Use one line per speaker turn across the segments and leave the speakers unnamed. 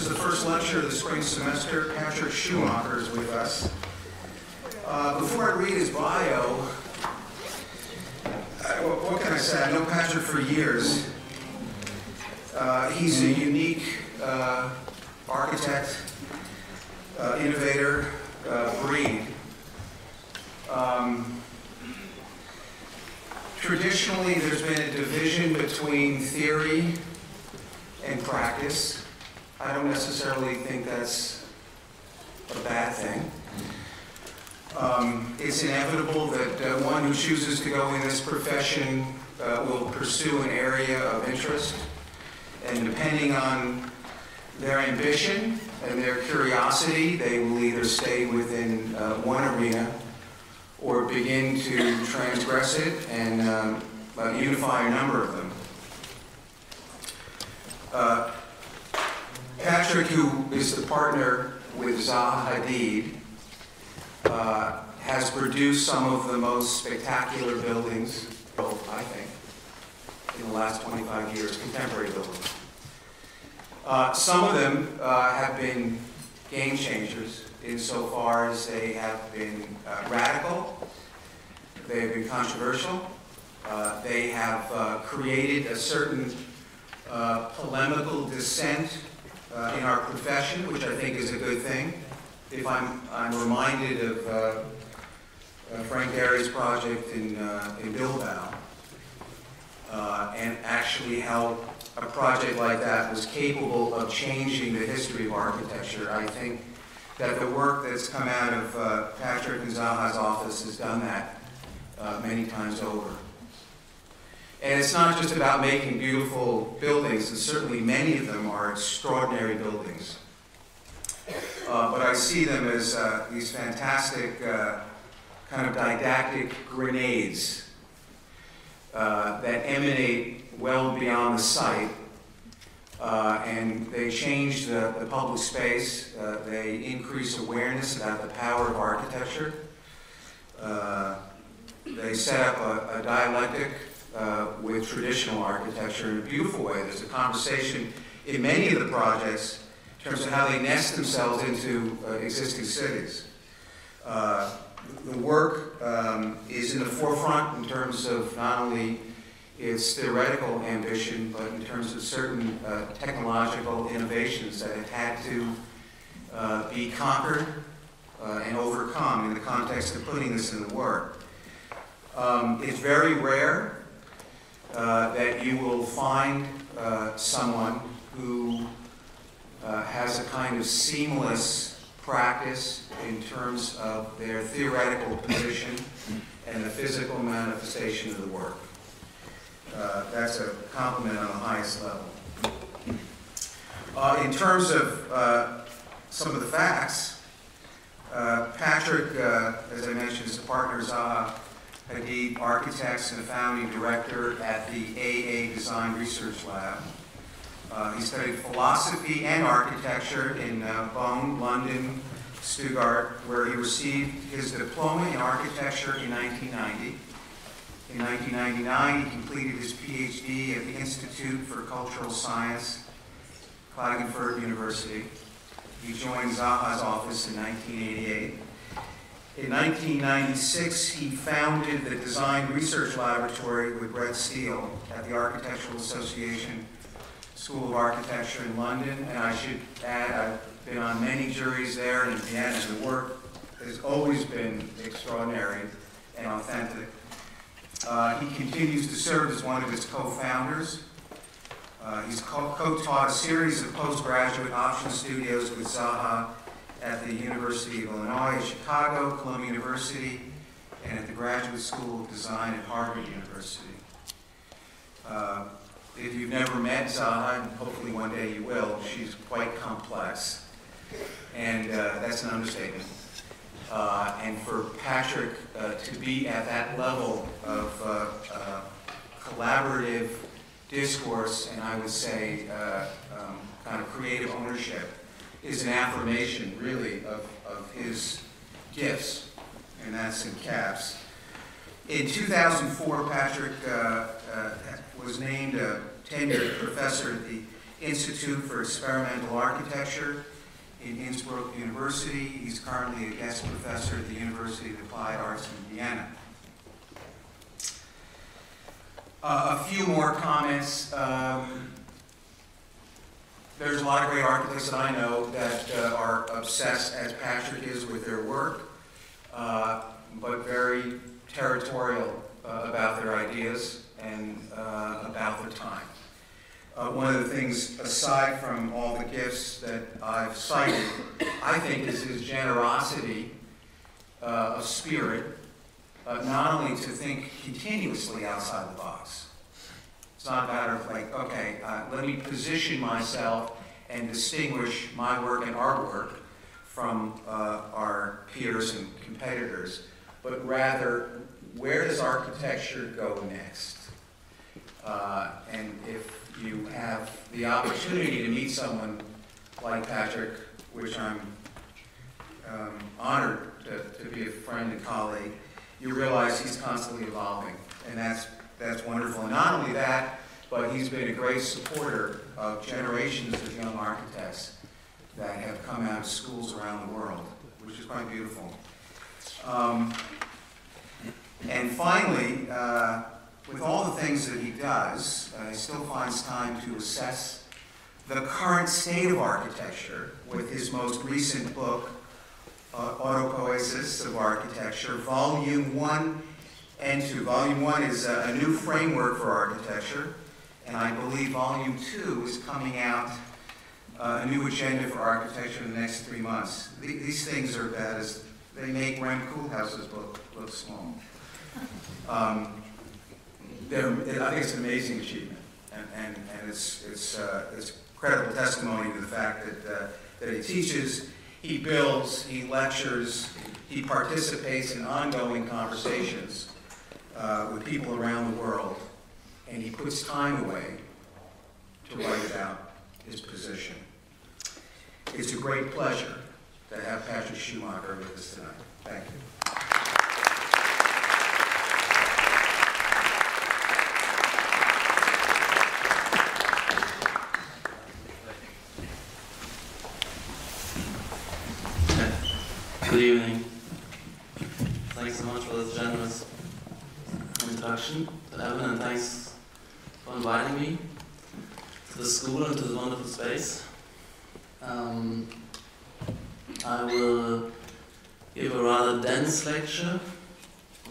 This is the first lecture of the spring semester. Patrik Schumacher is with us. Before I read his bio, what can I say? I know Patrik for years. He's a unique architect, innovator, breed. Traditionally, there's been a division between theory and practice. I don't necessarily think that's a bad thing. It's inevitable that one who chooses to go in this profession will pursue an area of interest, and depending on their ambition and their curiosity, they will either stay within one arena or begin to transgress it and unify a number of them. Patrik, who is the partner with Zaha Hadid, has produced some of the most spectacular buildings, I think, in the last 25 years, contemporary buildings. Some of them have been game changers insofar as they have been radical, they have been controversial, they have created a certain polemical dissent in our profession, which I think is a good thing. If I'm reminded of Frank Gehry's project in Bilbao, and actually how a project like that was capable of changing the history of architecture. I think that the work that's come out of Patrik and Zaha's office has done that many times over. And it's not just about making beautiful buildings, and certainly many of them are extraordinary buildings. But I see them as these fantastic kind of didactic grenades that emanate well beyond the site, and they change the public space. They increase awareness about the power of architecture. They set up a dialectic with traditional architecture in a beautiful way. There's a conversation in many of the projects in terms of how they nest themselves into existing cities. The work is in the forefront in terms of not only its theoretical ambition, but in terms of certain technological innovations that have had to be conquered and overcome in the context of putting this in the work. It's very rare that you will find someone who has a kind of seamless practice in terms of their theoretical position and the physical manifestation of the work. That's a compliment on the highest level. In terms of some of the facts, Patrik, as I mentioned, is a partner of Zaha Hadid Architects and a founding director at the AA Design Research Lab. He studied philosophy and architecture in Bonn, London, Stuttgart, where he received his diploma in architecture in 1990. In 1999, he completed his PhD at the Institute for Cultural Science, Klagenfurt University. He joined Zaha's office in 1988. In 1996, he founded the Design Research Laboratory with Brett Steele at the Architectural Association School of Architecture in London. And I should add, I've been on many juries there, and again, the work has always been extraordinary and authentic. He continues to serve as one of its co-founders. He's co-taught a series of postgraduate option studios with Zaha at the University of Illinois, Chicago, Columbia University, and at the Graduate School of Design at Harvard University. If you've never met Zaha, and hopefully one day you will, she's quite complex, and that's an understatement. And for Patrik to be at that level of collaborative discourse, and I would say kind of creative ownership, is an affirmation, really, of his gifts, and that's in caps. In 2004, Patrik was named a tenured professor at the Institute for Experimental Architecture in Innsbruck University. He's currently a guest professor at the University of Applied Arts in Vienna. A few more comments. There's a lot of great architects that I know that are obsessed, as Patrik is, with their work, but very territorial about their ideas and about their time. One of the things, aside from all the gifts that I've cited, I think is his generosity of spirit, not only to think continuously outside the box. It's not a matter of like, okay, let me position myself and distinguish my work and our work from our peers and competitors, but rather, where does architecture go next? And if you have the opportunity to meet someone like Patrik, which I'm honored to be a friend and colleague, you realize he's constantly evolving, and that's wonderful. And not only that, but he's been a great supporter of generations of young architects that have come out of schools around the world, which is quite beautiful. And finally, with all the things that he does, he still finds time to assess the current state of architecture with his most recent book, Autopoiesis of Architecture, Volume 1 and 2. Volume 1 is a new framework for architecture, and I believe Volume 2 is coming out, a new agenda for architecture in the next 3 months. These things are bad as they make Rem Koolhaas's book look small. I think it's an amazing achievement, and it's credible testimony to the fact that he teaches, he builds, he lectures, he participates in ongoing conversations with people around the world, and he puts time away to write about his position. It's a great pleasure to have Patrik Schumacher with us tonight. Thank you.
Good evening. Thanks so much for this generous introduction to Evan, and thanks for inviting me to the school and to the wonderful space. I will give a rather dense lecture.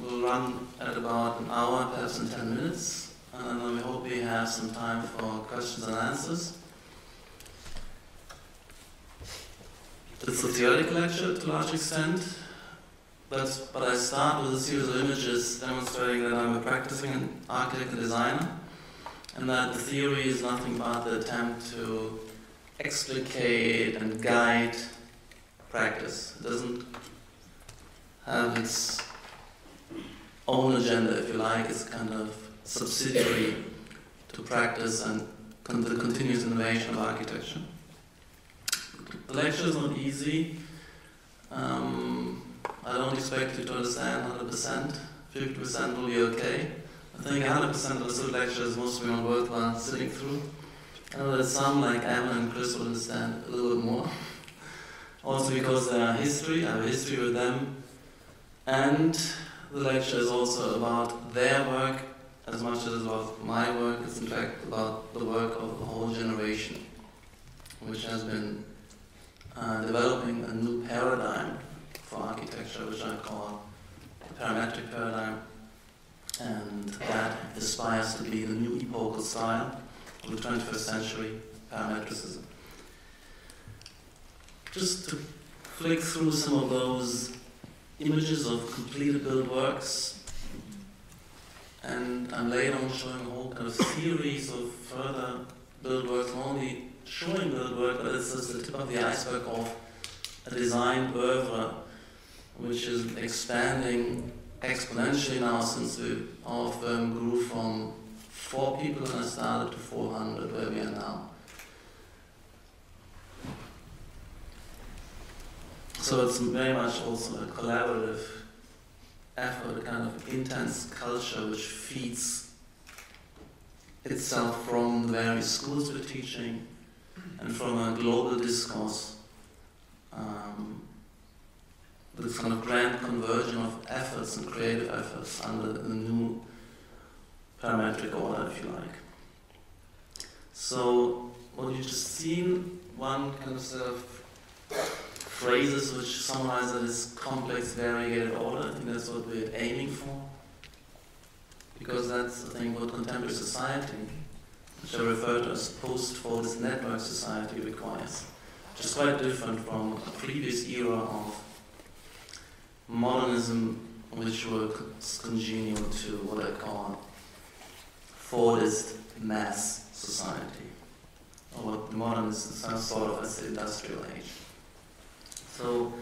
We'll run at about an hour, perhaps in 10 minutes, and then we hope we have some time for questions and answers. It's a theoretical lecture to a large extent, but I start with a series of images demonstrating that I'm a practicing architect and designer, and that the theory is nothing but the attempt to explicate and guide practice. It doesn't have its own agenda, if you like. It's kind of subsidiary to practice and the continuous innovation of architecture. The lecture is not easy. I don't expect you to understand 100%. 50% will be okay. I think 100% of the sort of lecture is mostly not worthwhile sitting through. I know that some, like Evan and Chris, will understand a little bit more. Also because they are history, I have a history with them. And the lecture is also about their work as much as about my work. It's in fact about the work of a whole generation, which has been developing a new paradigm for architecture, which I call the Parametric paradigm, and that aspires to be the new epochal style of the 21st century, Parametricism. Just to flick through some of those images of completed built works, and I'm later on showing a whole kind of series of further built works, not only showing built work, but it's just the tip of the iceberg of a design oeuvre which is expanding exponentially now since our firm grew from 4 people when I started to 400 where we are now. So it's very much also a collaborative effort, a kind of intense culture which feeds itself from the various schools we're teaching, and from a global discourse, this kind of grand conversion of efforts and creative efforts under the new parametric order, if you like. So what you've just seen, one kind of set of phrases which summarize this complex variegated order. I think that's what we're aiming for, because that's the thing what contemporary society, which I refer to as post-Fordist network society, requires, which is quite different from a previous era of modernism, which was congenial to what I call Fordist mass society, or what the modernists sort of as the industrial age. So,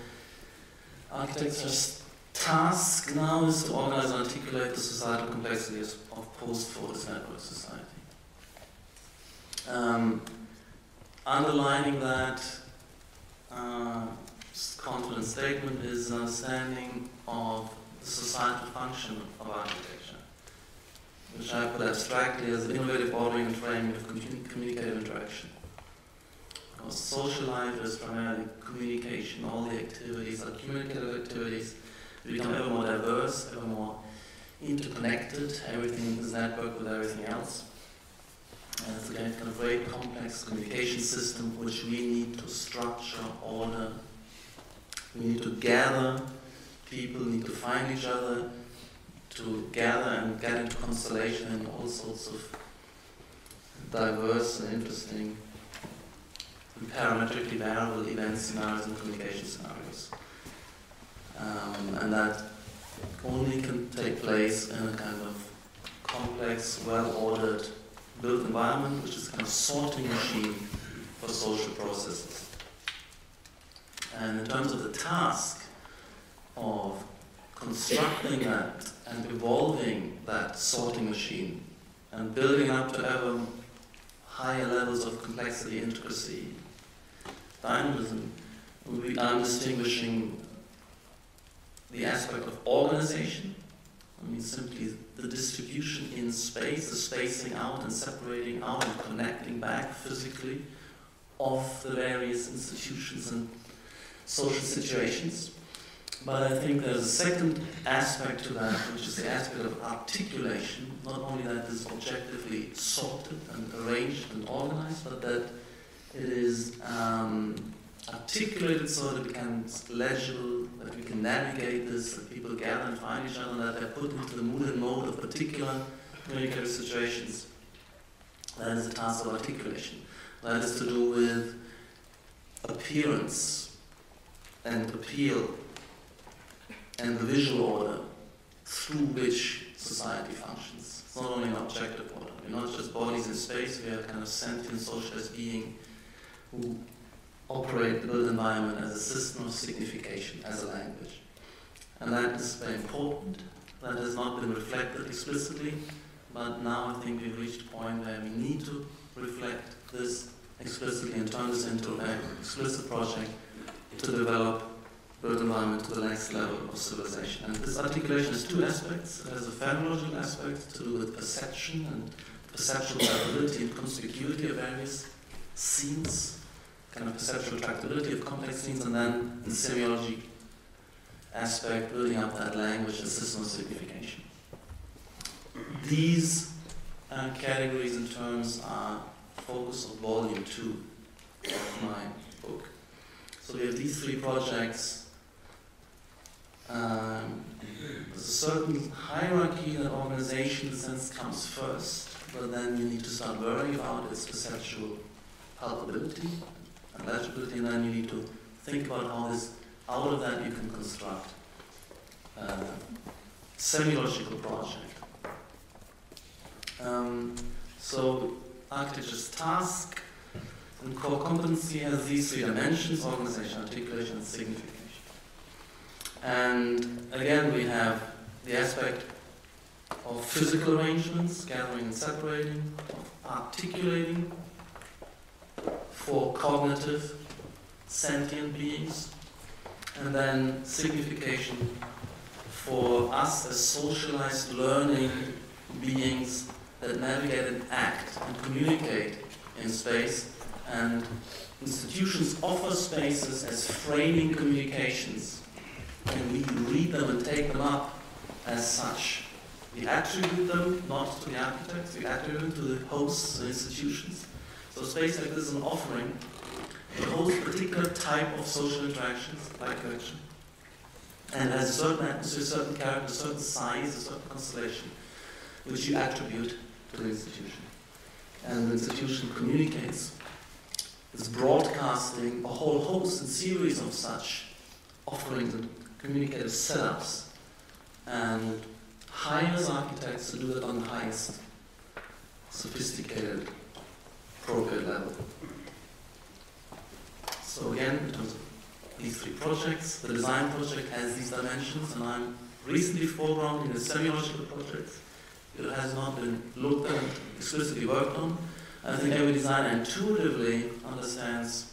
architecture's task now is to organize and articulate the societal complexities of post-Fordist network society. Underlining that confident statement is an understanding of the societal function of architecture, which I put abstractly as innovative ordering and framing of communicative interaction. Because social life is primarily communication. All the activities are communicative activities. They become ever more diverse, ever more interconnected. Everything is networked with everything else. And it's again kind of very complex communication system which we need to structure, order. We need to gather. People need to find each other, to gather and get into constellation in all sorts of diverse and interesting and parametrically variable event scenarios and communication scenarios. And that only can take place in a kind of complex, well-ordered built environment, which is a kind of sorting machine for social processes. And in terms of the task of constructing that and evolving that sorting machine and building up to ever higher levels of complexity, intricacy, dynamism, I'm distinguishing the aspect of organization. I mean, simply the distribution in space, the spacing out and separating out and connecting back physically of the various institutions and social situations. But I think there's a second aspect to that, which is the aspect of articulation. Not only that it is objectively sorted and arranged and organized, but that it is articulated so that it becomes legible, that we can navigate this, that people gather and find each other, and that they're put into the mood and mode of particular communicative situations. That is the task of articulation. That is to do with appearance and appeal and the visual order through which society functions. It's not only an objective order. We're not just bodies in space, we are kind of sentient socialist beings who operate the built environment as a system of signification, as a language. And that is very important. That has not been reflected explicitly, but now I think we've reached a point where we need to reflect this explicitly and turn this into an explicit project to develop built environment to the next level of civilization. And this articulation has two aspects. It has a phenomenological aspect to do with perception and perceptual tractability and conspicuity of various scenes, kind of perceptual tractability of complex scenes, and then the semiology aspect, building up that language and system of signification. These categories and terms are focus of volume 2 of my book. So we have these three projects. There's a certain hierarchy that organization in a sense comes first, but then you need to start worrying about its perceptual palpability and legibility, and then you need to think about how this, out of that you can construct a semiological project. So architecture's task and core competency has these three dimensions: organization, articulation, and signification. And again, we have the aspect of physical arrangements, gathering and separating, of articulating for cognitive, sentient beings, and then signification for us as socialized, learning beings that navigate and act and communicate in space And institutions offer spaces as framing communications, and we read them and take them up as such. We attribute them not to the architects, we attribute them to the hosts and institutions. So a space like this is an offering to host a particular type of social interactions, like collection, and has a certain atmosphere, a certain character, a certain size, a certain constellation, which you attribute to the institution. And the institution communicates. It's broadcasting a whole host and series of such offerings and communicative setups, and hires architects to do that on the highest sophisticated, appropriate level. So again, in terms of these three projects, the design project has these dimensions, and I'm recently foregrounding the semiological project. It has not been looked at, explicitly worked on. I think every designer intuitively understands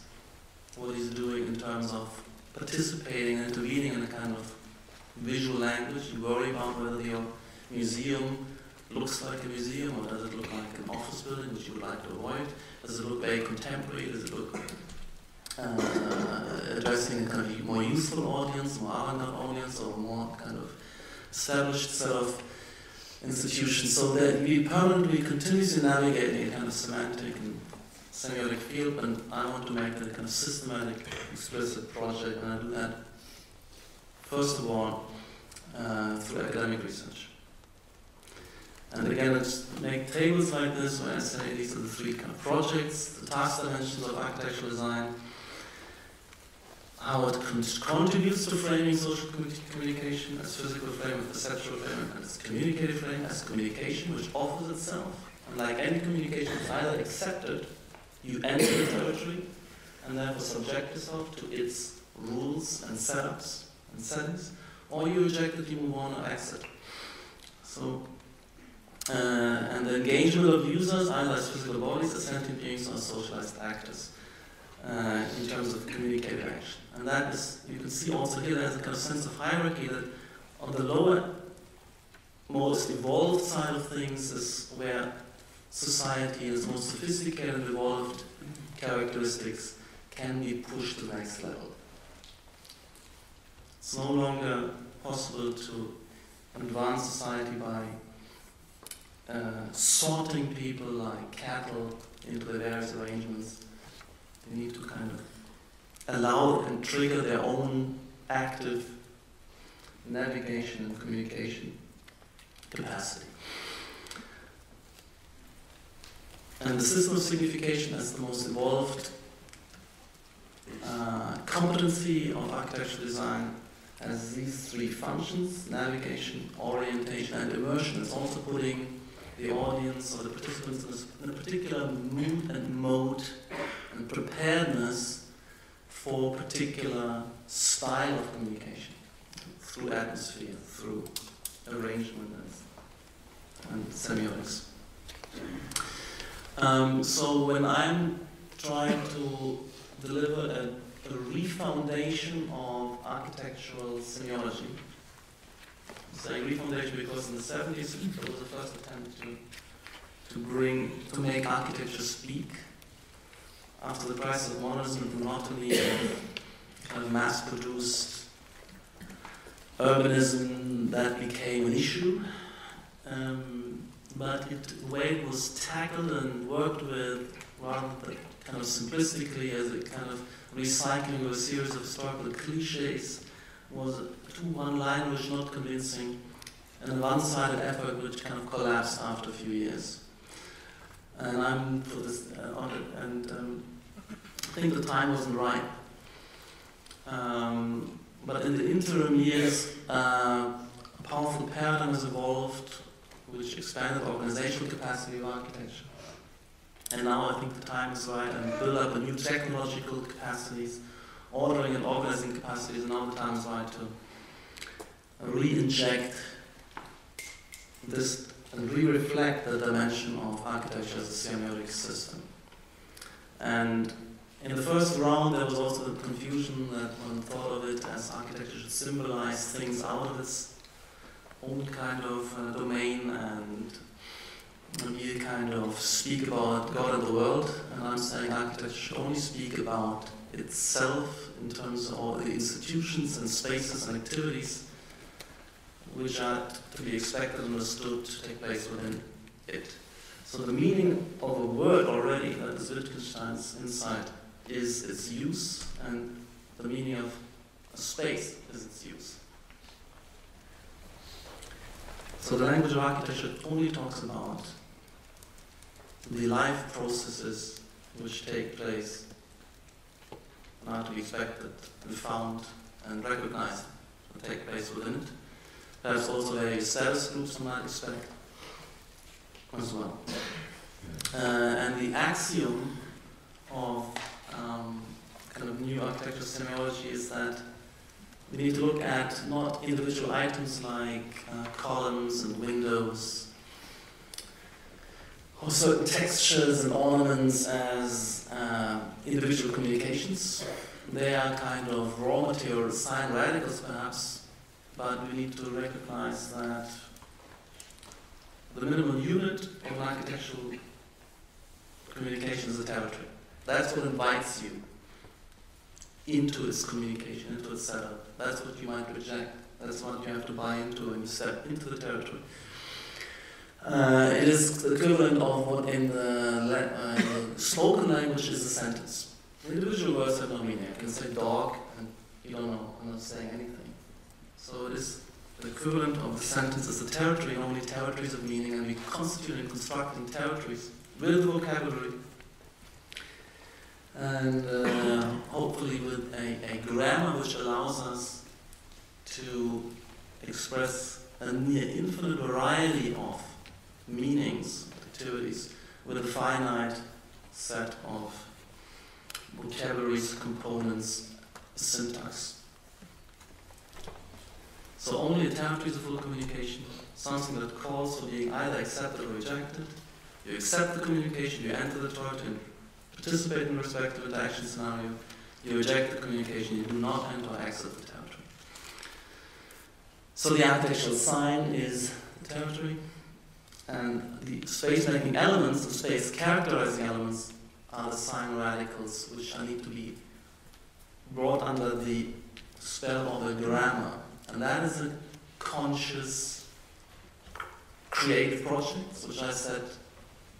what he's doing in terms of participating and intervening in a kind of visual language. You worry about whether your museum looks like a museum, or does it look like an office building, which you would like to avoid? Does it look very contemporary? Does it look addressing a kind of more youthful audience, more avant-garde audience, or more kind of established set of institutions? So that we permanently, continuously navigating a kind of semantic and semiotic field, and I want to make that kind of systematic, explicit project, and I do that first of all through academic research. And again, I just make tables like this where I say these are the three kind of projects, the task dimensions of architectural design, how it contributes to framing social communication as physical frame, as perceptual frame, and as communicative frame, as communication which offers itself. And like any communication, it's either accepted, you enter the territory, and therefore subject yourself to its rules and setups and settings, or you reject it, you move on or exit. So, and the engagement of users, either as physical bodies, as sentient beings, or socialized actors, in terms of communicative action. And that is, you can see also here, there's a kind of sense of hierarchy that on the lower, most evolved side of things is where society is most sophisticated and evolved characteristics can be pushed to the next level. It's no longer possible to advance society by sorting people like cattle into the various arrangements. They need to kind of allow and trigger their own active navigation and communication capacity. And the system of signification as the most evolved competency of architectural design has these three functions: navigation, orientation, and immersion. It's also putting the audience or the participants in a particular mood and mode and preparedness for a particular style of communication through atmosphere, through arrangement and semiotics. So when I'm trying to deliver a refoundation of architectural semiology, I'm saying refoundation because in the 70s it was the first attempt to make architecture speak. After the crisis of modernism and monotony of kind of mass-produced urbanism, that became an issue. But the way it was tackled and worked with, rather than kind of simplistically as a kind of recycling of a series of historical cliches, was a one-line which not convincing, and a one-sided effort which kind of collapsed after a few years. And I'm for this on it, and I think the time wasn't right. But in the interim years, a powerful paradigm has evolved, which expanded the organizational capacity of architecture. And now I think the time is right, and build up a new technological capacities, ordering and organizing capacities, and now the time is right to re-inject this and re-reflect the dimension of architecture as a semiotic system. And in the first round, there was also the confusion that one thought of it as architecture should symbolize things out of its own kind of domain and and you kind of speak about God and the world, and I'm saying architecture should only speak about itself in terms of all the institutions and spaces and activities which are to be expected and understood to take place within it. So the meaning of a word already, that is Wittgenstein's insight, is its use, and the meaning of a space is its use. So the language of architecture only talks about the life processes which take place and are to be expected and found and recognized and take place within it. There's also various status groups one might expect as well. And the axiom of kind of new architectural semiology is that we need to look at not individual items like columns and windows or certain textures and ornaments as individual communications. They are kind of raw material, sign radicals perhaps, but we need to recognize that the minimum unit of an architectural communication is a territory. That's what invites you into its communication, into its setup. That's what you might reject. That's what you have to buy into when you step into the territory. It is the equivalent of what in the spoken language is a sentence. Individual words have no meaning. I can say dog and you don't know, I'm not saying anything. So it is the equivalent of the sentence is the territory, and only territories of meaning, and we constitute and constructing territories with vocabulary and hopefully with a grammar which allows us to express a near infinite variety of meanings, activities, with a finite set of vocabularies, components, syntax. So only a territory is a full communication, something that calls for being either accepted or rejected. You accept the communication, you enter the territory and participate in the respective interaction scenario. You reject the communication, you do not enter or exit the territory. So the architectural sign is the territory, and the space-making elements, the space-characterizing elements, are the sign radicals which need to be brought under the spell of a grammar. And that is a conscious, creative project, which I said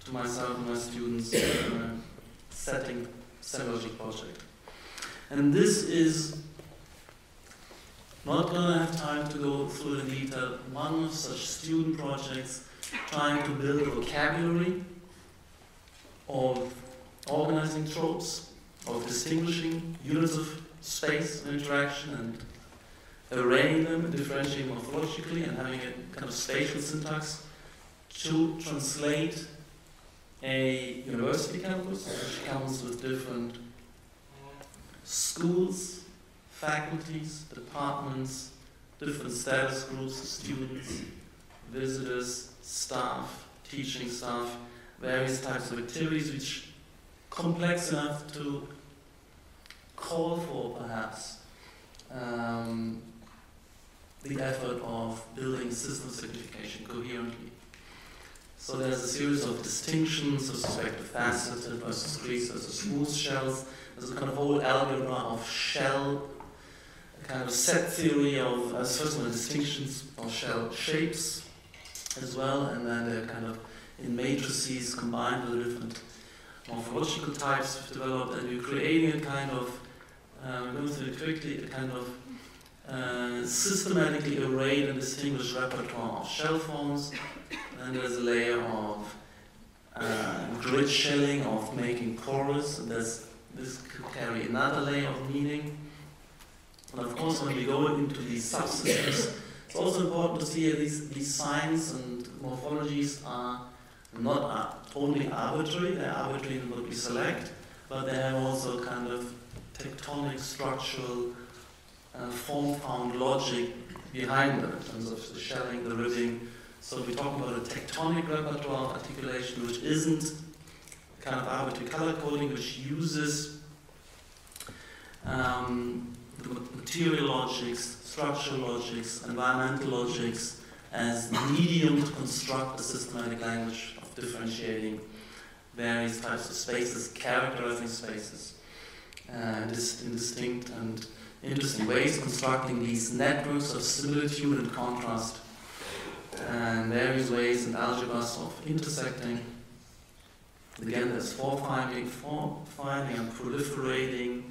to myself and my students setting semiology project. And this is not going to have time to go through in detail. One of such student projects trying to build a vocabulary of organizing tropes, of distinguishing units of space and interaction and arraying them and differentiating morphologically and having a kind of spatial syntax to translate a university campus which comes with different schools, faculties, departments, different status groups, students, visitors, staff, teaching staff, various types of activities which complex enough to call for perhaps the effort of building system signification coherently. So there's a series of distinctions with respect to faceted versus creased versus smooth shells. There's a kind of whole algebra of shell, a kind of set theory of, first of all, distinctions of shell shapes as well, and then they're kind of in matrices combined with the different morphological types we've developed, and we're creating a kind of, going through it quickly, a kind of systematically arrayed and distinguished repertoire of shell forms. And there's a layer of grid shelling, of making porous, and this could carry another layer of meaning. And of course, when we go into these subsystems, it's also important to see that these signs and morphologies are not only arbitrary, they're arbitrary in what we select, but they have also kind of tectonic, structural, form-found logic behind them in terms of the shelling, the ribbing. So we're talking about a tectonic repertoire of articulation which isn't kind of arbitrary color coding, which uses the material logics, structural logics, environmental logics as medium to construct a systematic language of differentiating various types of spaces, characterizing spaces, in distinct and interesting ways, constructing these networks of similitude and contrast, and various ways and algebras of intersecting. Again, there's fault-finding and proliferating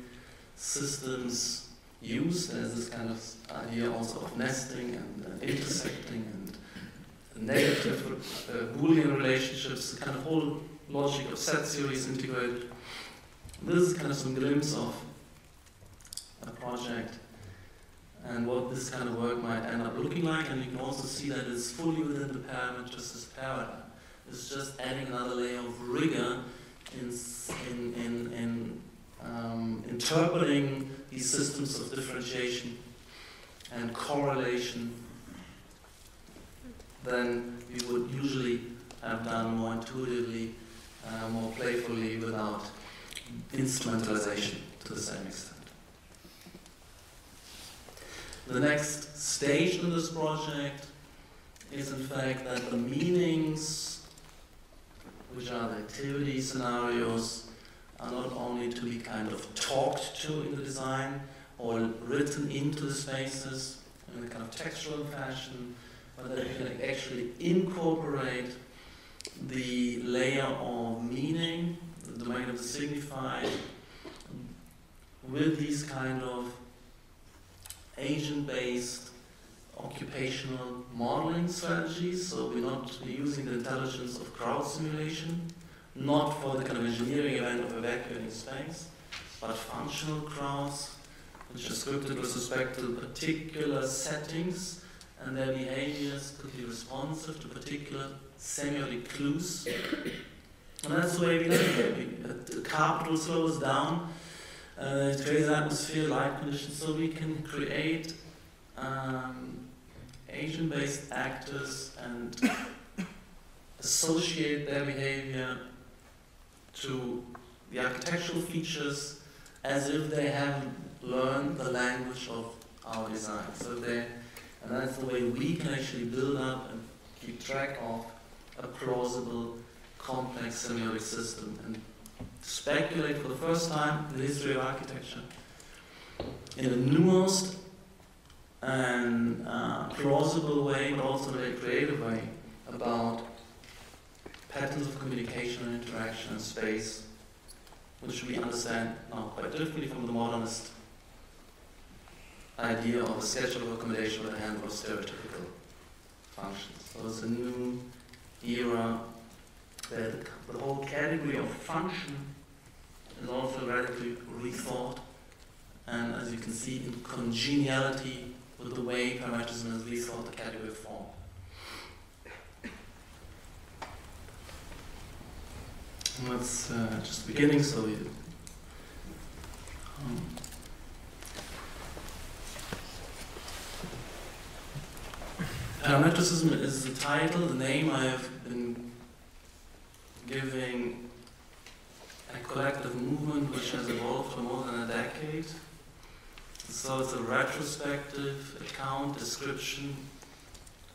systems used. There's this kind of idea also of nesting and intersecting and negative Boolean relationships, the kind of whole logic of set theory is integrated. This is kind of some glimpse of a project and what this kind of work might end up looking like, and you can also see that it's fully within the parametricist paradigm. It's just adding another layer of rigor in interpreting these systems of differentiation and correlation than we would usually have done more intuitively, more playfully, without instrumentalization to the same extent. The next stage in this project is in fact that the meanings, which are the activity scenarios, are not only to be kind of talked to in the design or written into the spaces in a kind of textual fashion, but that you can actually incorporate the layer of meaning, the domain of the signified, with these kind of agent-based occupational modeling strategies. So we're not using the intelligence of crowd simulation, not for the kind of engineering event of evacuating space, but functional crowds, which are scripted with respect to particular settings, and their behaviors could be responsive to particular semiotic clues. And that's the way we live. The capital slows down, it creates atmosphere, light conditions, so we can create agent-based actors and associate their behavior to the architectural features as if they have learned the language of our design. And that's the way we can actually build up and keep track of a plausible, complex semiotic system and speculate for the first time in the history of architecture in a nuanced and plausible way, but also in a very creative way, about patterns of communication and interaction in space, which we understand now quite differently from the modernist idea of a schedule of accommodation with a handful of stereotypical functions. So it's a new era where the whole category of function is also radically rethought, and as you can see, in congeniality with the way parametricism has rethought the category of form. And that's just beginning, so you Parametricism is the title, the name I have been giving a collective movement which has evolved for more than a decade. So it's a retrospective account, description.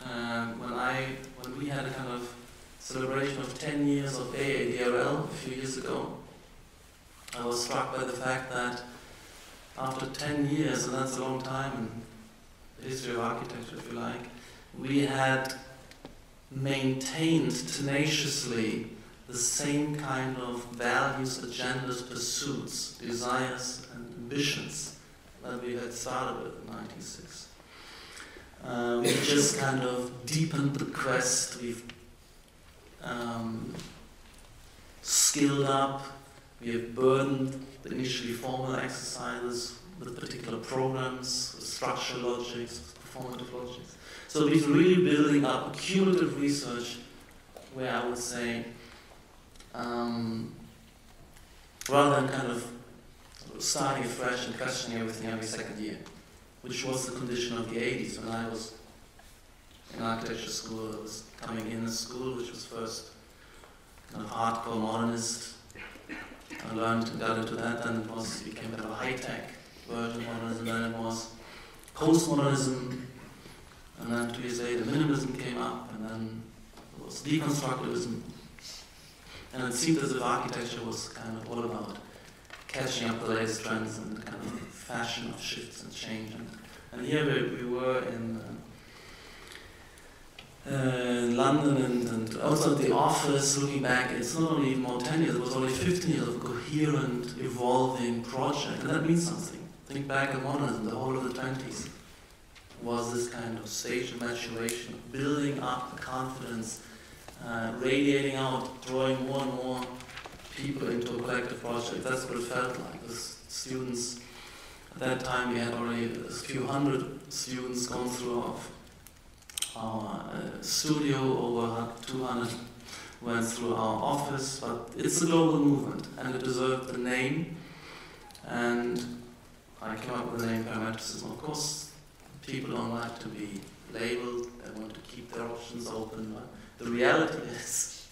When we had a kind of celebration of 10 years of AADRL a few years ago, I was struck by the fact that after 10 years, and that's a long time in the history of architecture, if you like, we had maintained tenaciously the same kind of values, agendas, pursuits, desires, and ambitions that we had started with in 1996. We just kind of deepened the quest, we've skilled up, we have burdened the initially formal exercises with particular programs, with structural logics, performative logics. So we've really building up a cumulative research where I would say, rather than kind of starting afresh and questioning everything every second year, which was the condition of the 80s when I was in architecture school. I was coming in a school which was first kind of hardcore modernist. I learned and got into that, then it became kind of a high-tech version of modernism, then it was postmodernism, and then 2 years later minimalism came up, and then it was deconstructivism, And it seemed as if architecture was kind of all about catching up the latest trends and kind of fashion of shifts and change. And here we were in London, and also the office, looking back, it's not only more 10 years, it was only 15 years of a coherent, evolving project, and that means something. Think back at modernism, the whole of the 20s was this kind of stage of maturation, building up the confidence, radiating out, drawing more and more people into a collective project. That's what it felt like. The students, at that time we had already a few hundred students gone through our studio, over 200 went through our office, but it's a global movement and it deserved the name, and I came up with the name Parametricism. Of course, people don't like to be labeled, they want to keep their options open, but the reality is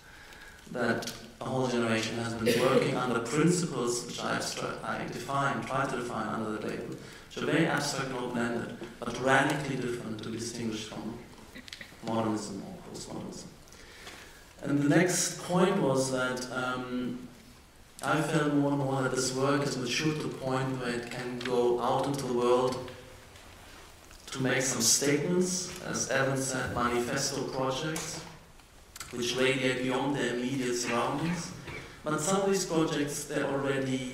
that a whole generation has been working under principles which I try to define under the label, which are very abstract and open-ended, but radically different to distinguish from modernism or postmodernism. And the next point was that I felt more and more that this work is matured to the point where it can go out into the world to make some statements, as Evan said, manifesto projects, which radiate beyond their immediate surroundings. But some of these projects, they're already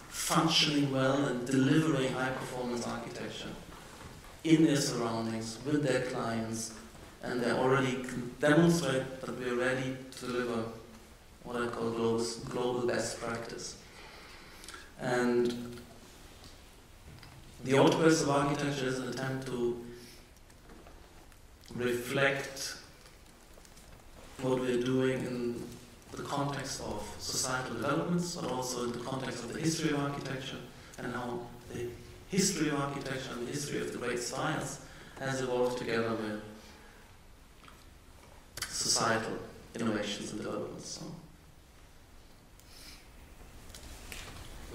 functioning well and delivering high-performance architecture in their surroundings, with their clients, and they already demonstrate that we're ready to deliver what I call global best practice. And the Old Quest of Architecture is an attempt to reflect what we're doing in the context of societal developments, but also in the context of the history of architecture, and how the history of architecture and the history of the great styles has evolved together with societal innovations and developments. So,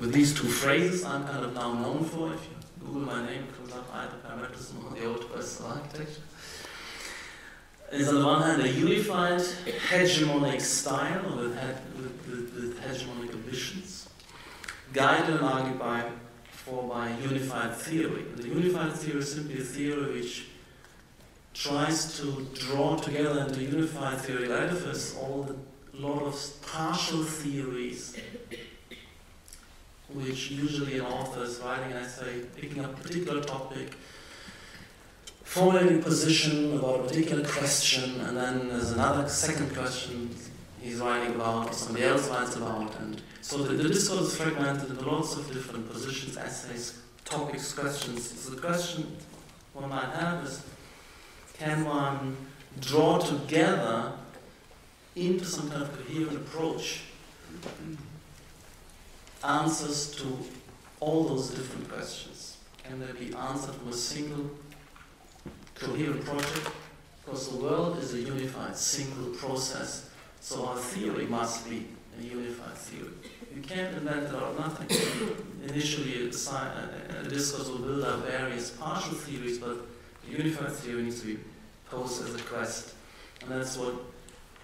with these two phrases, I'm kind of now known for. If you Google my name, it comes up either Parametricism or the Old Quest of Architecture. Is on the one hand a unified hegemonic style with hegemonic ambitions, guided and argued by unified theory. The unified theory is simply a theory which tries to draw together into unified theoretical edifice a lot of partial theories, which usually an author is writing an essay, picking up a particular topic, formulating a position about a particular question, and then there's another second question he's writing about, or somebody else writes about, and so the discourse is fragmented into lots of different positions, essays, topics, questions. So the question one might have is, can one draw together into some kind of coherent approach answers to all those different questions? Can they be answered from a single coherent project? Because the world is a unified single process, so our theory must be a unified theory. You can't invent it out of nothing. Initially, a discourse will build up various partial theories, but the unified theory needs to be posed as a quest. And that's what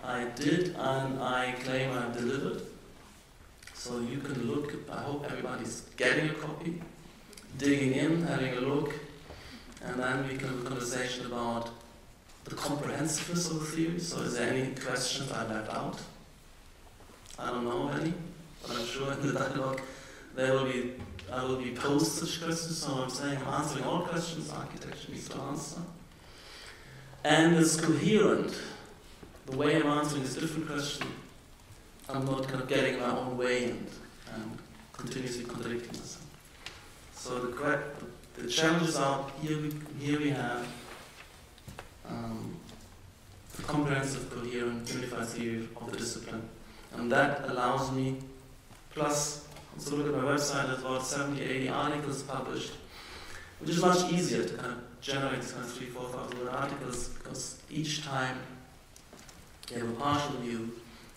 I did, and I claim I've delivered. So you can look, I hope everybody's getting a copy, digging in, having a look, and then we can have a conversation about the comprehensiveness of the theory. So is there any questions I left out? I don't know any, but I'm sure in the dialogue I will be posed such questions. So I'm saying I'm answering all questions architecture needs to answer. And it's coherent. The way I'm answering this different question, I'm not kind of getting my own way and continuously contradicting myself. So the challenges are, here we have the comprehensive, coherent, unified theory of the discipline. And that allows me, plus, also look at my website, there's about 70, 80 articles published, which is much easier to kind of generate this kind of 3,000, 4,000 word articles, because each time you have a partial view,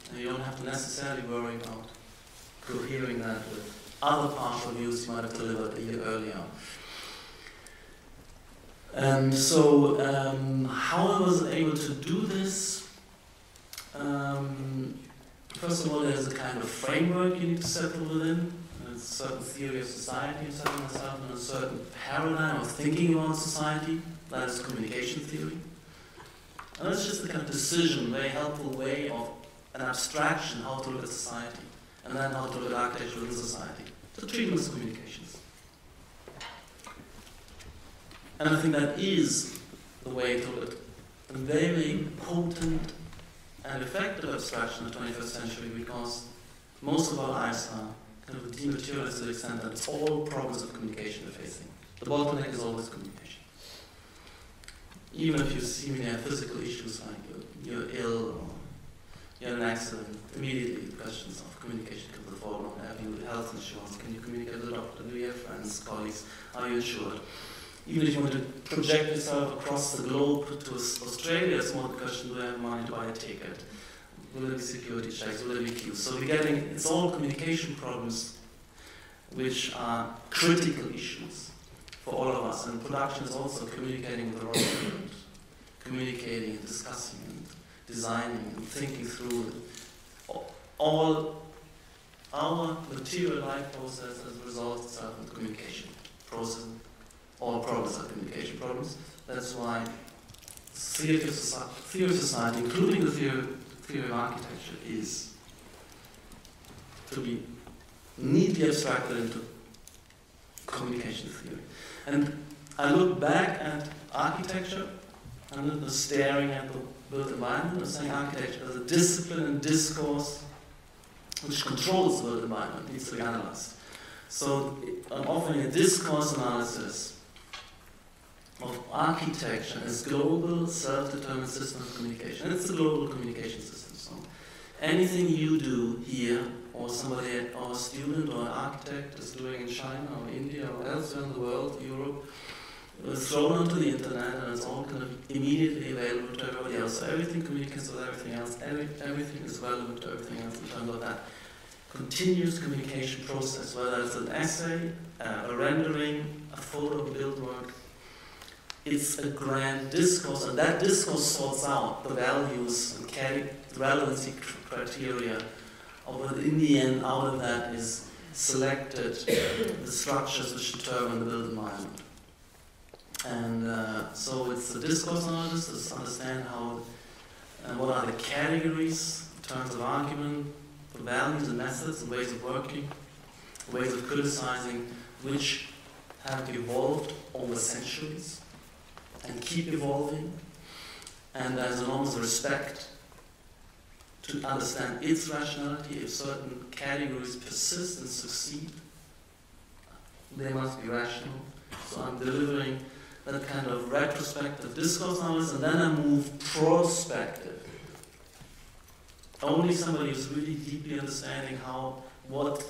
and you don't have to necessarily worry about cohering that with other partial views you might have delivered a year earlier. And so, how I was able to do this, First of all, there's a kind of framework you need to settle within. There's a certain theory of society you settle yourself in, a certain paradigm of thinking about society. That is communication theory. And that's just a kind of decision, very helpful way of an abstraction, how to look at society, and then how to look at architecture in society. The treatment of communications. And I think that is the way to look at a very potent and effective abstraction of the 21st century, because most of our lives are kind of dematerialized to the extent that it's all problems of communication we're facing. The bottleneck is always communication. Even if you seemingly have physical issues like you're ill or you had an accident, immediately the questions of communication come to the forefront. Have you health insurance? Can you communicate with the doctor? Do you have friends, colleagues? Are you insured? Even if you want to project yourself across the globe to Australia, it's more the question, do I have money to buy a ticket? Will there be security checks? Will there be queues? So it's all communication problems which are critical issues for all of us. And production is also communicating with the world, communicating and discussing and designing and thinking through all our material life process as a result itself in communication process. All problems are communication problems. That's why theory of society, including the theory of architecture, is to be neatly abstracted into communication theory. And I look back at architecture, and I'm staring at the built environment, and saying architecture as a discipline and discourse which controls the built environment, needs to be analyzed. So I'm offering a discourse analysis of architecture as global self-determined system of communication. And it's a global communication system. So anything you do here, or somebody, or a student, or an architect is doing in China, or India, or elsewhere in the world, Europe, is thrown onto the internet, and it's all kind of immediately available to everybody else. So everything communicates with everything else. Everything is relevant to everything else in terms of that continuous communication process, whether it's an essay, a rendering, a photo of a built work. It's a grand discourse, and that discourse sorts out the values and relevancy criteria, but in the end, out of that is selected the structures which determine the built environment. And so it's a discourse analysis to understand how, what are the categories in terms of argument, the values and methods and ways of working, ways of criticizing, which have evolved over centuries and keep evolving, and there's enormous respect to understand its rationality. If certain categories persist and succeed, they must be rational. So I'm delivering that kind of retrospective discourse analysis, and then I move prospective. Only somebody who's really deeply understanding what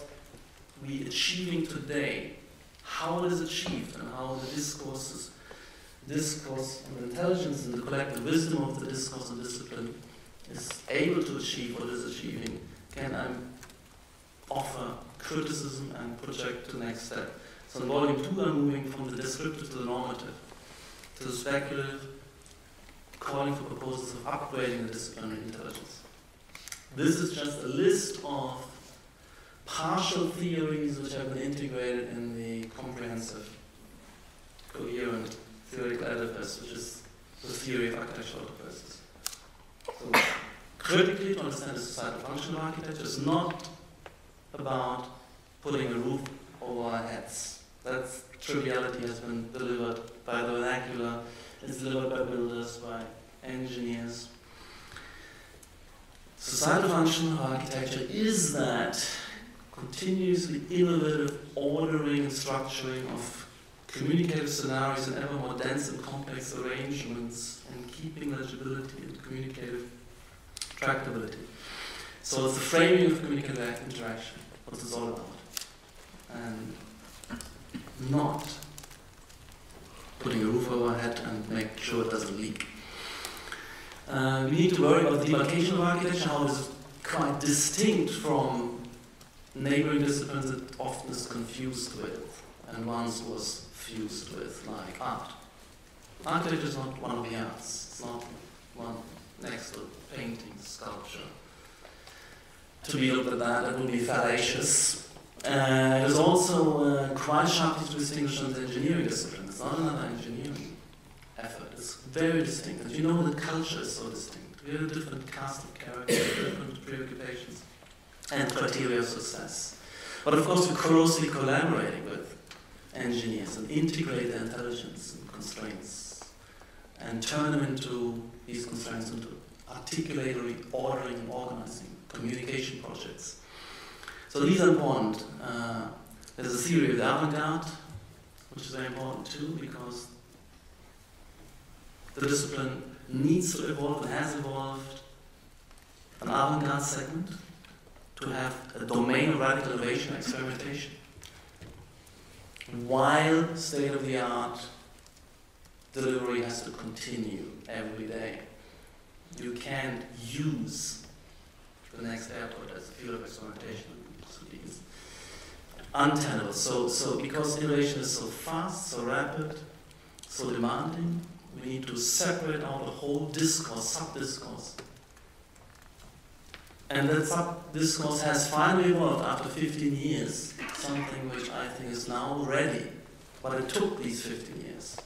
we're achieving today, how it is achieved, and how the discourse and the intelligence and the collective wisdom of the discourse and discipline is able to achieve what it is achieving, can offer criticism and project to the next step. So in volume 2, I'm moving from the descriptive to the normative, to the speculative, calling for proposals of upgrading the disciplinary intelligence. This is just a list of partial theories which have been integrated in the comprehensive, coherent theoretical edifice, which is the theory of architectural processes. So, critically, to understand the societal function of architecture is not about putting a roof over our heads. That triviality has been delivered by the vernacular, it's delivered by builders, by engineers. Societal function of architecture is that continuously innovative ordering and structuring of communicative scenarios in ever more dense and complex arrangements, and keeping legibility and communicative tractability. So it's the framing of communicative interaction, what it's all about. And not putting a roof over our head and make sure it doesn't leak. We need to worry about the demarcation of architecture, how it is quite distinct from neighboring disciplines it often is confused with, and once was fused with, like art. Architecture is not one of the arts. It's not one next to painting, sculpture. To be looked at that would be fallacious. It is also quite sharply to distinguish from the engineering discipline. It's not another engineering effort. It's very distinct. And you know the culture is so distinct. We have a different cast of characters, different preoccupations, and criteria of success. But of course, we're closely collaborating with engineers and integrate their intelligence and constraints and turn them into these constraints into articulatory ordering and organizing communication projects. So these are important. There's a theory of the avant-garde, which is very important too, because the discipline needs to evolve and has evolved an avant-garde segment to have a domain of radical innovation and experimentation, while state-of-the-art delivery has to continue every day. You can't use the next airport as a field of experimentation. It's untenable. So because innovation is so fast, so rapid, so demanding, we need to separate out the whole discourse, sub-discourse. And that sub-discourse has finally evolved after 15 years, something which I think is now ready, but it took these 15 years.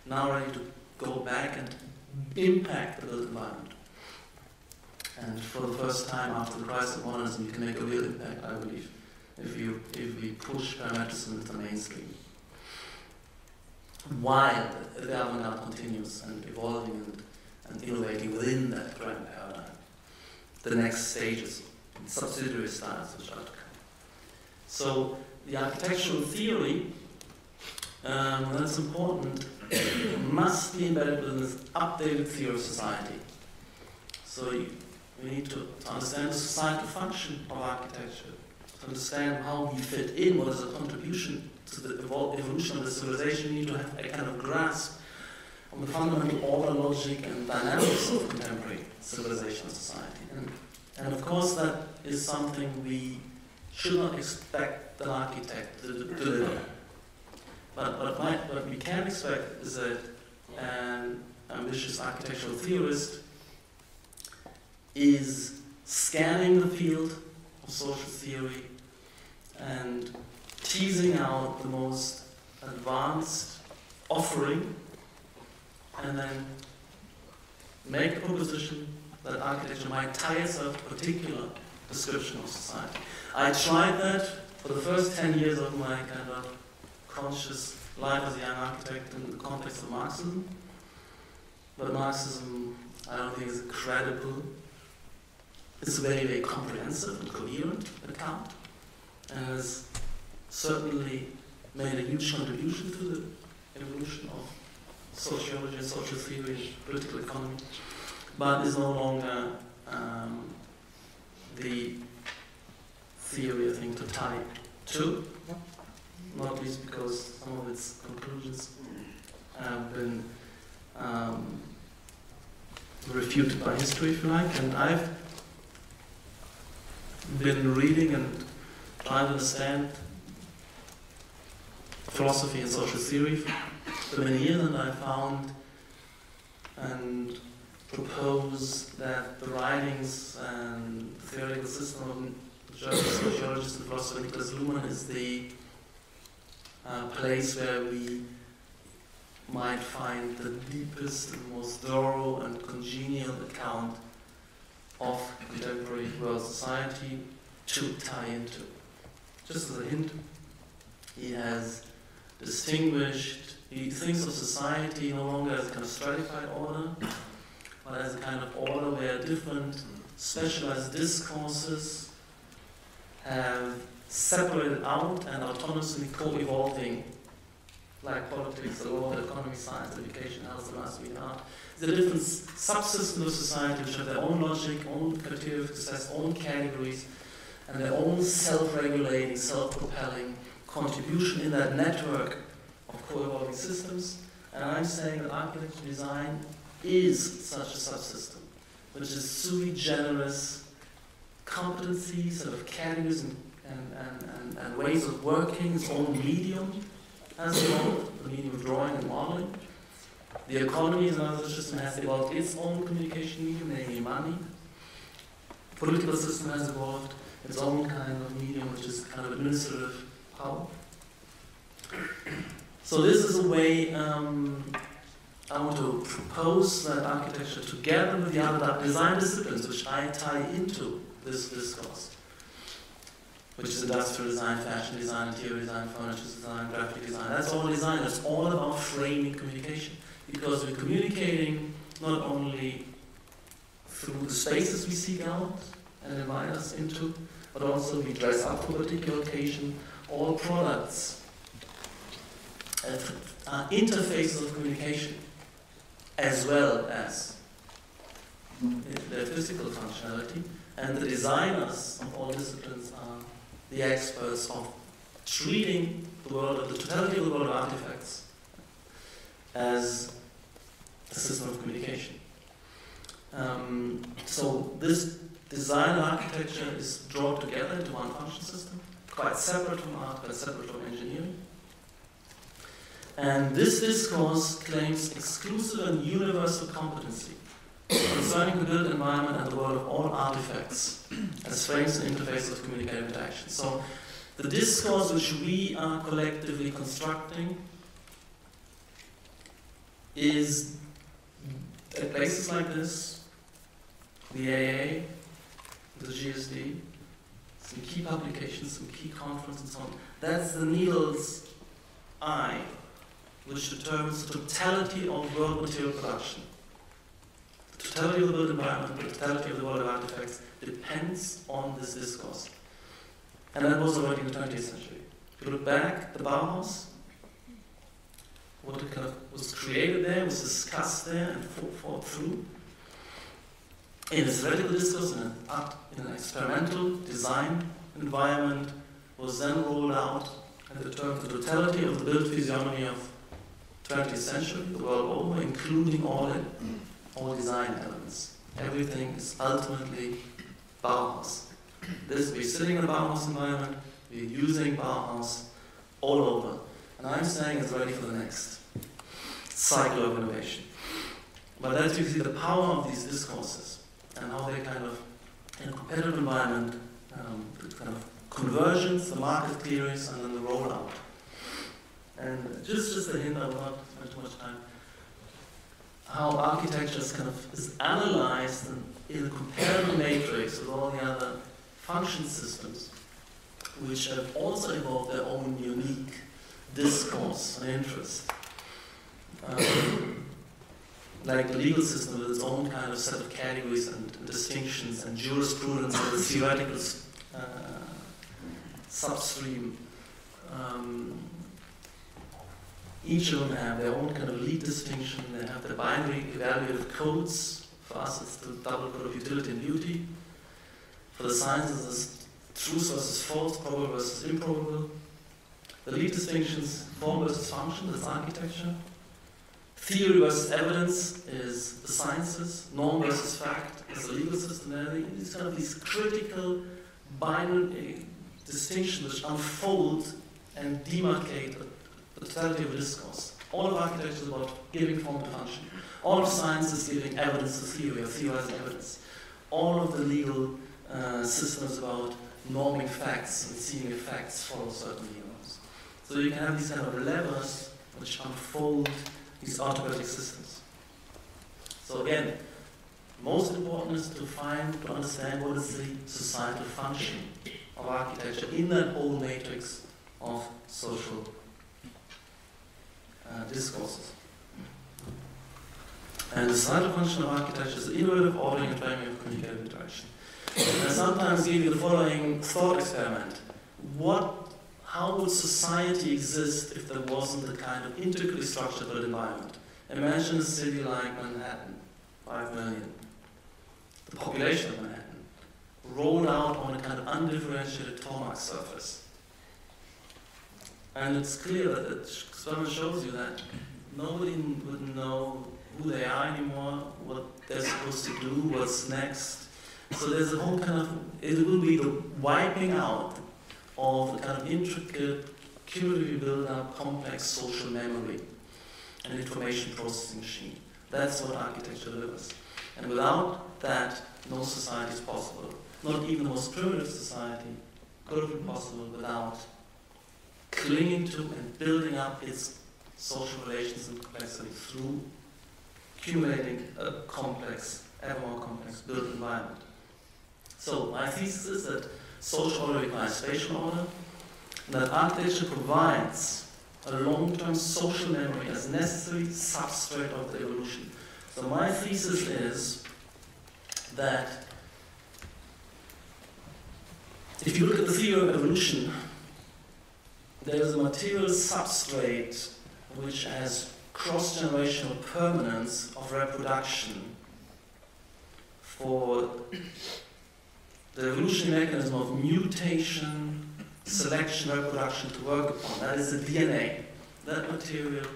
Now ready to go back and impact the built environment. And for the first time after the crisis of modernism, you can make a real impact, I believe, if we push parametricism into the mainstream. While the avant-garde continues and evolving and innovating within that grand paradigm. The next stages, subsidiary styles which are to come. So the architectural theory, that's important, must be embedded within this updated theory of society. So we need to understand the societal function of architecture, to understand how we fit in, what is the contribution to the evolution of the civilization. We need to have a kind of grasp on the fundamental order, logic, and dynamics of contemporary civilization and society. And of course, that is something we should not expect an architect to deliver. But what we can expect is that an ambitious architectural theorist is scanning the field of social theory and teasing out the most advanced offering, and then make a proposition that architecture might tie itself to a particular description of society. I tried that for the first 10 years of my kind of conscious life as a young architect in the context of Marxism. But Marxism, I don't think is credible. It's a very, very comprehensive and coherent account, and has certainly made a huge contribution to the evolution of sociology and social theory and political economy, but is no longer the theory, I think, to tie to, not least because some of its conclusions have been refuted by history, if you like, and I've been reading and trying to understand philosophy and social theory for many years, and I found and propose that the writings and theoretical system of the German sociologist and philosopher Niklas Luhmann is the place where we might find the deepest and most thorough and congenial account of contemporary world society to tie into. Just as a hint, he has distinguished, he thinks of society no longer as a kind of stratified order, but as a kind of order where different specialized discourses have separated out and autonomously co-evolving, like politics, the law, the economy, science, education, health, philosophy, and art. There are different subsystems of society which have their own logic, own criteria of success, own categories, and their own self-regulating, self-propelling contribution in that network of co-evolving systems. And I'm saying that architectural design is such a subsystem, which is sui generis competencies, sort of categories and ways of working, its own medium has evolved, the medium of drawing and modeling, The economy is another system has evolved its own communication medium, namely money. Political system has evolved its own kind of medium, which is kind of administrative power. So this is a way I want to propose that architecture, together with the other design disciplines, which I tie into this discourse, which is industrial design, fashion design, interior design, furniture design, graphic design. That's all design. It's all about framing communication. Because we're communicating not only through the spaces we seek out and invite us into, but also we dress up for a particular occasion. All products are interfaces of communication, as well as their physical functionality. And the designers of all disciplines are the experts of treating the world, the totality of the world of artifacts, as a system of communication. So this design architecture is drawn together into one function system, quite separate from art, quite separate from engineering. And this discourse claims exclusive and universal competency concerning the built environment and the world of all artifacts as frames and interfaces of communicative interaction. So the discourse which we are collectively constructing is at places like this, the AA, the GSD, some key publications, some key conferences and so on. That's the needle's eye, which determines the totality of world material production. The totality of the built environment, the totality of the world of artifacts depends on this discourse. And that was already in the 20th century. If you look back, the Bauhaus, what it kind of was created there, was discussed there and fought through in a theoretical discourse, in an experimental design environment, was then rolled out and determined the totality of the built physiognomy of 20th century, the world over, including all design elements. Everything is ultimately Bauhaus. We're sitting in a Bauhaus environment, we're using Bauhaus all over. And I'm saying it's ready for the next cycle of innovation. But as you see the power of these discourses and how they kind of, in a competitive environment, kind of convergence, the market theories, and then the rollout. And just a hint, I will not spend too much time, how architecture is analyzed in a comparative matrix with all the other function systems, which have also evolved their own unique discourse and interest. Like the legal system with its own kind of set of categories and distinctions, and jurisprudence with its theoretical substream. Each of them have their own kind of lead distinction. They have their binary evaluative codes. For us, it's the double code of utility and beauty. For the sciences, it's truth versus false, probable versus improbable. The lead distinctions, form versus function, that's architecture. Theory versus evidence is the sciences. Norm versus fact is the legal system. These kind of these critical binary distinctions which unfold and demarcate the totality of a discourse. All of architecture is about giving form to function. All of science is giving evidence to theory, or theorizing evidence. All of the legal systems about norming facts and seeing if facts follow certain norms. So you can have these kind of levers which unfold these autocratic systems. So again, most important is to understand what is the societal function of architecture in that whole matrix of social discourses. And the societal function of architecture is the innovative ordering and framing of communicative interaction. And I sometimes give you the following thought experiment. How would society exist if there wasn't a kind of integrally structured built environment? Imagine a city like Manhattan, 5 million. The population of Manhattan, rolled out on a kind of undifferentiated tarmac surface. And it's clear that the experiment shows you that nobody would know who they are anymore, what they're supposed to do, what's next. So there's a whole kind of, it will be the wiping out of the kind of intricate, cumulatively built up, complex social memory. an information processing machine. That's what architecture delivers. And without that, no society is possible. Not even the most primitive society could have been possible without clinging to and building up its social relations and complexity through accumulating a complex, ever more complex built environment. So my thesis is that social order requires spatial order, and that architecture provides a long-term social memory as necessary substrate of the evolution. So my thesis is that if you look at the theory of evolution, there is a material substrate which has cross-generational permanence of reproduction for the evolutionary mechanism of mutation, selection, reproduction to work upon. That is the DNA, that material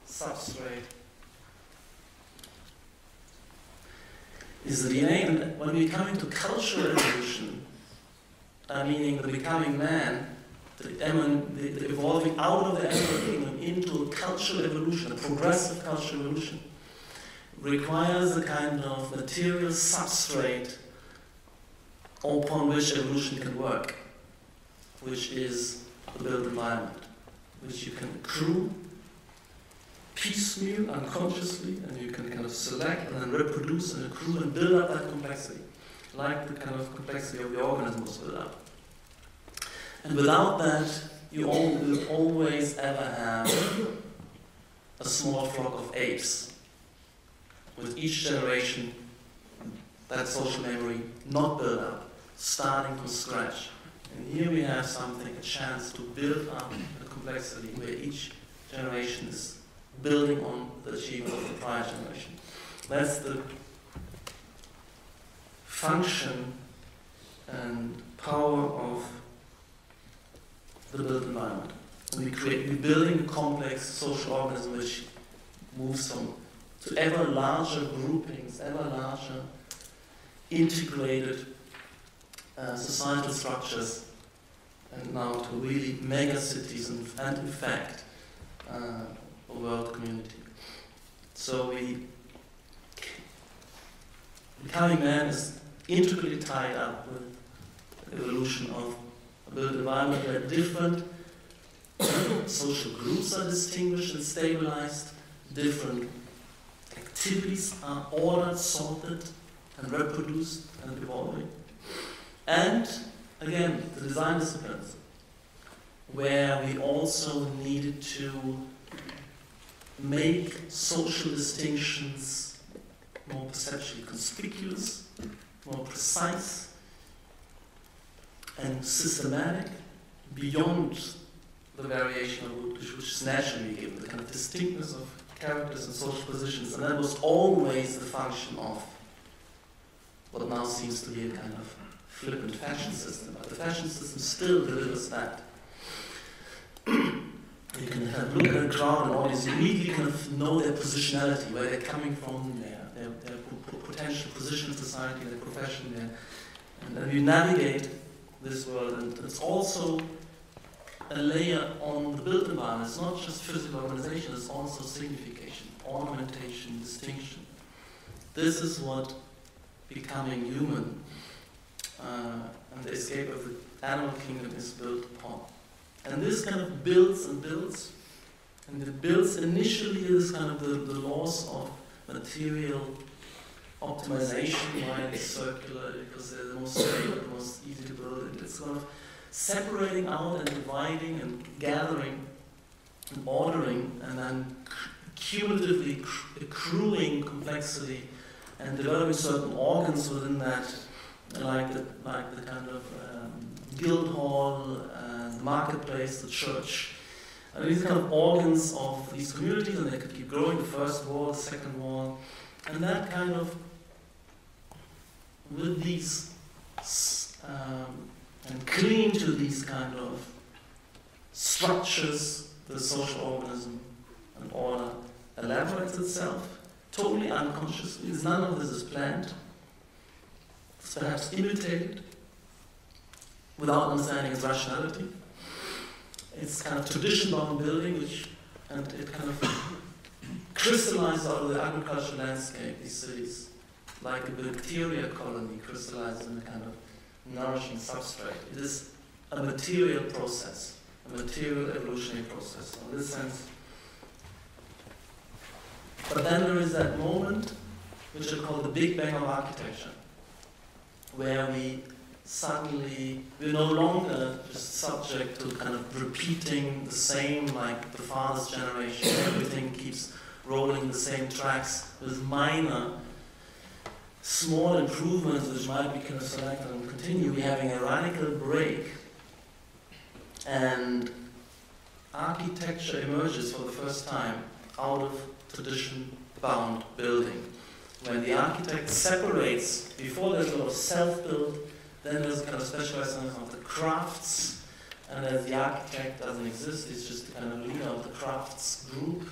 substrate is the DNA. And when we come into cultural evolution, meaning the becoming man, the evolving out of the animal kingdom into a cultural evolution, a progressive cultural evolution, requires a kind of material substrate upon which evolution can work, which is the built environment, which you can accrue piecemeal, unconsciously, and you can kind of select and then reproduce and accrue and build up that complexity, like the kind of complexity of the organism was built up. And without that, you will always ever have a small flock of apes. With each generation, that social memory not built up, starting from scratch. And here we have something, a chance to build up a complexity where each generation is building on the achievement of the prior generation. That's the function and power of the built environment. We're building a complex social organism which moves to ever larger groupings, ever larger integrated societal structures, and now to really mega cities and in fact a world community. So becoming man is intricately tied up with the evolution of a built environment where different social groups are distinguished and stabilized, different activities are ordered, sorted, and reproduced and evolving. And again, the design disciplines, where we also needed to make social distinctions more perceptually conspicuous, more precise, and systematic, beyond the variation of which is naturally given, the kind of distinctness of characters and social positions. And that was always the function of what now seems to be a kind of flippant fashion system. But the fashion system still delivers that. You can have look at a crowd and audience, you immediately kind of know their positionality, where they're coming from, their potential position in society, their profession, and then you navigate this world. And it's also a layer on the built environment. It's not just physical organization, it's also signification, ornamentation, distinction. This is what becoming human and the escape of the animal kingdom is built upon. And this kind of builds and builds, and it builds initially this kind of the laws of material optimization, why it's circular, because they're the most stable, the most easy to build. It's kind of separating out and dividing and gathering and ordering, and then cumulatively accruing complexity and developing certain organs within that, like the kind of guild hall, the marketplace, the church. And these kind of organs of these communities, and they could keep growing, the first wall, the second wall, and that kind of, with these, and clinging to these kind of structures, the social organism and order elaborates itself, totally unconsciously. None of this is planned. It's perhaps imitated without understanding its rationality. It's kind of tradition-bound building, and it kind of crystallizes out of the agricultural landscape, these cities, like a bacteria colony crystallizes in a kind of nourishing substrate. It is a material process, a material evolutionary process. In this sense, but then there is that moment, which I call the Big Bang of architecture, where we're no longer just subject to kind of repeating the same, like the father's generation. Everything keeps rolling the same tracks with minor, small improvements which might be kind of selected and continue. We're having a radical break, and architecture emerges for the first time out of tradition-bound building. When the architect separates, before there's a lot of self-built, then there's a kind of specialization of the crafts, and as the architect doesn't exist, it's just the kind of leader of the crafts group,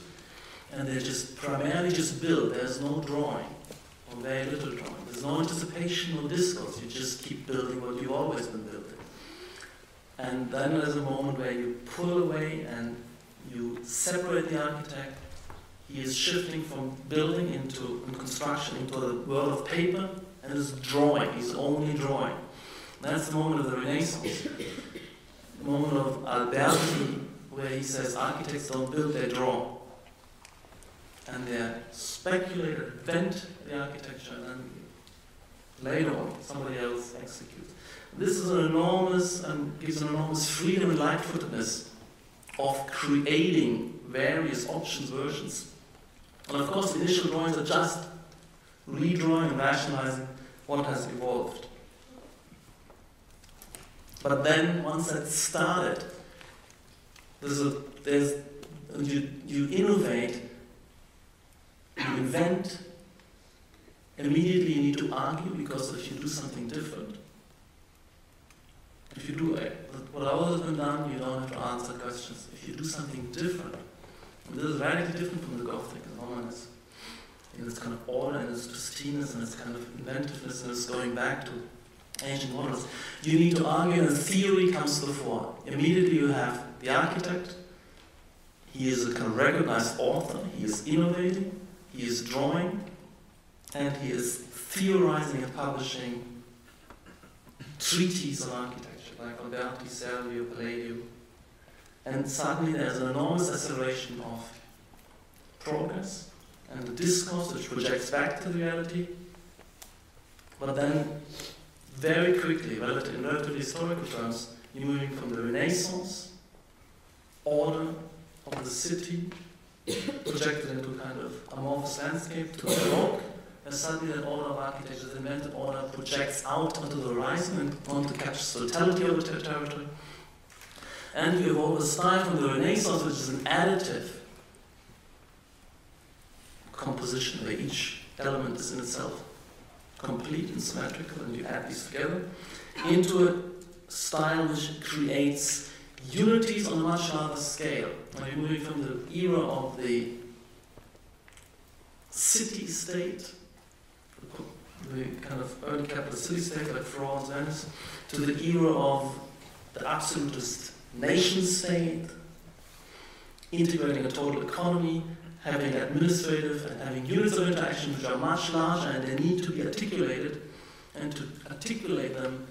and they just primarily just build. There's no drawing, or very little drawing. There's no anticipation or discourse. You just keep building what you've always been building. And then there's a moment where you pull away and you separate the architect. He is shifting from building into construction into the world of paper, and is drawing. He's only drawing. That's the moment of the Renaissance, the moment of Alberti, where he says architects don't build, they draw. And they speculate, invent the architecture, and then later on somebody else executes. This is an enormous, and gives an enormous freedom and lightfootedness of creating various options, versions. And of course the initial drawings are just redrawing and rationalizing what has evolved. But then, once that's started, you innovate, you invent. Immediately, you need to argue, because if you do something different, if you do what always has been done, you don't have to answer questions. If you do something different, and this is radically different from the Gothic, in its kind of order and its pristineness and its kind of inventiveness and its going back to ancient models, you need to argue, and theory comes to the fore. Immediately you have the architect. He is a kind of recognized author. He is innovating. He is drawing. And he is theorizing and publishing treatises on architecture, like Alberti, Servio, Palladio. And suddenly there's an enormous acceleration of progress and the discourse which projects back to the reality. But then, very quickly, in relatively historical terms, you're moving from the Renaissance, order of the city, projected into a kind of amorphous landscape, to Baroque, and suddenly that order of architecture, the invented order, projects out onto the horizon and onto the captures totality of the territory. And you evolve a style from the Renaissance, which is an additive composition, where each element is in itself complete and symmetrical, and you add these together, into a style which creates unities on a much larger scale. Now you're moving from the era of the city-state, the kind of early capital city-state like Florence, Venice, to the era of the absolutist nation-state, integrating a total economy, having administrative and having units of interaction which are much larger, and they need to be articulated, and to articulate them,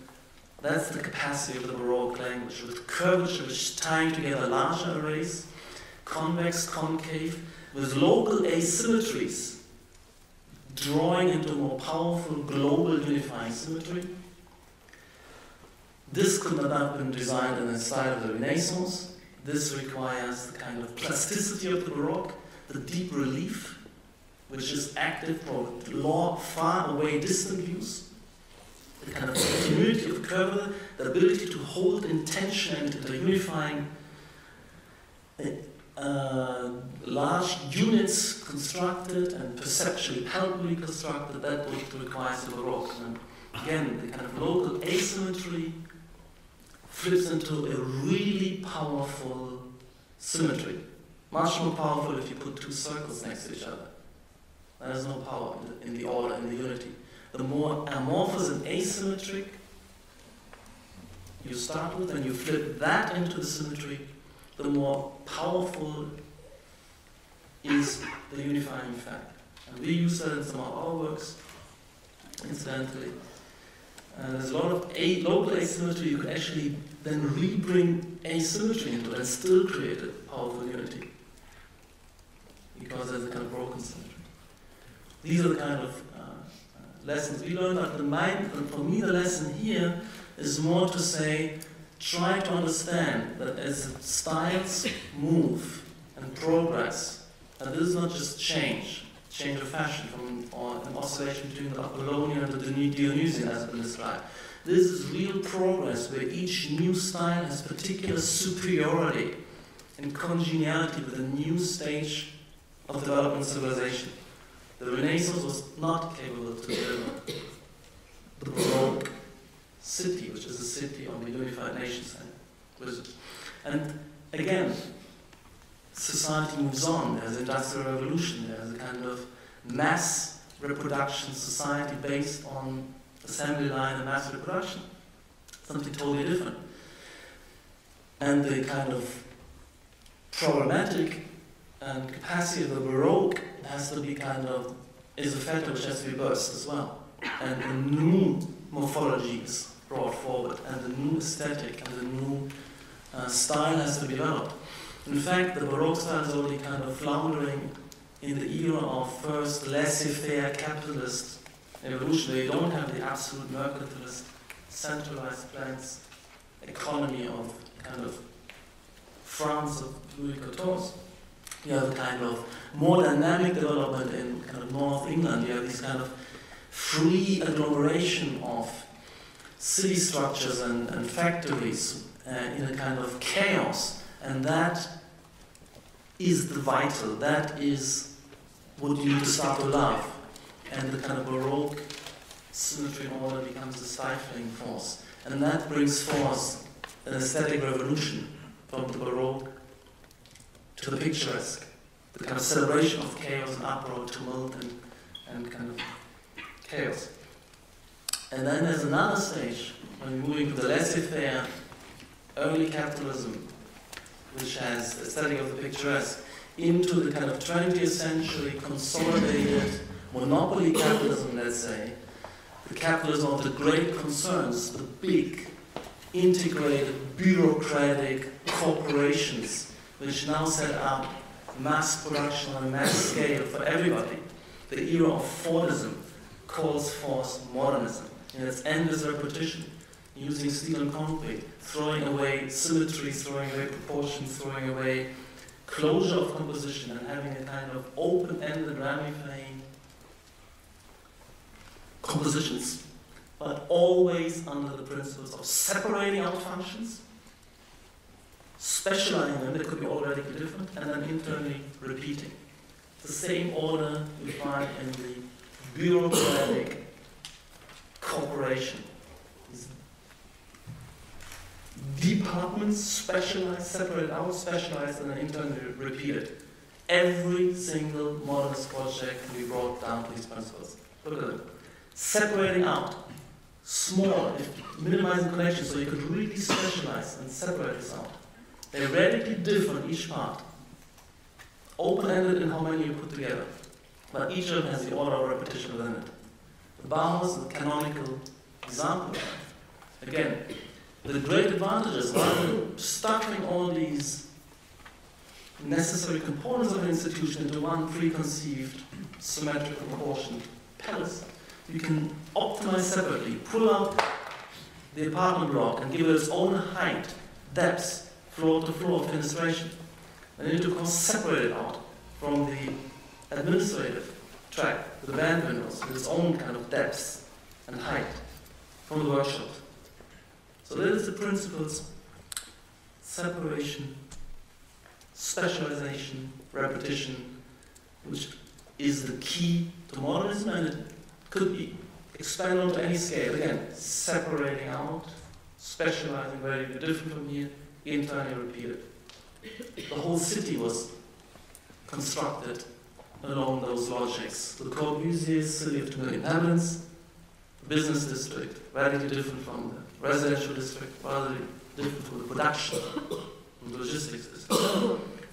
that's the capacity of the Baroque language, with curvature which tying together larger arrays, convex, concave, with local asymmetries, drawing into a more powerful global unifying symmetry. This could not have been designed in the style of the Renaissance. This requires the kind of plasticity of the Baroque, the deep relief, which is active for far away distant views, the kind of continuity of curvature, the ability to hold in tension and into unifying large units constructed and perceptually, palpably constructed, that requires the Baroque. And again, the kind of local asymmetry flips into a really powerful symmetry. Much more powerful if you put two circles next to each other. There is no power in the order, in the unity. The more amorphous and asymmetric you start with, and you flip that into the symmetry, the more powerful is the unifying fact. And we use that in some of our works, incidentally. And there's a lot of local asymmetry. You could actually then re-bring asymmetry into it and still create a powerful unity, because there's a kind of broken symmetry. These are the kind of lessons we learned. And for me, the lesson here is more to say, try to understand that as styles move and progress, and this is not just change of fashion or an oscillation between the Apollonian and the Dionysian as been described. This is real progress where each new style has particular superiority and congeniality with a new stage of development civilization. The Renaissance was not capable to deliver the Baroque city, which is a city on the unified nation state. And again, society moves on. There's industrial revolution. There's a kind of mass reproduction society based on assembly line and mass reproduction. Something totally different. And the kind of problematic and capacity of the Baroque has to be is a factor which has to be burst as well. And a new morphology is brought forward, and the new aesthetic and the new style has to be developed. In fact, the Baroque style is already kind of floundering in the era of first laissez-faire capitalist evolution, where you don't have the absolute mercantilist, centralized plans economy of kind of France of Louis XIV. You have a kind of more dynamic development in kind of North England. You have this kind of free agglomeration of city structures and factories in a kind of chaos, and that is the vital, that is what you need to start to love. And the kind of Baroque symmetry and order becomes the stifling force. And that brings forth an aesthetic revolution from the Baroque to the picturesque, the kind of celebration of chaos and uproar, tumult and kind of chaos. And then there's another stage when we're moving to the laissez-faire early capitalism, which has the aesthetic of the picturesque, into the kind of 20th century consolidated monopoly capitalism, let's say, the capitalism of the great concerns, the big, integrated, bureaucratic corporations, which now set up mass production on a mass scale for everybody. The era of Fordism calls forth modernism in its endless repetition, using steel and concrete, throwing away symmetry, throwing away proportions, throwing away closure of composition, and having a kind of open-ended, ramifying compositions, but always under the principles of separating out functions, specializing them, they could be all radically different, and then internally repeating. The same order you find in the bureaucratic corporation. These departments, specialized, separated out, specialized, and then internally repeated. Every single modernist project can be brought down to these principles. Look at them. Separating out, small, minimizing connections so you could really specialize and separate this out. They're radically different, each part. Open-ended in how many you put together. But each of them has the order of repetition within it. The Bauhaus is a canonical example of that. Again, the great advantages, rather than stuffing all these necessary components of an institution into one preconceived, symmetric, proportioned palace, you can optimize separately, pull out the apartment block and give it its own height, depth, floor to floor fenestration. And then you separate it out from the administrative track, the band windows, with its own kind of depth and height from the workshops. So that is the principles: separation, specialization, repetition, which is the key to modernism, and it could be expanded onto any scale. Again, separating out, specializing very different from here, internally repeated. The whole city was constructed along those logics. The Corbusier city of 2 million inhabitants, the business district, radically different from the residential district, rather different from the production, from the logistics district.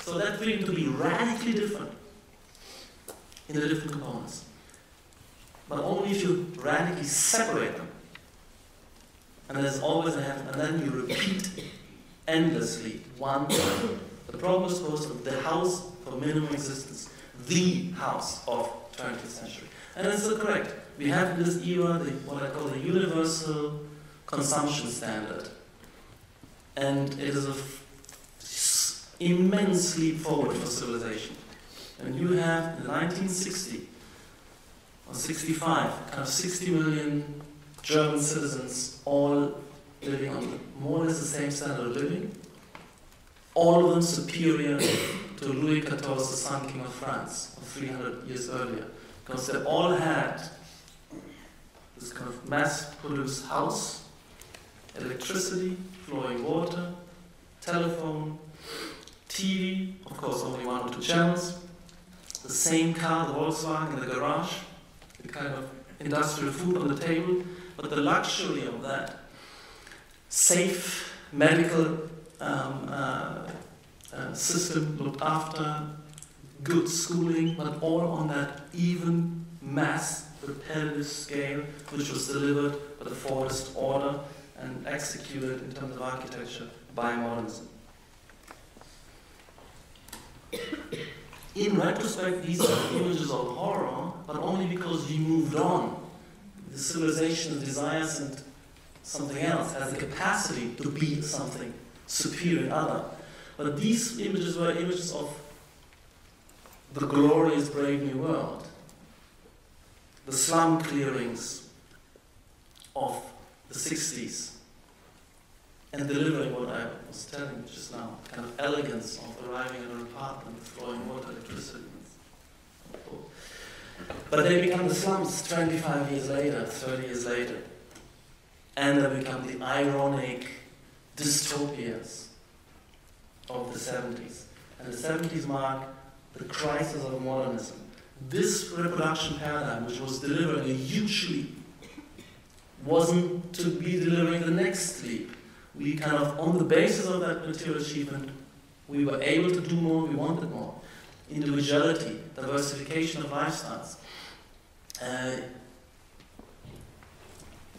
So that thing to be radically different in the different components. But only if you radically separate them. And there's always a hand, and then you repeat endlessly one time. The problem is supposed to be the house for minimum existence, the house of 20th century. And it's so correct. We have in this era what I call the universal consumption standard. And it is an immense leap forward for civilization. And you have in 1960 or 65, kind of 60 million German citizens all living on more or less the same standard of living, all of them superior to Louis XIV, the Sun King of France, of 300 years earlier, because they all had this kind of mass-produced house, electricity, flowing water, telephone, TV, of course only 1 or 2 channels, the same car, the Volkswagen in the garage, the kind of industrial food on the table, but the luxury of that, safe medical system looked after, good schooling, but all on that even mass repetitive scale which was delivered by the Fordist order and executed in terms of architecture by modernism. In retrospect, these are images of horror, but only because we moved on. The civilization desires and something else has the capacity to be something superior and other. But these images were images of the glorious brave new world, the slum clearings of the 60s, and delivering what I was telling you just now, kind of elegance of arriving at an apartment with flowing water, electricity. But they become the slums 25 years later, 30 years later. And they become the ironic dystopias of the 70s. And the 70s mark the crisis of modernism. This reproduction paradigm, which was delivering a huge leap, wasn't to be delivering the next leap. We kind of, on the basis of that material achievement, we were able to do more, we wanted more. Individuality, diversification of lifestyles.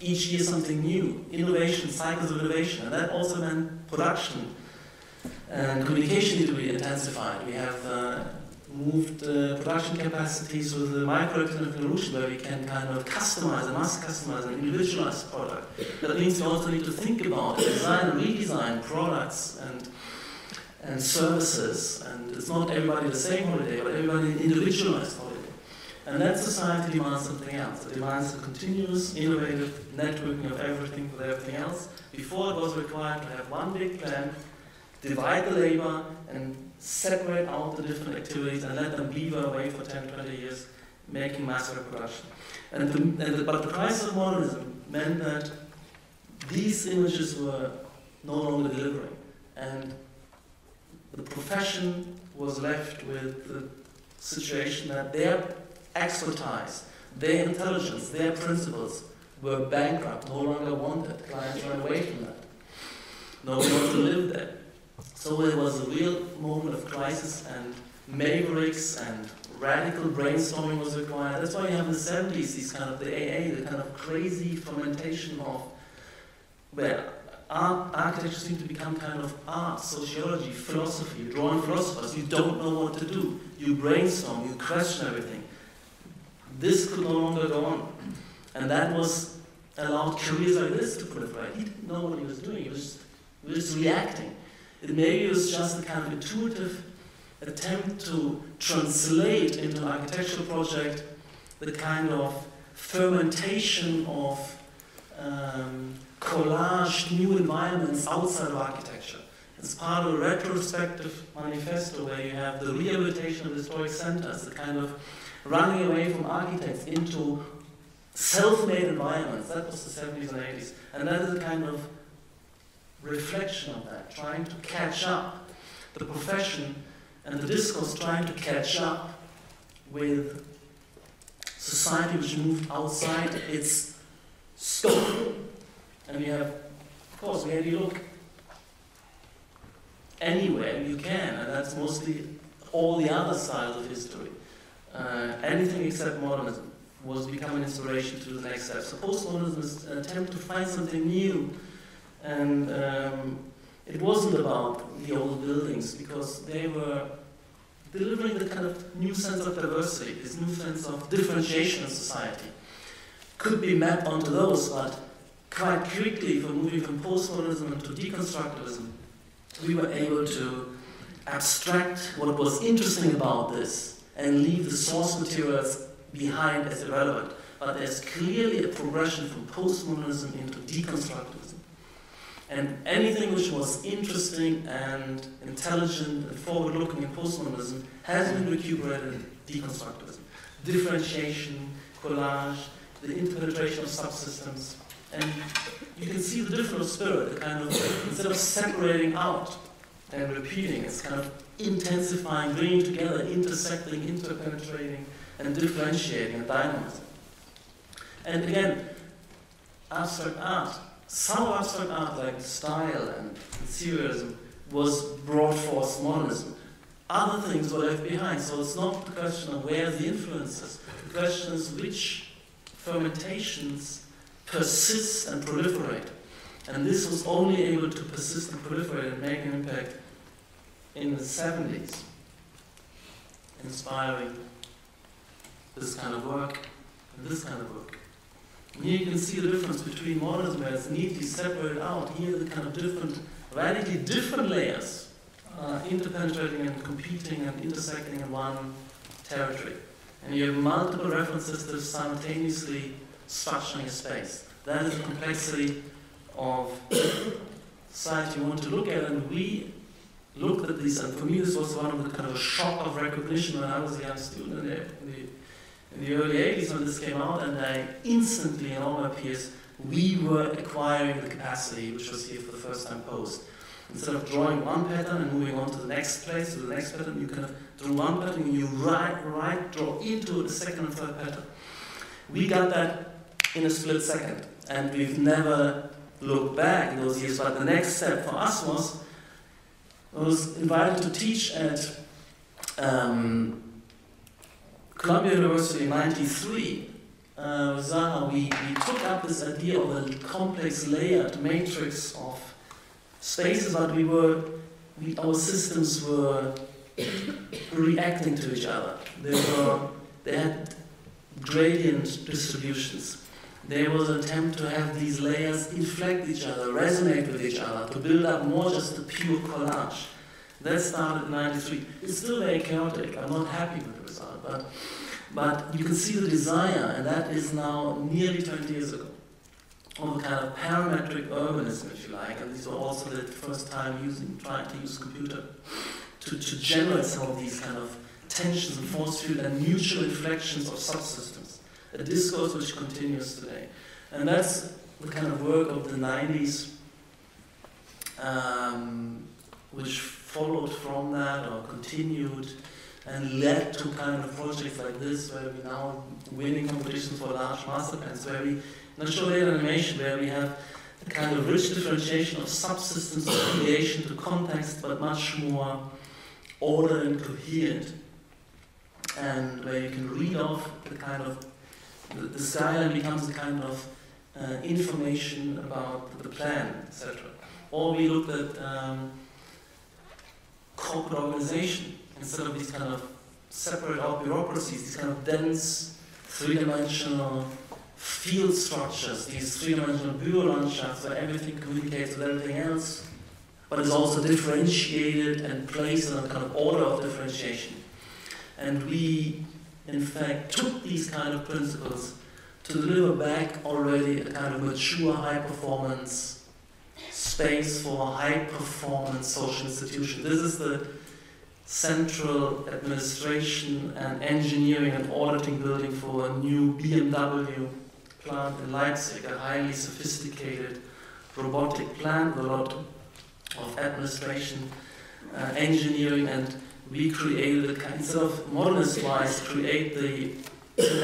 Each year something new, innovation, cycles of innovation, and that also meant production and communication need to be intensified. We have moved production capacities with the microeconomic revolution where we can kind of customize and mass customize and individualize product. That means we also need to think about design and redesign products and services, and it's not everybody the same holiday, but everybody an individualized holiday. And that society demands something else. It demands a continuous, innovative networking of everything with everything else. Before it was required to have one big plan, divide the labor, and separate out the different activities and let them beaver away for 10, 20 years, making mass reproduction. But the crisis of modernism meant that these images were no longer delivering. And the profession was left with the situation that their expertise, their intelligence, their principles were bankrupt, no longer wanted. Clients ran away from that. No one wanted to live there. So it was a real moment of crisis, and mavericks and radical brainstorming was required. That's why you have in the 70s these kind of, the AA, the kind of crazy fermentation of, where architecture seemed to become kind of art, sociology, philosophy, drawing philosophers. You don't know what to do. You brainstorm, you question everything. This could no longer go on. And that was allowed careers like this to proliferate. He didn't know what he was doing. He was just reacting. Maybe it was just a kind of intuitive attempt to translate into an architectural project the kind of fermentation of collage new environments outside of architecture. It's part of a retrospective manifesto where you have the rehabilitation of historic centers, the kind of running away from architects into self-made environments. That was the 70s and 80s. And that is a kind of reflection of that, trying to catch up the profession and the discourse, trying to catch up with society which moved outside its scope. And we have, of course, we have to look anywhere you can, and that's mostly all the other sides of history. anything except modernism was becoming inspiration to the next step. So postmodernism is an attempt to find something new, and it wasn't about the old buildings, because they were delivering the kind of new sense of diversity, this new sense of differentiation in society. Could be mapped onto those, but quite quickly, from moving from postmodernism to deconstructivism, we were able to abstract what was interesting about this and leave the source materials behind as irrelevant. But there's clearly a progression from postmodernism into deconstructivism. And anything which was interesting and intelligent and forward-looking in postmodernism has been recuperated in deconstructivism. Differentiation, collage, the interpenetration of subsystems. And you can see the different spirit, the kind of, instead of separating out and repeating, it's kind of intensifying, bringing together, intersecting, interpenetrating, and differentiating and dynamizing. And again, abstract art. Some of abstract art, like style and serialism, was brought forth modernism. Other things were left behind, so it's not the question of where the influences. The question is which fermentations persist and proliferate. And this was only able to persist and proliferate and make an impact in the 70s, inspiring this kind of work and this kind of work. And here you can see the difference between modernism, where it's neatly separated out. Here the kind of different, radically different layers interpenetrating and competing and intersecting in one territory. And you have multiple references that are simultaneously structuring a space. That is the complexity of society you want to look at, and we looked at these, and for me this was one of the kind of a shock of recognition when I was a young student in the early 80s when this came out, and I instantly, and all my peers, we were acquiring the capacity, which was here for the first time post. Instead of drawing one pattern and moving on to the next place, to the next pattern, you kind of draw one pattern and you draw into the second and third pattern. We got that in a split second, and we've never looked back in those years, but the next step for us was, I was invited to teach at Columbia University in '93. We took up this idea of a complex layered matrix of spaces, but our systems were reacting to each other. They had gradient distributions. There was an attempt to have these layers inflect each other, resonate with each other, to build up more just a pure collage. That started in '93. It's still very chaotic. I'm not happy with the result, but you can see the desire, and that is now nearly 20 years ago, of a kind of parametric urbanism, if you like. And these were also the first time trying to use computer to generate some of these kind of tensions and force field and mutual inflections of subsystems. A discourse which continues today. And that's the kind of work of the 90s, which followed from that or continued and led to kind of projects like this, where we're now winning competitions for large master plans, where we, not show later animation, where we have a kind of rich differentiation of subsystems of affiliation to context, but much more ordered and coherent, and where you can read off the kind of the skyline becomes a kind of information about the plan, etc. Or we looked at corporate organization instead of these kind of separate out bureaucracies, these kind of dense, three-dimensional field structures, these three-dimensional Bürolandschafts where everything communicates with everything else, but is also differentiated and placed in a kind of order of differentiation. And we, in fact, took these kind of principles to deliver back already a kind of mature, high-performance space for high-performance social institution. This is the central administration and engineering and auditing building for a new BMW plant in Leipzig, a highly sophisticated robotic plant with a lot of administration, engineering, and we created, instead of modernist-wise, create the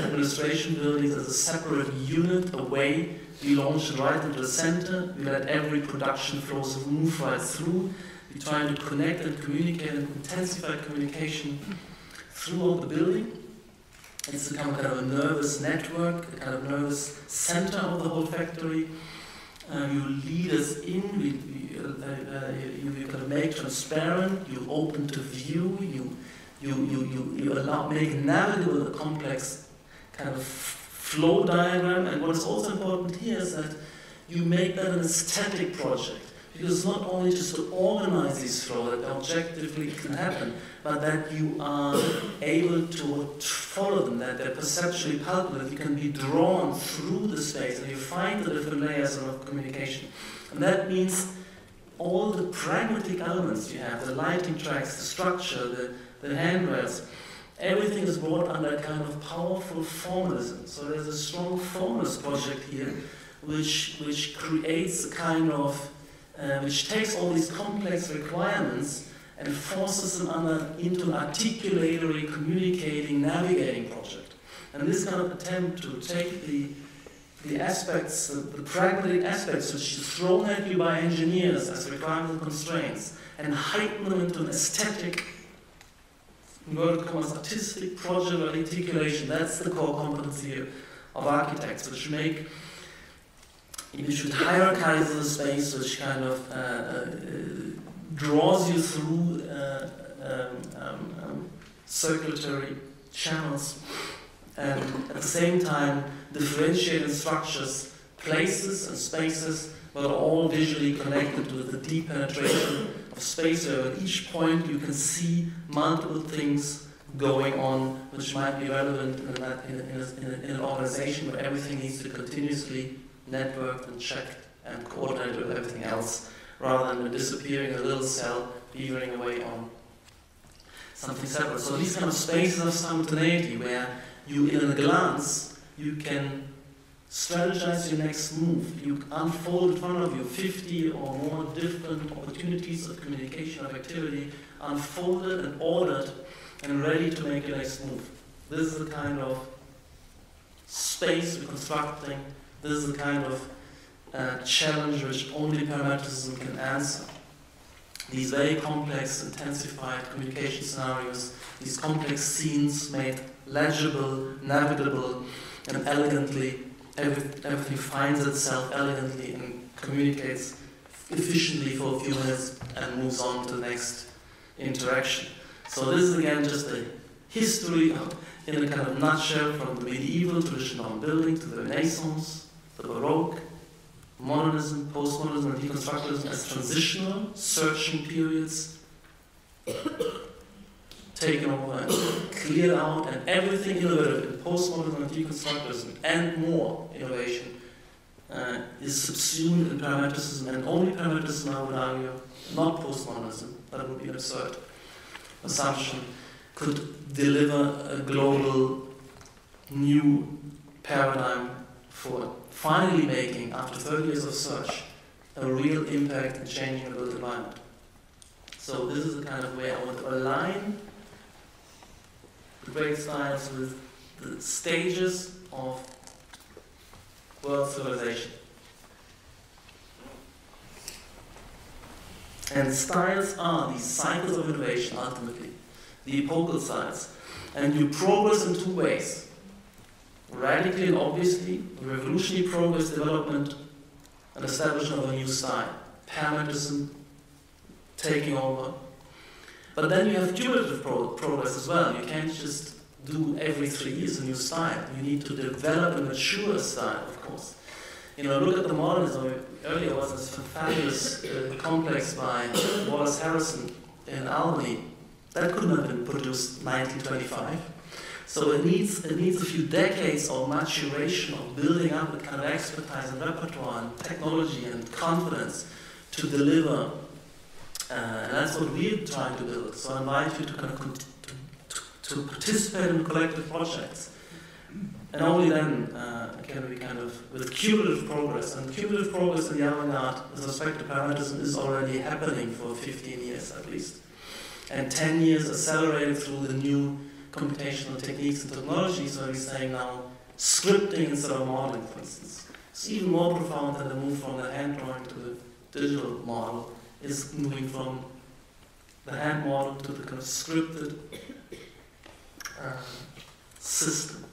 administration buildings as a separate unit away. We launched it right into the center. We let every production flow move right through. We're trying to connect and communicate and intensify communication throughout the building. It's a kind of a nervous network, a kind of nervous center of the whole factory. You lead us in, you kind of make transparent, you open to view, you allow, make navigable a complex kind of flow diagram. And what is also important here is that you make that an aesthetic project. Because it's not only just to organize these flows that objectively can happen, but that you are able to follow them, that they're perceptually palpable, that you can be drawn through the space and you find the different layers of communication. And that means all the pragmatic elements you have, the lighting tracks, the structure, the handrails, everything is brought under a kind of powerful formalism. So there's a strong formalist project here, which creates a kind of which takes all these complex requirements and forces them into an articulatory, communicating, navigating project. And this kind of attempt to take the aspects, the pragmatic aspects which is thrown at you by engineers as requirements and constraints, and heighten them into an aesthetic, inverted commas, artistic project or articulation. That's the core competency of architects, which should hierarchize the space, which kind of draws you through circulatory channels, and at the same time differentiated structures, places and spaces, but are all visually connected with the deep penetration of space, where at each point you can see multiple things going on, which might be relevant in an organization where everything needs to continuously networked and checked and coordinated with everything else, rather than disappearing in a little cell, beavering away on something separate. So these kind of spaces of simultaneity, where you, in a glance, you can strategize your next move. You unfold in front of you 50 or more different opportunities of communication, of activity, unfolded and ordered and ready to make your next move. This is the kind of space we're constructing. This is the kind of challenge which only parametricism can answer. These very complex, intensified communication scenarios, these complex scenes made legible, navigable, and elegantly, everything finds itself elegantly and communicates efficiently for a few minutes and moves on to the next interaction. So this is again just a history in a kind of nutshell, from the medieval tradition of building to the Renaissance, the Baroque, modernism, postmodernism, and deconstructivism as transitional, searching periods, taken over and cleared out, and everything innovative in postmodernism and deconstructivism and more innovation is subsumed in parametricism, and only parametricism, I would argue, not postmodernism, that would be an absurd assumption, could deliver a global new paradigm for finally making, after 30 years of search, a real impact in changing the built environment. So this is the kind of way I want to align the great styles with the stages of world civilization. And styles are these cycles of innovation, ultimately, the epochal styles. And you progress in two ways. Radically and obviously, revolutionary progress, development, and establishment of a new style. Parametricism taking over. But then you have cumulative progress as well. You can't just do every 3 years a new style. You need to develop and mature a style, of course. Look at the modernism. Earlier was this fabulous complex by Wallace Harrison in Albany. That couldn't have been produced 1925. So it needs a few decades of maturation, of building up a kind of expertise and repertoire and technology and confidence to deliver. And that's what we're trying to build. So I invite you to kind of to participate in collective projects. And only then can we kind of, with cumulative progress, and cumulative progress in the avant-garde with respect to parametricism is already happening for 15 years at least. And 10 years accelerated through the new computational techniques and technologies, where we're saying now scripting instead of modeling, for instance. It's even more profound than the move from the hand drawing to the digital model, is moving from the hand model to the kind of scripted system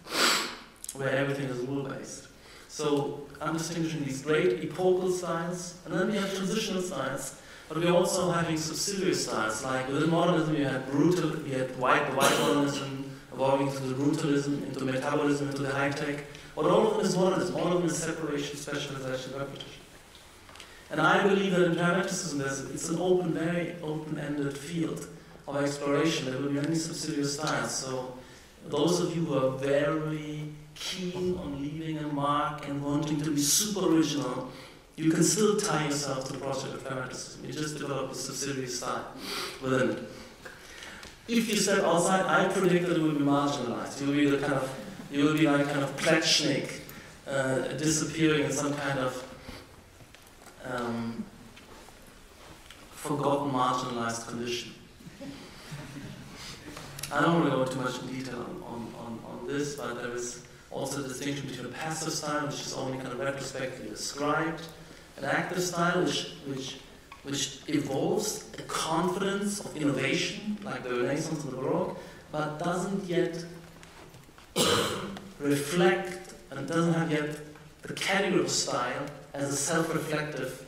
where everything is rule-based. So I'm distinguishing these great epochal styles, and then we have transitional styles, but we're also having subsidiary styles, like within modernism we had the white modernism evolving into the brutalism, into metabolism, into the high-tech, but all of them is modernism, all of them is separation, specialization, repetition. And I believe that in parametricism it's an open, very open-ended field of exploration. There will be many subsidiary styles. So those of you who are very keen on leaving a mark and wanting to be super original, you can still tie yourself to the project of parametricism. You just develop a subsidiary style within it. If you step outside, I predict that it will be marginalized. You will be like kind of Pletchnik, disappearing in some kind of forgotten, marginalized condition. I don't want to go too much in detail on this, but there is also a distinction between a passive style, which is only kind of retrospectively described, an active style, which evolves a confidence of innovation, like the Renaissance and the Baroque, but doesn't yet reflect and doesn't have yet the category of style as a self-reflective,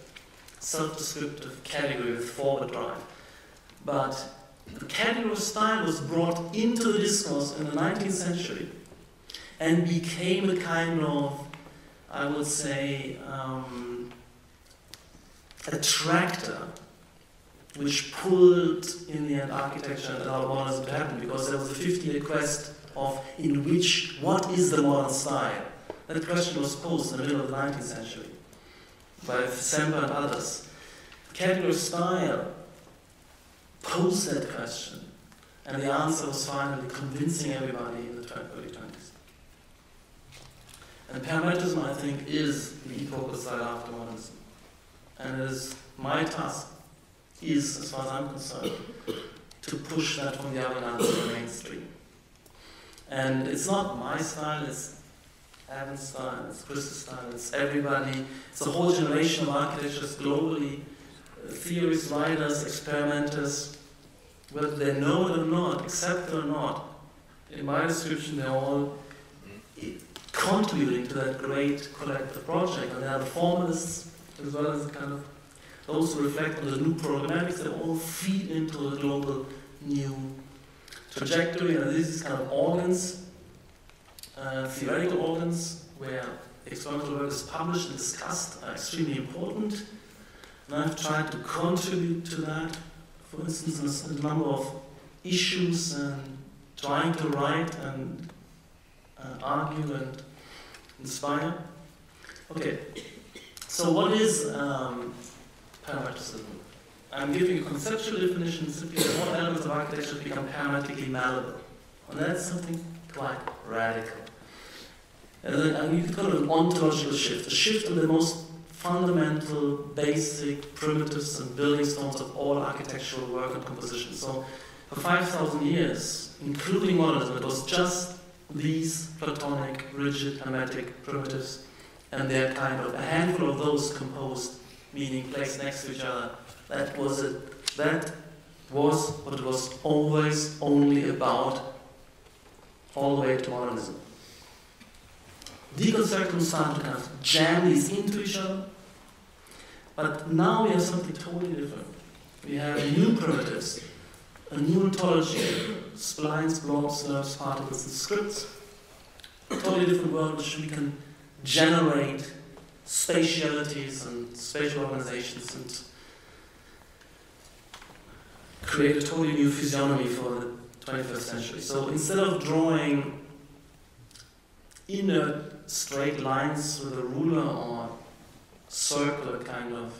self-descriptive category with forward drive. But the category of style was brought into the discourse in the 19th century and became a kind of, I would say, attractor which pulled in the end architecture and allowed modernism to happen, because there was a 50-year quest of what is the modern style? That question was posed in the middle of the 19th century by Semper and others. The category of style posed that question, and the answer was finally convincing everybody in the early 20s. And parametricism, I think, is the epochal style after modernism. And it is my task, as far as I'm concerned, to push that from the avant-garde to the mainstream. And it's not my style, it's Evan's style, it's Chris's style, it's everybody, it's a whole generation of architectures globally, theorists, writers, experimenters, whether they know it or not, accept it or not. In my description, they're all contributing to that great collective project, and they are the formalists as well as the kind of those who reflect on the new programmatics. They all feed into a global new trajectory, and this is kind of organs, theoretical organs, where experimental work is published and discussed, are extremely important. And I've tried to contribute to that, for instance, in a number of issues, and trying to write and argue and inspire. Okay, so what is parametricism? I'm giving a conceptual definition simply that all elements of architecture become parametrically malleable. And that's something quite radical. And then, you could call it an ontological shift, a shift in the most fundamental, basic primitives and building stones of all architectural work and composition. So for 5,000 years, including modernism, it was just these Platonic, rigid, hermetic primitives, and they're kind of a handful of those composed, meaning placed next to each other. That was it. That was what it was always only about, all the way to modernism. Deconstructionists started to kind of jam these into each other, but now we have something totally different. We have new primitives, a new ontology, splines, blobs, slurps, particles, and scripts. A totally different world in which we can generate spatialities and spatial organizations and create a totally new physiognomy for the 21st century. So instead of drawing inert straight lines with a ruler or circular kind of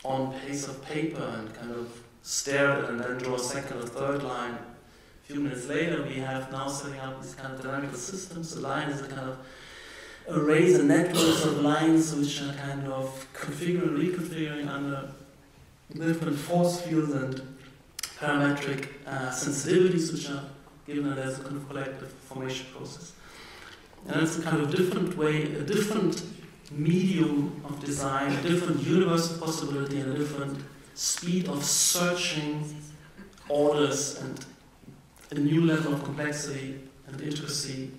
on piece of paper and kind of stare at it and then draw a second or third line, a few minutes later we have now setting up these kind of dynamical systems. The line is a kind of arrays and networks of lines which are kind of configuring and reconfiguring under different force fields and parametric sensitivities which are given as a kind of collective formation process. And it's a kind of different way, a different medium of design, a different universe of possibility, and a different speed of searching orders and a new level of complexity and intricacy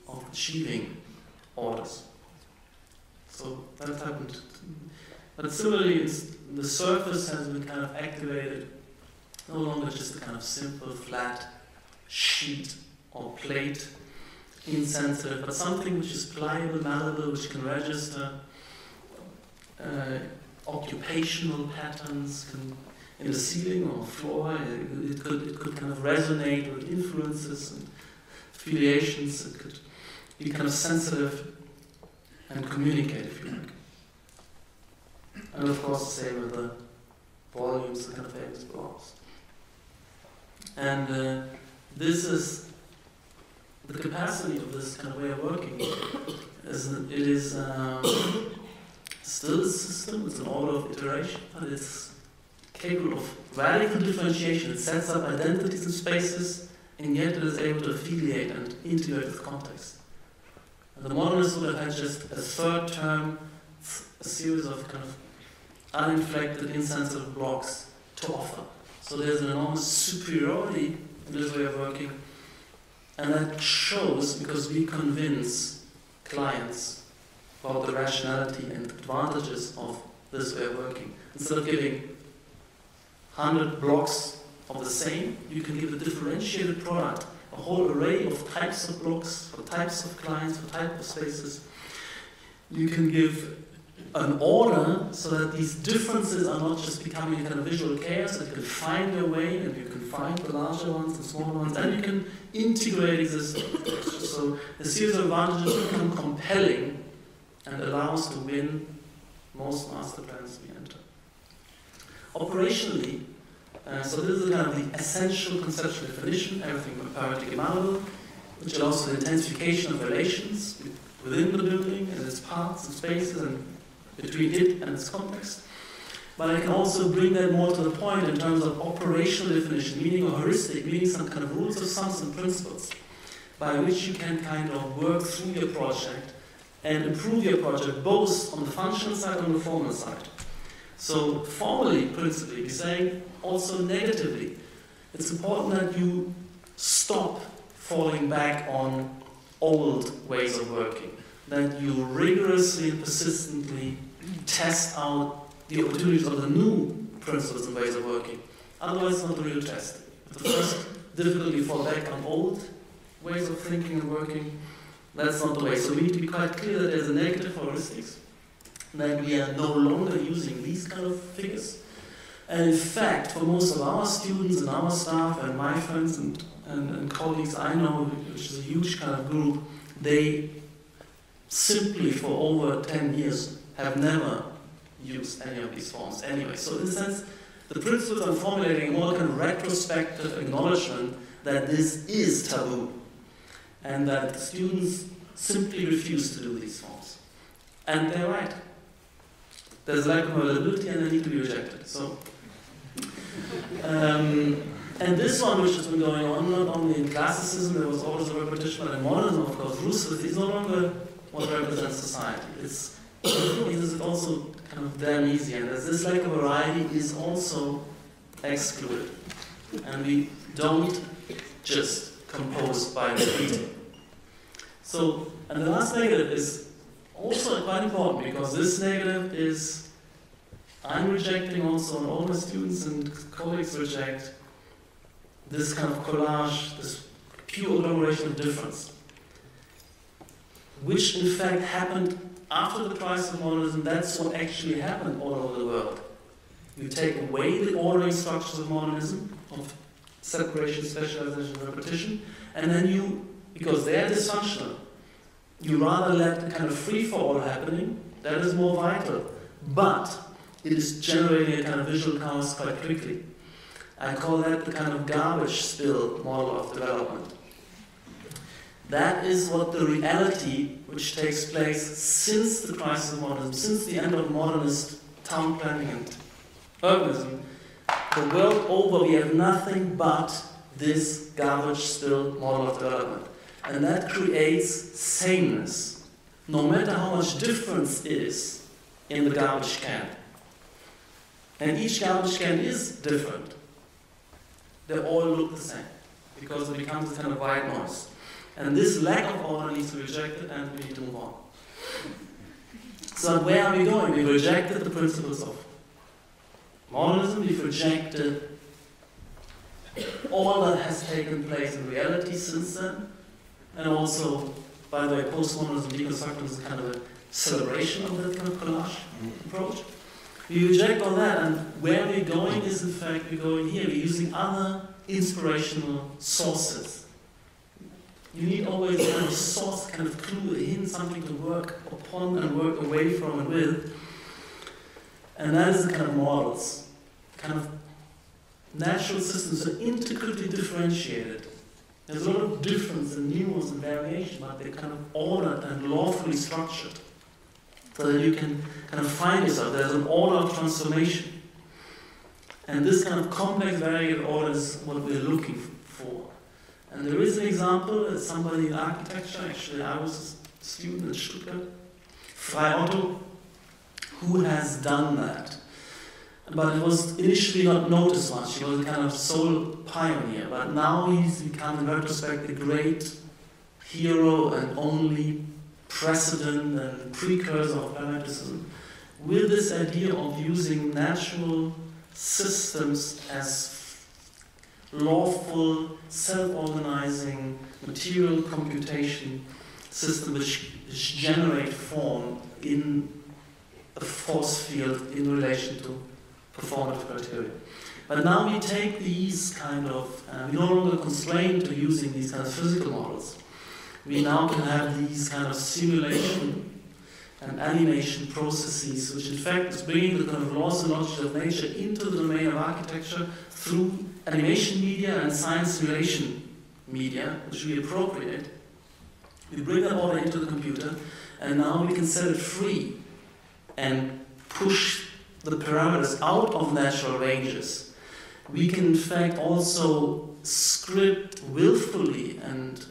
of achieving orders. So that happened. But similarly, the surface has been kind of activated, no longer just a kind of simple flat sheet or plate, insensitive, but something which is pliable, malleable, which can register occupational patterns in the ceiling or floor. It could kind of resonate with influences and affiliations. It could be kind of sensitive and communicate, if you like. And of course, the same with the volumes, the kind of famous blocks. And this is the capacity of this kind of way of working. It is still a system, it's an order of iteration, but it's capable of radical differentiation. It sets up identities and spaces, and yet it is able to affiliate and integrate with context. And the modernists would have had just a third term, a series of kind of uninflected, insensitive blocks to offer. So there's an enormous superiority in this way of working, and that shows because we convince clients about the rationality and advantages of this way of working. Instead of giving 100 blocks of the same, you can give a differentiated product, a whole array of types of blocks, for types of clients, for types of spaces. You can give an order so that these differences are not just becoming a kind of visual chaos, that you can find your way and you can find the larger ones and smaller ones, and you can integrate existing. So a series of advantages become compelling and allow us to win most master plans we enter. Operationally, so this is kind of the essential conceptual definition, everything from parametric malleable, which allows for the intensification of relations within the building and its parts and spaces and between it and its context. But I can also bring that more to the point in terms of operational definition, meaning a heuristic, meaning some kind of rules of sums and principles by which you can kind of work through your project and improve your project both on the functional side and on the formal side. So formally, principally, we're saying also negatively, it's important that you stop falling back on old ways of working, that you rigorously and persistently test out the opportunities of the new principles and ways of working. Otherwise, it's not a real test. If the first difficulty fall back on old ways of thinking and working, that's not the way. So we need to be quite clear that there's a negative heuristics, that we are no longer using these kind of figures. And in fact, for most of our students and our staff and my friends and colleagues I know, which is a huge kind of group, they simply for over 10 years have never used any of these forms anyway. So in a sense, the principles are formulating a more kind of retrospective acknowledgement that this is taboo and that students simply refuse to do these forms. And they're right. There's lack of availability and they need to be rejected. So, and this one, which has been going on not only in classicism, there was always a repetition, but in modernism, of course, Rousseau is no longer what represents society. It's also kind of damn easy, and this lack of variety is also excluded. And we don't just compose by repeating. So, and the last negative is also quite important, because this negative is, I'm rejecting also, and all my students and colleagues reject, this kind of collage, this pure agglomeration of difference, which in fact happened after the crisis of modernism. That's what actually happened all over the world. You take away the ordering structures of modernism, of separation, specialization, repetition, and then you, because they're dysfunctional, you rather let a kind of free-for-all happening. That is more vital, but it is generating a kind of visual chaos quite quickly. I call that the kind of garbage spill model of development. That is what the reality which takes place since the crisis of modernism, since the end of modernist town planning and urbanism. The world over, we have nothing but this garbage spill model of development. And that creates sameness, no matter how much difference is in the garbage can. And each garbage can is different. They all look the same. because it becomes a kind of white noise. And this lack of order needs to be rejected, and we need to move on. So where are we going? We've rejected the principles of modelism, we've rejected all that has taken place in reality since then, and also, by the way, postmodernism, deconstructivism is kind of a celebration of that kind of collage approach. We reject all that, and where we're going is, in fact, we're going here. We're using other inspirational sources. You need always a kind of source, kind of clue, a hint, something to work upon and work away from and with. And that is the kind of models. Kind of natural systems are integrally differentiated. There's a lot of difference and nuance and variation, but they're kind of ordered and lawfully structured. So that you can kind of find yourself. There's an order of transformation. And this kind of complex, varied order is what we're looking for. And there is an example, somebody in architecture, actually I was a student at Stuttgart, Frei Otto, who has done that. But it was initially not noticed much. He was a kind of sole pioneer. But now he's become, in retrospect, a great hero and only precedent and precursor of parametricism, with this idea of using natural systems as lawful, self-organizing, material computation system which generate form in a force field in relation to performative criteria. But now we take these kind of, we're no longer constrained to using these kind of physical models. We now can have these kind of simulation and animation processes, which in fact is bringing the kind of laws and logic of nature into the domain of architecture through animation media and science simulation media, which we appropriate. We bring that order into the computer, and now we can set it free and push the parameters out of natural ranges. We can in fact also script willfully and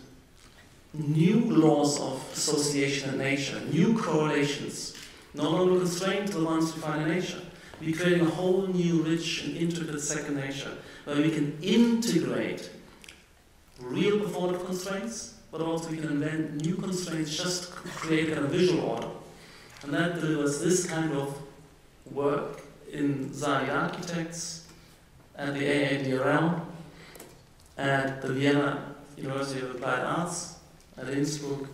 new laws of association in nature, new correlations, no longer constrained to the ones we find in nature. We're creating a whole new, rich and intricate second nature, where we can integrate real performative constraints, but also we can invent new constraints just to create a visual order. And that delivers this kind of work in Zari Architects, at the AADRL, at the Vienna University of Applied Arts, at Innsbruck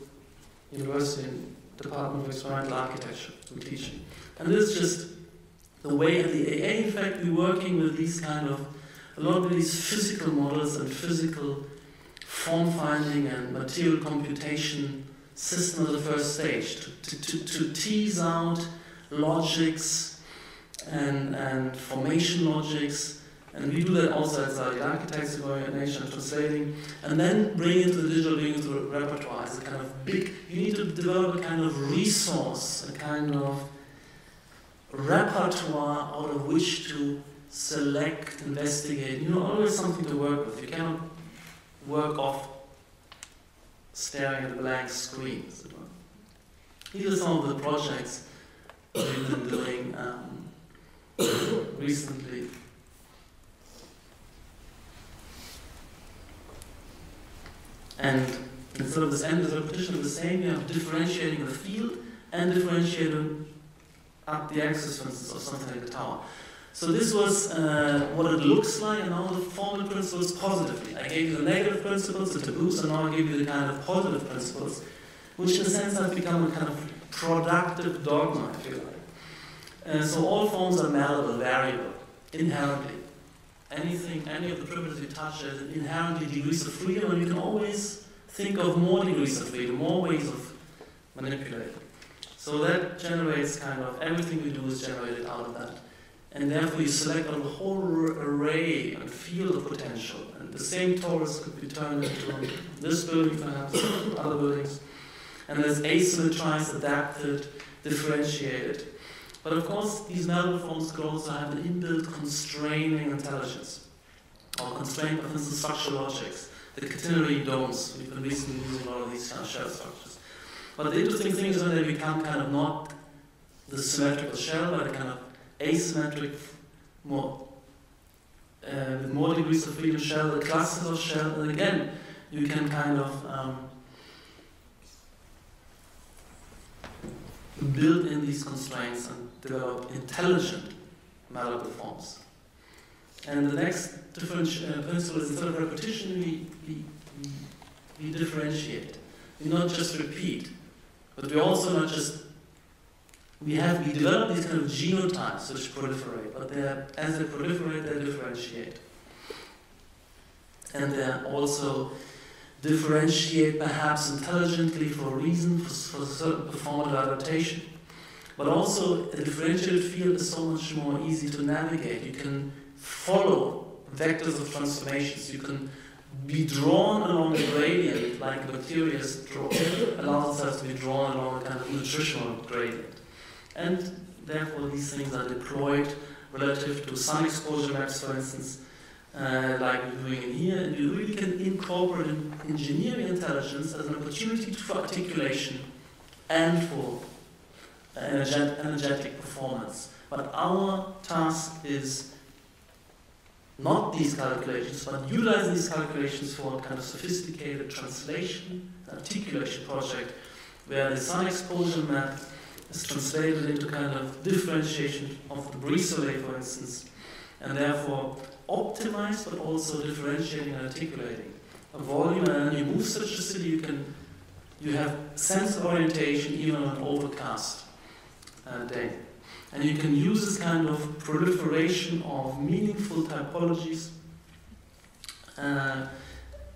University Department of Experimental Architecture, we're teaching. And this is just the way at the AA, in fact, we're working with these kind of, a lot of these physical models and physical form finding and material computation system as the first stage, to tease out logics and formation logics. And we do that also as the architects going at nature and translating, and then bring into the digital, bring into the repertoire as a kind of big, you need to develop a kind of resource, a kind of repertoire out of which to select, investigate. You know, always something to work with. You cannot work off staring at a blank screen, as it were. These are some of the projects we've been doing recently. And instead of this endless repetition of the same, you have differentiating the field and differentiating up the axis, for instance, of something like a tower. So this was what it looks like, and now the formal principles positively. I gave you the negative principles, the taboos, and now I give you the kind of positive principles, which in a sense have become a kind of productive dogma, if you like. So all forms are malleable, variable, inherently. Anything, any of the primitives you touch is inherently degrees of freedom, and you can always think of more degrees of freedom, more ways of manipulating. So that generates kind of, everything we do is generated out of that. And therefore you select a whole array and field of potential. And the same torus could be turned into this building, perhaps, other buildings. And there's asymmetrized, adapted, differentiated. But of course, these malleable forms could also have an inbuilt constraining intelligence, or constraint, for instance, structural logics, the catenary domes. We've been recently using a lot of these kind of shell structures. But the interesting thing is when they become kind of not the symmetrical shell, but a kind of asymmetric, more with more degrees of freedom shell, the clusters of shell, and again, you can kind of build in these constraints and develop intelligent malleable forms. And the next principle is, instead of repetition, we differentiate. We not just repeat, but we also not just, we develop these kind of genotypes which proliferate, but as they proliferate, they differentiate. And they also differentiate perhaps intelligently for a reason, for a certain performative adaptation. But also, a differentiated field is so much more easy to navigate. You can follow vectors of transformations. You can be drawn along a gradient, like bacteria allows itself to be drawn along a kind of nutritional gradient. And therefore, these things are deployed relative to sun exposure maps, for instance, like we're doing in here, and you really can incorporate engineering intelligence as an opportunity for articulation and for energetic performance. But our task is not these calculations, but utilizing these calculations for a kind of sophisticated translation, articulation project, where the sun exposure map is translated into kind of differentiation of the Brise-Soleil, for instance, and therefore optimized, but also differentiating and articulating a volume. And you move such a city, you have sense of orientation even on an overcast day. And you can use this kind of proliferation of meaningful typologies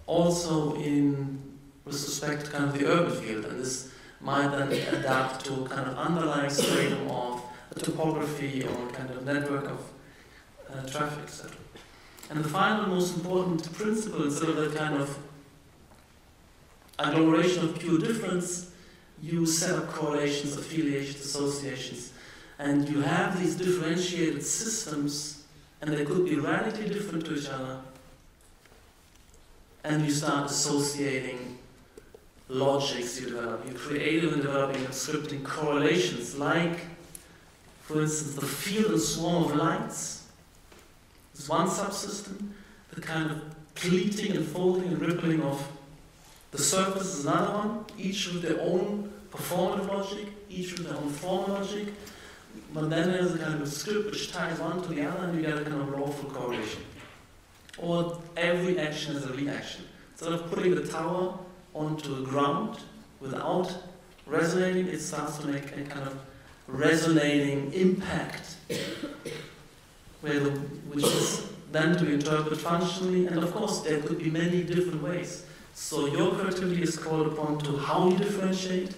also with respect to kind of the urban field. And this might then adapt to kind of underlying stratum of a topography or kind of network of traffic, etc. And the final most important principle, instead of that kind of agglomeration of pure difference, you set up correlations, affiliations, associations. And you have these differentiated systems, and they could be radically different to each other. And you start associating logics you develop. You're creative in developing and scripting correlations, like, for instance, the field and swarm of lights is one subsystem. The kind of pleating and folding and rippling of the surface is another one, each with their own performative logic, each with their own form logic. But then there's a kind of script which ties one to the other, and you get a kind of lawful correlation. Or every action is a reaction. Instead of putting the tower onto the ground without resonating, it starts to make a kind of resonating impact, which is then to interpret functionally. And of course, there could be many different ways. So your creativity is called upon to how you differentiate,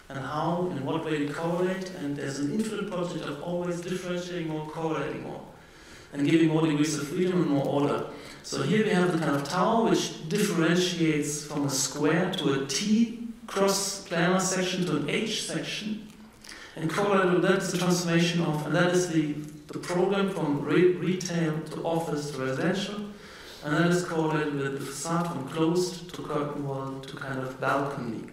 and how, in what way you correlate, and there's an infinite project of always differentiating more, correlating more, and giving more degrees of freedom and more order. So here we have the kind of tower which differentiates from a square to a T cross-planar section to an H section, and correlated with that is the transformation of, and that is the program from retail to office to residential, and that is correlated with the facade from closed to curtain wall to kind of balcony.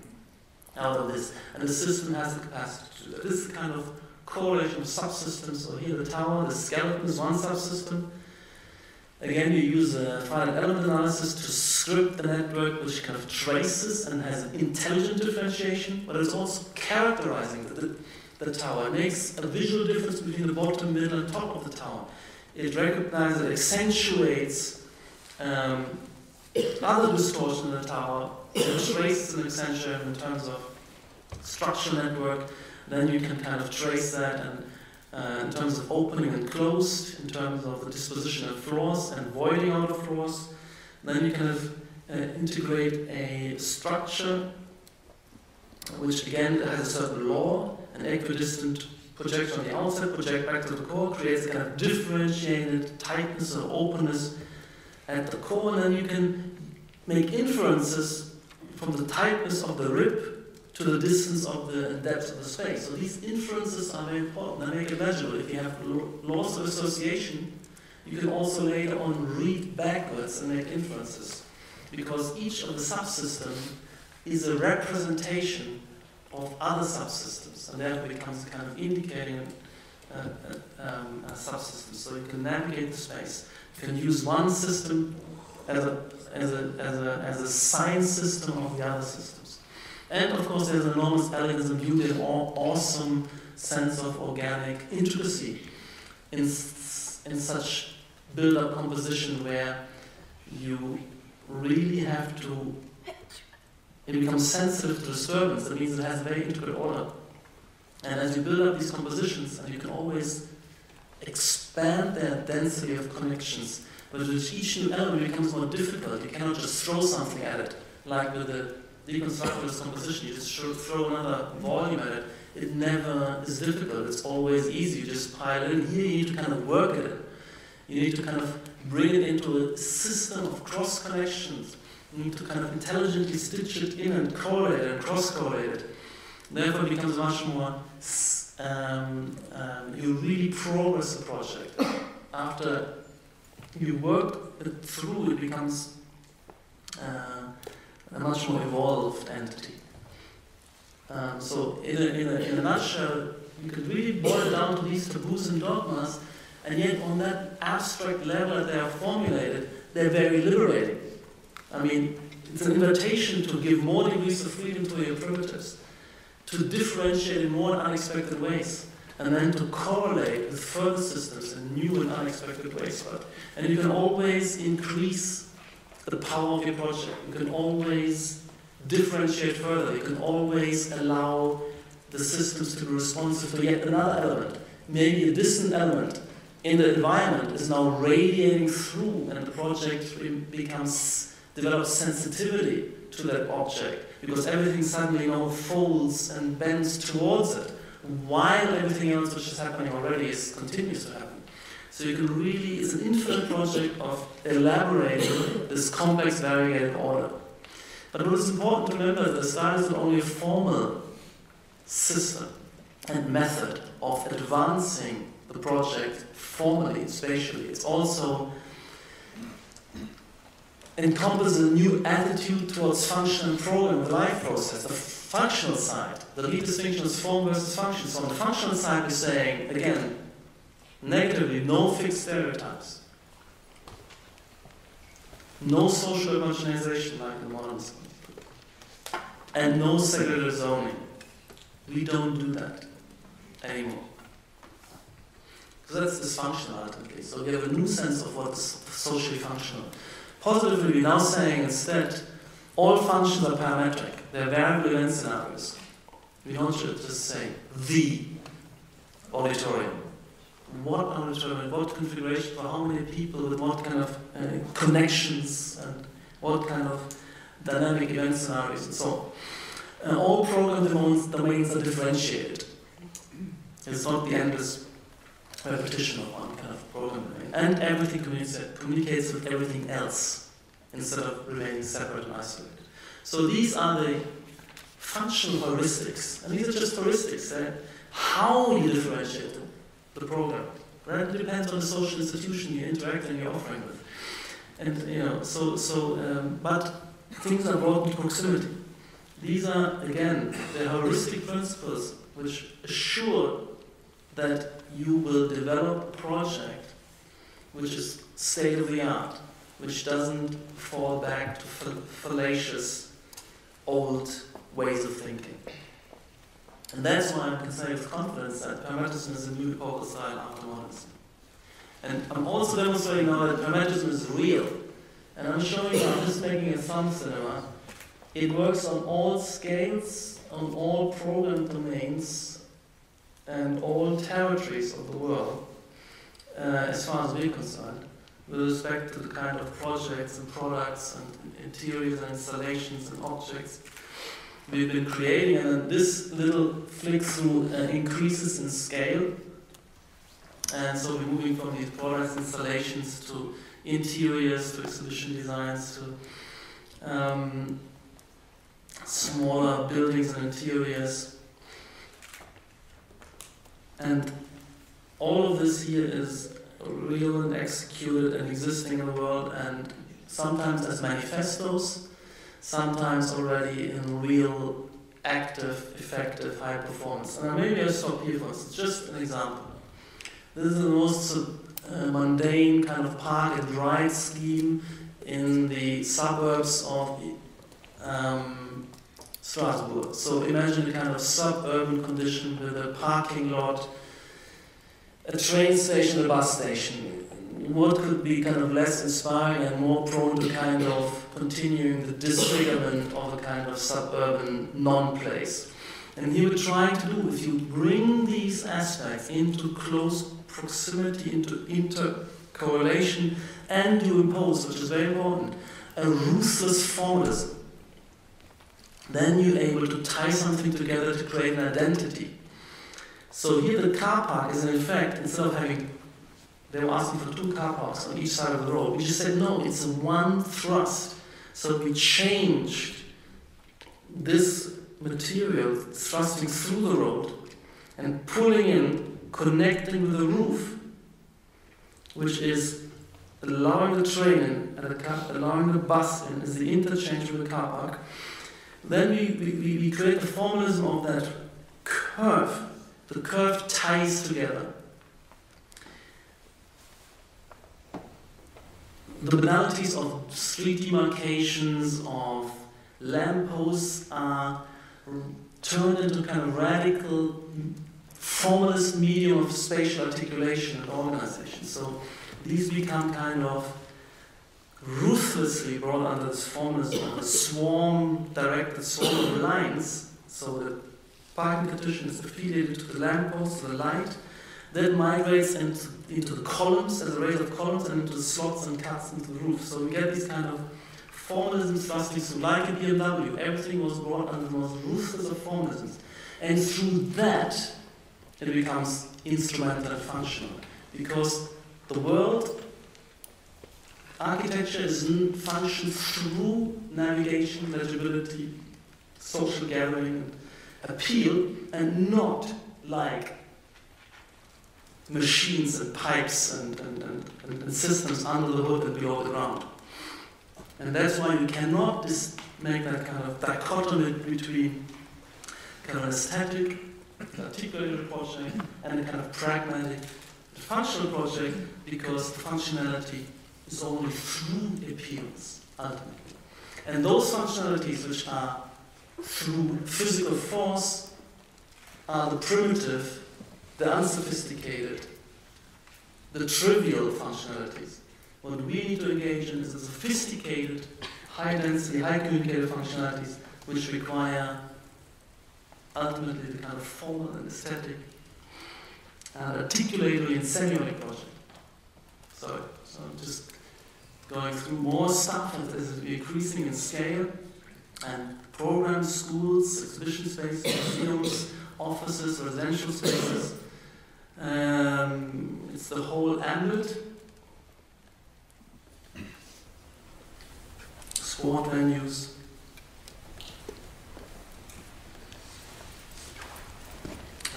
Out of this, and the system has the capacity to do that. This is the kind of correlation of subsystems. So here the tower, the skeleton is one subsystem. Again, you use a finite element analysis to script the network, which kind of traces and has intelligent differentiation, but it's also characterizing the tower. It makes a visual difference between the bottom, middle, and top of the tower. It recognizes, it accentuates other distortion in the tower. It traces and accentuates in terms of structure network. Then you can kind of trace that and in terms of opening and closed, in terms of the disposition of floors and voiding out of floors. Then you kind of integrate a structure which again has a certain law, an equidistant projection on the outside, project back to the core, creates a kind of differentiated tightness or openness at the core, and then you can make inferences from the tightness of the rib to the distance of the depth of the space. So these inferences are very important. They make it measurable. If you have laws of association, you can also later on read backwards and make inferences, because each of the subsystems is a representation of other subsystems, and therefore becomes kind of indicating a subsystem. So you can navigate the space. You can use one system as a sign system of the other systems. And of course there's enormous elegance and beauty and awesome sense of organic intricacy in such build-up composition where you really have to, it becomes sensitive to disturbance. That means it has a very intricate order. And as you build up these compositions, and you can always expand their density of connections, but with each new element it becomes more difficult. You cannot just throw something at it, like with the deconstructivist composition. You just throw another volume at it. It never is difficult. It's always easy. You just pile it in. Here you need to kind of work at it. You need to kind of bring it into a system of cross connections. You need to kind of intelligently stitch it in and correlate it and cross-correlate it. Therefore, it becomes much more, you really progress the project. After you work it through, it becomes a much more evolved entity. So in a nutshell, you could really boil it down to these taboos and dogmas, and yet on that abstract level that they are formulated, they're very liberating. I mean, it's an invitation to give more degrees of freedom to your primitives, to differentiate in more unexpected ways, and then to correlate with further systems in new and unexpected ways. And you can always increase the power of your project. You can always differentiate further. You can always allow the systems to be responsive to yet another element. Maybe a distant element in the environment is now radiating through, and the project develops sensitivity to that object, because everything suddenly folds and bends towards it, while everything else which is happening already continues to happen. So you can really, it's an infinite project of elaborating this complex variegated order. But what is important to remember is that the style is not only a formal system and method of advancing the project formally, spatially. It's also encompasses a new attitude towards function and program, the life process, the functional side. The lead distinction is form versus function. So on the functional side, we're saying, again, negatively, no fixed stereotypes. No social homogenization like the moderns. And no segregated zoning. We don't do that anymore. So that's dysfunctional ultimately. So we have a new sense of what is socially functional. Positively, we're now saying instead, all functions are parametric. They're variable event scenarios. We don't just say the auditorium. What auditorium, what configuration, for how many people, with what kind of connections, and what kind of dynamic event scenarios, and so on. All program domains are differentiated. It's not the endless repetition of one kind of program domain. And everything communicates with everything else, instead of remaining separate and isolated. So these are the functional heuristics. And these are just heuristics. How you differentiate the program. Right? It depends on the social institution you interact and you're offering with. And but things are brought into proximity. These are, again, the heuristic principles which assure that you will develop a project which is state-of-the-art, which doesn't fall back to fallacious old ways of thinking. And that's why I can say with confidence that Parametricism is a new epochal style after modernism. And I'm also demonstrating now that Parametricism is real. And I'm showing you, I'm just making a thumb cinema. It works on all scales, on all program domains, and all territories of the world, as far as we're concerned, with respect to the kind of projects and products and interiors and installations and objects we've been creating. And this little flick through increases in scale. And so we're moving from these products, installations, to interiors, to exhibition designs, to smaller buildings and interiors. And all of this here is real and executed and existing in the world, and sometimes as manifestos, sometimes already in real, active, effective, high performance. And maybe I'll stop here for instance, just an example. This is the most mundane kind of park and ride scheme in the suburbs of Strasbourg. So imagine a kind of suburban condition with a parking lot, a train station, a bus station. What could be kind of less inspiring and more prone to kind of continuing the disfigurement of a kind of suburban non-place? And here we're trying to do, if you bring these aspects into close proximity, into intercorrelation, and you impose, which is very important, a ruthless formalism, then you're able to tie something together to create an identity. So here the car park is in effect, instead of having, they were asking for 2 car parks on each side of the road, we just said no, it's a one thrust. So we changed this material thrusting through the road and pulling in, connecting with the roof, which is allowing the train in, and allowing the bus in, is the interchange with the car park. Then we create the formalism of that curve. The curve ties together. The banalities of street demarcations, of lampposts are turned into kind of radical formalist medium of spatial articulation and organization. So these become kind of ruthlessly brought under this formalism, a directed swarm of lines. So the parking partition is affiliated to the lamppost, to the light, that migrates into the columns as arrays of columns and into the slots and cuts into the roof. So we get these kind of formalisms thrusting through, like a BMW. Everything was brought under the most ruthless of formalisms. And through that, it becomes instrumental and functional. Because the world, architecture is functioned through navigation, legibility, social gathering, and appeal, and not like machines and pipes and systems under the hood and below the ground. And that's why you cannot make that kind of dichotomy between kind of an aesthetic, articulated project, and a kind of pragmatic, functional project, because the functionality is only through appeals, ultimately. And those functionalities which are through physical force are the primitive, the unsophisticated, the trivial functionalities. What we need to engage in is the sophisticated, high-density, high-communicated functionalities which require ultimately the kind of formal and aesthetic and articulatory and semiology project. So I'm just going through more stuff as it's increasing in scale, and programs, schools, exhibition spaces, museums, offices, residential spaces. It's the whole ambit. Sport venues.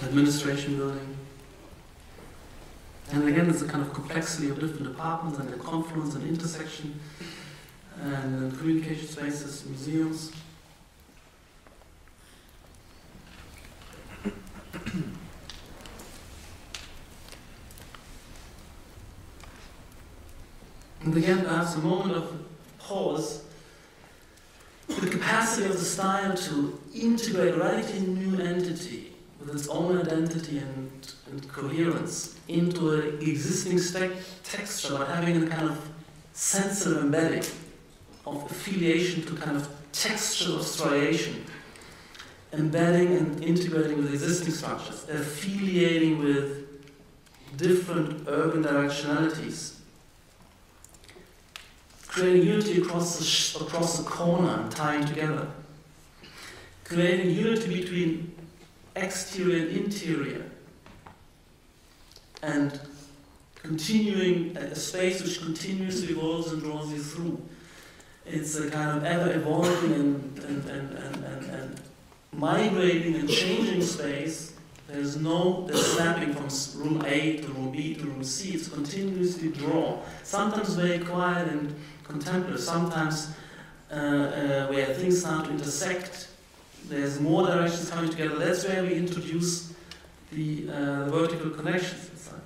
Administration building. And again, it's a kind of complexity of different departments and their confluence and intersection, and communication spaces, museums. And again, perhaps a moment of pause. The capacity of the style to integrate a radically new entity with its own identity and coherence into an existing texture, but having a kind of sense of embedding, of affiliation to kind of textual striation, embedding and integrating with existing structures, affiliating with different urban directionalities, creating unity across the corner and tying together, creating unity between exterior and interior, and continuing a space which continuously evolves and draws you through. It's a kind of ever-evolving and migrating and changing space. There's snapping from room A to room B to room C. It's continuously drawn. Sometimes very quiet and contemplative. Sometimes where things start to intersect. There's more directions coming together. That's where we introduce the vertical connections inside.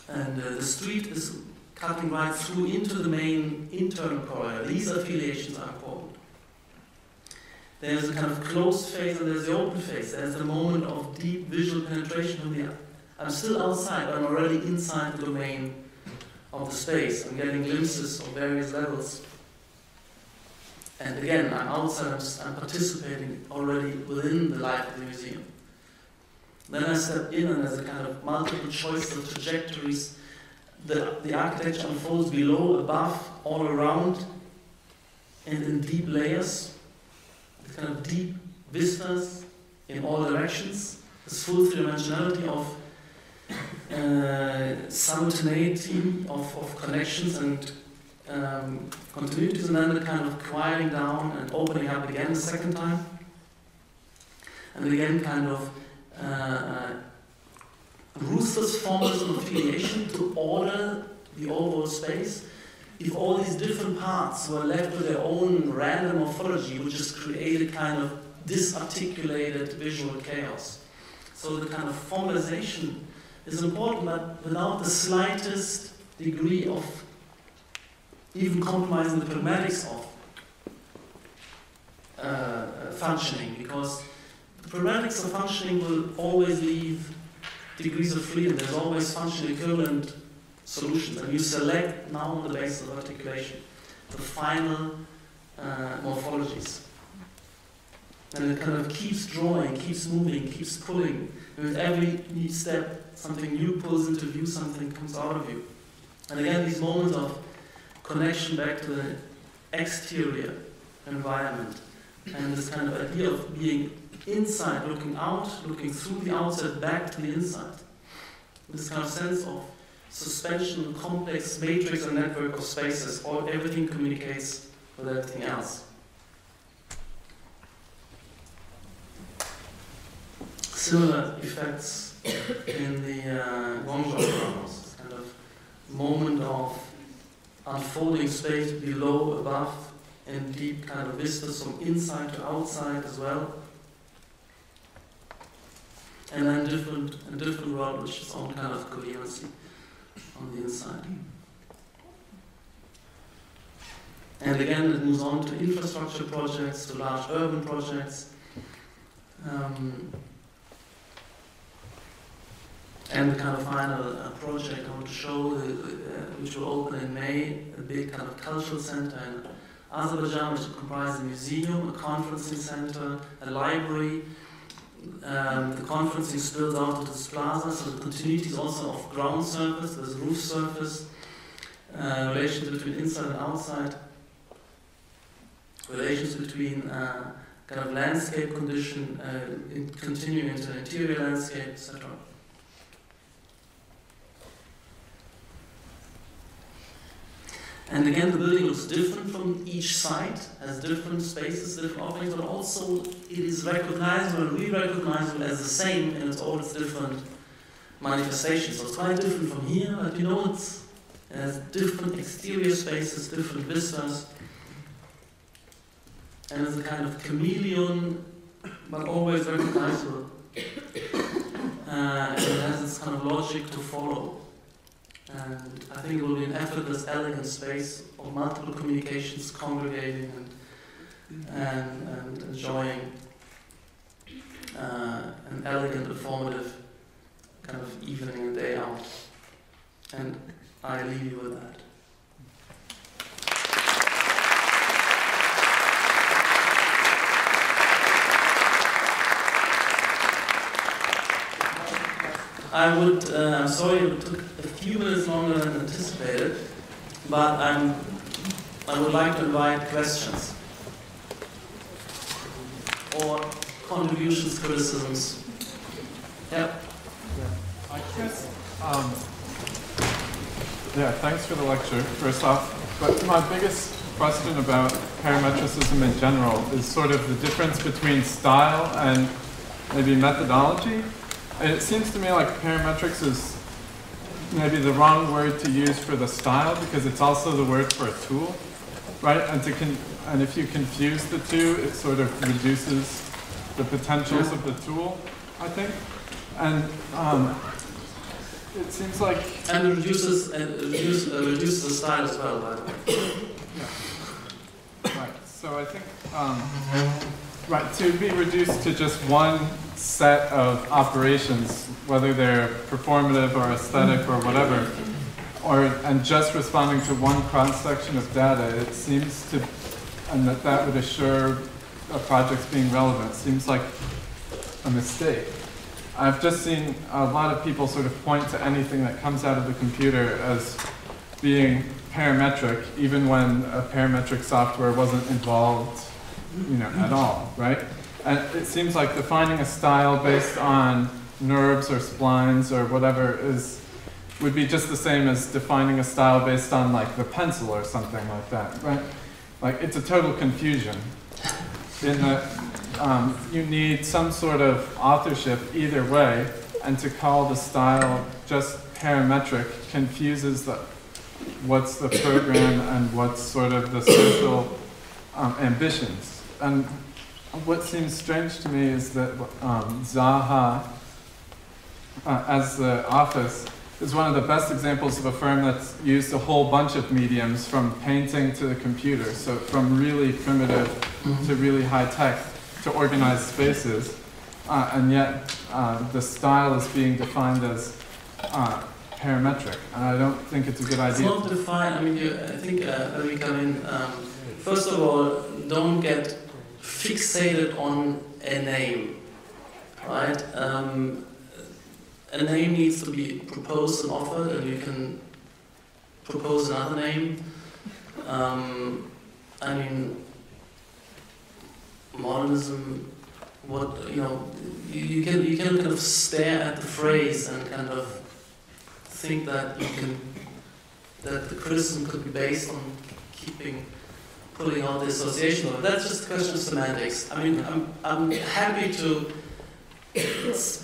And the street is cutting right through into the main internal corridor. These affiliations are important. There's a kind of closed phase and there's the open phase. There's the moment of deep visual penetration from the. I'm still outside, but I'm already inside the domain of the space. I'm getting glimpses of various levels. And again, I'm outside, I'm participating already within the life of the museum. Then I step in and there's a kind of multiple choice of trajectories. The architecture unfolds below, above, all around, and in deep layers. It's kind of deep vistas in all directions. This full three-dimensionality of simultaneity of connections and continuities, and then the kind of quieting down and opening up again the second time. And again, kind of ruthless formalism of affiliation to order the overall space. If all these different parts were left with their own random morphology, would just create a kind of disarticulated visual chaos. So the kind of formalization is important, but without the slightest degree of even compromising the parametrics of functioning, because the parametrics of functioning will always leave degrees of freedom. There's always functional equivalent solutions, and you select now on the basis of articulation the final morphologies. And it kind of keeps drawing, keeps moving, keeps pulling. And with every step, something new pulls into view, something comes out of you. And again, these moments of connection back to the exterior environment, and this kind of idea of being inside, looking out, looking through the outside, back to the inside. This kind of sense of suspension, complex matrix and network of spaces, everything communicates with everything else. Similar effects in the Guangzhou dramas, kind of moment of unfolding space below, above, and deep kind of vistas from inside to outside as well. And then different world which is own kind of coherency on the inside. And again, it moves on to infrastructure projects, to large urban projects. And the kind of final project I want to show, which will open in May, a big kind of cultural center in Azerbaijan, which comprises a museum, a conferencing center, a library. The conferencing spills out to this plaza, so the continuity is also of ground surface, there's roof surface, relations between inside and outside, relations between kind of landscape condition, continuing into an interior landscape, etc. And again, the building looks different from each site, has different spaces, different offerings, but also it is recognizable and re-recognizable as the same in all its different manifestations. So it's quite different from here, but you know it has different exterior spaces, different vistas, and it's a kind of chameleon, but always recognizable. And it has this kind of logic to follow. And I think it will be an effortless, elegant space of multiple communications congregating and enjoying an elegant, informative kind of evening and day out. And I leave you with that. I'm sorry it took a few minutes longer than anticipated, but I would like to invite questions or contributions, criticisms. Yep.
I guess, thanks for the lecture, first off. But my biggest question about parametricism in general is sort of the difference between style and maybe methodology. And it seems to me like parametrics is maybe the wrong word to use for the style, because it's also the word for a tool, right? And if you confuse the two, it sort of reduces the potentials of the tool, I think. And it seems like...
And it reduces the style as well, by the way.
Yeah. Right, so I think, right, to be reduced to just one set of operations, whether they're performative or aesthetic or whatever, and just responding to one cross-section of data, it seems to, and that would assure a project's being relevant, seems like a mistake. I've just seen a lot of people sort of point to anything that comes out of the computer as being parametric, even when a parametric software wasn't involved, at all, right? And it seems like defining a style based on NURBS or splines or whatever would be just the same as defining a style based on like the pencil or something like that, right? Like it's a total confusion in that you need some sort of authorship either way, and to call the style just parametric confuses what's the program and what's sort of the social ambitions. And what seems strange to me is that Zaha, as the office, is one of the best examples of a firm that's used a whole bunch of mediums from painting to the computer, so from really primitive to really high tech to organize spaces, and yet the style is being defined as parametric, and I don't think it's a good idea.
It's not defined. I mean, I think when we come in, first of all, don't get fixated on a name, right? A name needs to be proposed and offered, and you can propose another name. I mean, modernism. You can kind of stare at the phrase and kind of think that that the criticism could be based on pulling out the association of it. That's just a question of semantics. I mean, I'm happy to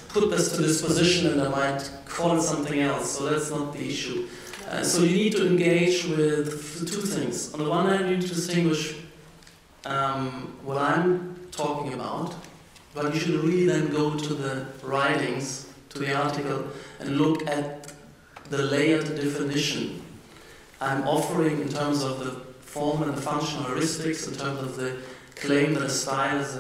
put this to this position, and I might call it something else, so that's not the issue. So you need to engage with two things. On the one hand, you need to distinguish what I'm talking about, but you should really then go to the writings, to the article, and look at the layered definition I'm offering in terms of the form and the functional heuristics, in terms of the claim that a style is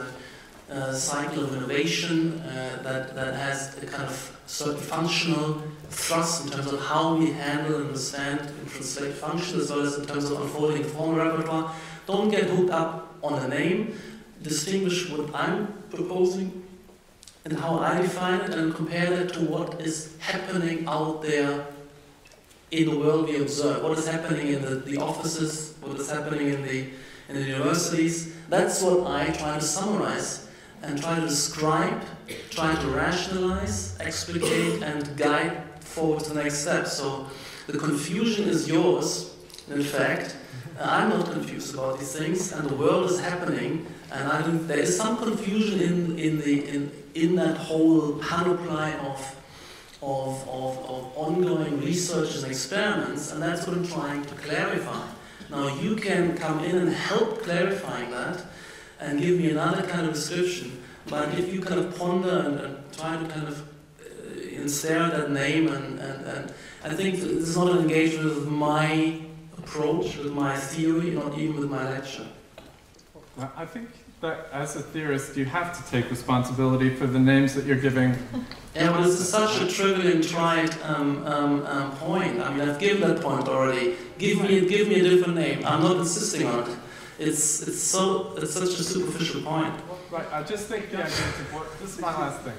a cycle of innovation that has a kind of certain functional thrust in terms of how we handle and understand and translate function, as well as in terms of unfolding form repertoire. Don't get hooked up on a name. Distinguish what I'm proposing and how I define it, and compare that to what is happening out there in the world we observe. What is happening in the offices, what is happening in the universities. That's what I try to summarize and try to describe, try to rationalize, explicate, and guide forward to the next step. So the confusion is yours, in fact. I'm not confused about these things, and the world is happening, and I think there is some confusion in that whole panoply of ongoing research and experiments, and that's what I'm trying to clarify. Now you can come in and help clarifying that, and give me another kind of description. But if you kind of ponder and try to kind of stare at that name, and I think this is not an engagement with my approach, with my theory, not even with my lecture.
I think that as a theorist, you have to take responsibility for the names that you're giving.
Yeah, but it's such a trivial and trite point. I mean, I've given that point already. Give me a different name. I'm not insisting on it. It's such a superficial point.
Right. I just think the idea to work. This is my last thing.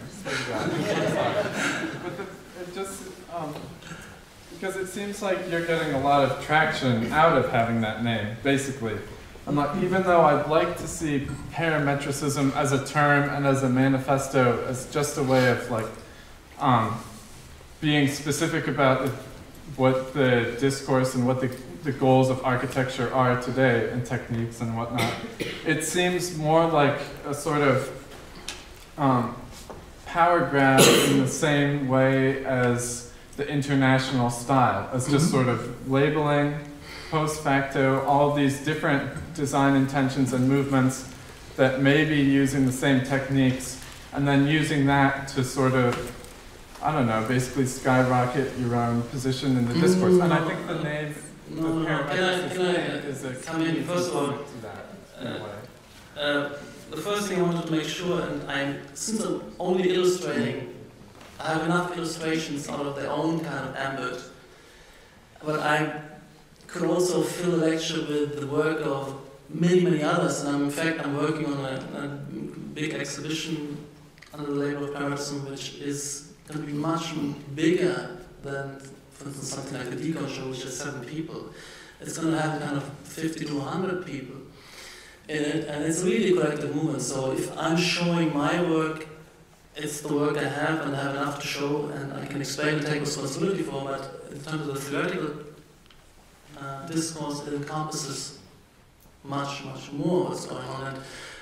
But it just because it seems like you're getting a lot of traction out of having that name, basically. I'm like, even though I'd like to see parametricism as a term and as a manifesto as just a way of like being specific about what the discourse and what the goals of architecture are today and techniques and whatnot, it seems more like a sort of power grab in the same way as the international style, as just sort of labeling post facto all these different design intentions and movements that may be using the same techniques, and then using that to sort of I don't know, basically skyrocket your own position in the discourse. And I think the name
No. Can I
is a
come in? First of all,
to that, in a way.
the first thing I wanted to make sure, and since I'm only illustrating, I have enough illustrations out of their own kind of ambit, but I could also fill a lecture with the work of many others, and in fact I'm working on a big exhibition under the label of Parametricism, which is going to be much bigger than, for instance, something like the Decon show, which is 7 people. It's going to have kind of 50 to 100 people in it, and it's really a collective movement. So if I'm showing my work, it's the work I have, and I have enough to show, and I can explain and take responsibility for, but in terms of the theoretical discourse, it encompasses much more what's going on. And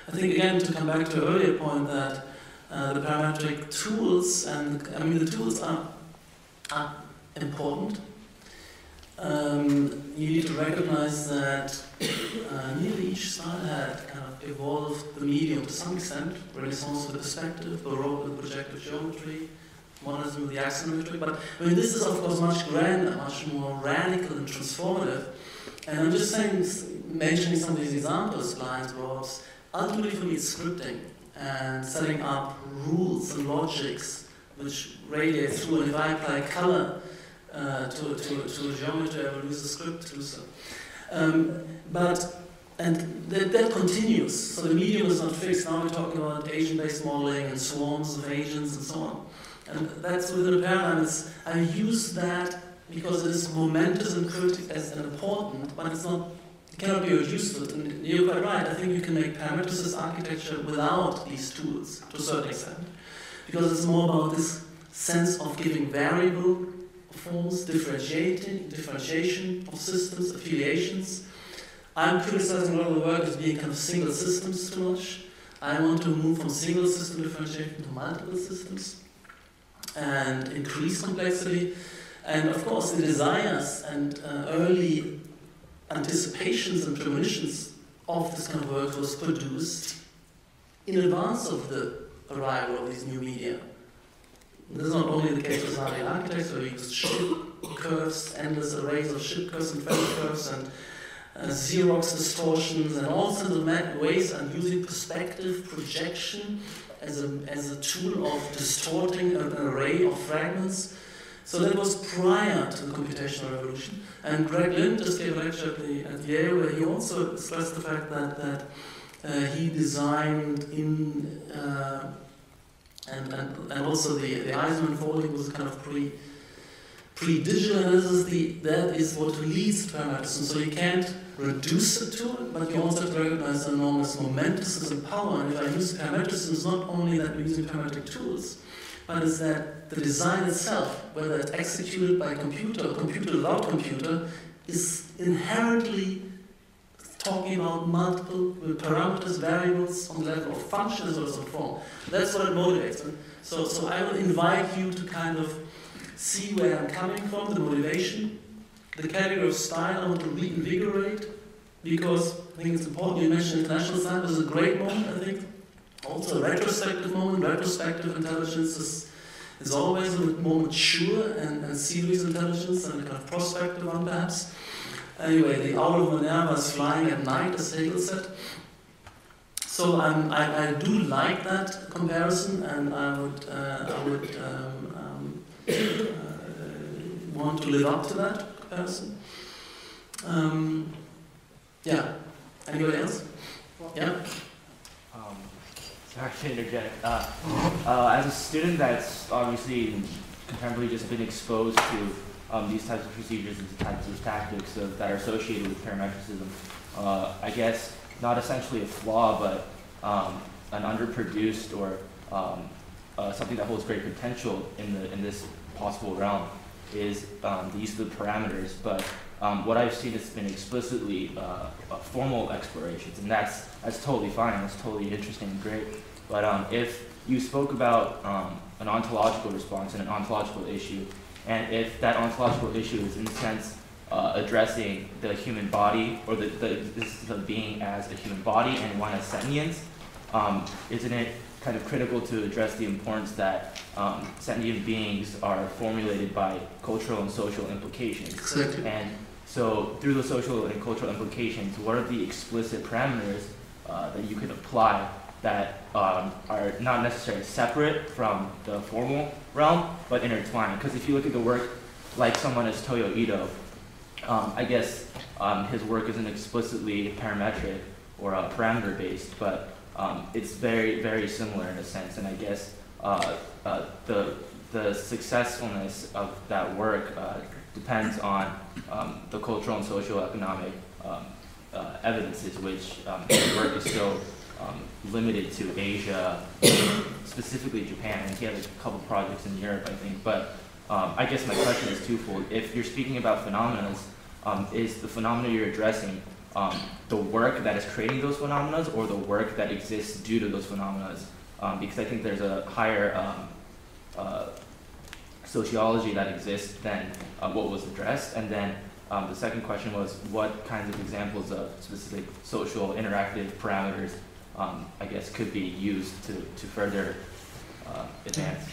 I think, again, to come back to an earlier point, that the parametric tools, and I mean the tools are important. You need to recognize that nearly each style had kind of evolved the medium to some extent. Renaissance with the perspective, Baroque with projective geometry, modernism with the axionometry. But I mean, this is of course much grander, much more radical and transformative. And I'm just saying, mentioning some of these examples, lines, rods. Ultimately, for me, it's scripting and setting up rules and logics which radiate through. And if I apply color to a geometry, I will use the script to do so. That continues. So the medium is not fixed. Now we're talking about agent-based modeling and swarms of agents and so on. And that's within a paradigm. I use that because it is momentous and critical and important, but it's not. It cannot be reduced to it. And you're quite right. I think you can make parametricist architecture without these tools to a certain extent, because it's more about this sense of giving variable forms, differentiation of systems, affiliations. I'm criticizing a lot of the work as being kind of single systems too much. I want to move from single system differentiation to multiple systems and increase complexity. And of course, the desires and early anticipations and premonitions of this kind of work was produced in advance of the arrival of these new media. This is not only the case with Zarian architects, where we use ship curves, endless arrays of ship curves and feather curves, and Xerox distortions, and all sorts of ways, and using perspective projection as a tool of distorting an array of fragments. So that was prior to the computational revolution. And Greg Lind just gave a lecture at Yale, where he also stressed the fact that he designed in and also the Eisenman folding was kind of pre-digital, and that is what leads to parametricism. So you can't reduce it to it, but you also have to recognize the enormous momentousness and power. And if I use parametricism, it's not only that we're using parametric tools, but it's that the design itself, whether it's executed by computer or computer without computer, is inherently talking about multiple parameters, variables on the level of function as well as of form. That's what it motivates me. So I will invite you to kind of see where I'm coming from, the motivation. The category of style I want to reinvigorate, because I think it's important. You mentioned international style. This is a great moment, I think. Also a retrospective moment. Retrospective intelligence is always a bit more mature and serious intelligence than a kind of prospective one, perhaps. Anyway, the owl of Minerva is flying at night, as Hegel said. So I do like that comparison, and I would want to live up to that comparison. Yeah. Anybody else? Yeah.
Sorry to interject. As a student that's obviously contemporarily just been exposed to these types of procedures and types of tactics that are associated with parametricism, I guess not essentially a flaw, but an underproduced or something that holds great potential in this possible realm is the use of the parameters. But what I've seen has been explicitly formal explorations, and that's totally fine. That's totally interesting and great. But if you spoke about an ontological response and an ontological issue, and if that ontological issue is in a sense addressing the human body, or the being as a human body and one as sentience, isn't it kind of critical to address the importance that sentient beings are formulated by cultural and social implications.
Exactly.
And so through the social and cultural implications, what are the explicit parameters that you can apply that are not necessarily separate from the formal realm, but intertwined? Because if you look at the work like someone as Toyo Ito, I guess his work isn't explicitly parametric or parameter-based, but it's very, very similar in a sense. And I guess the successfulness of that work depends on the cultural and socio-economic evidences, which his work is still limited to Asia, specifically Japan, and he has a couple projects in Europe, I think. But I guess my question is twofold. If you're speaking about phenomena, is the phenomena you're addressing the work that is creating those phenomena, or the work that exists due to those phenomena? Because I think there's a higher sociology that exists than what was addressed. And then the second question was, what kinds of examples of specific social interactive parameters, I guess, could be used to further advance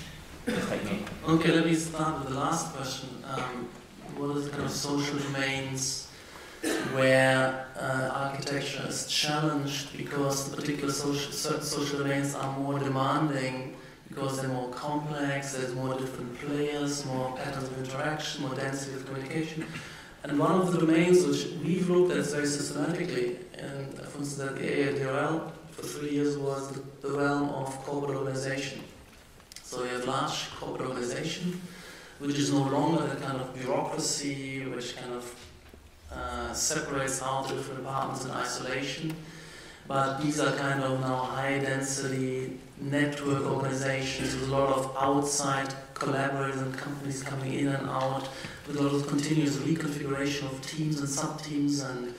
this technique?
Okay, let me start with the last question. What are the kind of social domains where architecture is challenged because the particular certain social domains are more demanding, because they're more complex, there's more different players, more patterns of interaction, more density of communication. And one of the domains which we've looked at very systematically, and for instance at the AADRL for 3 years, was the realm of corporate organization. So you have large corporate organization, which is no longer the kind of bureaucracy which kind of separates out the different departments in isolation, but these are kind of now high density network organizations with a lot of outside collaborators and companies coming in and out, with a lot of continuous reconfiguration of teams and sub-teams and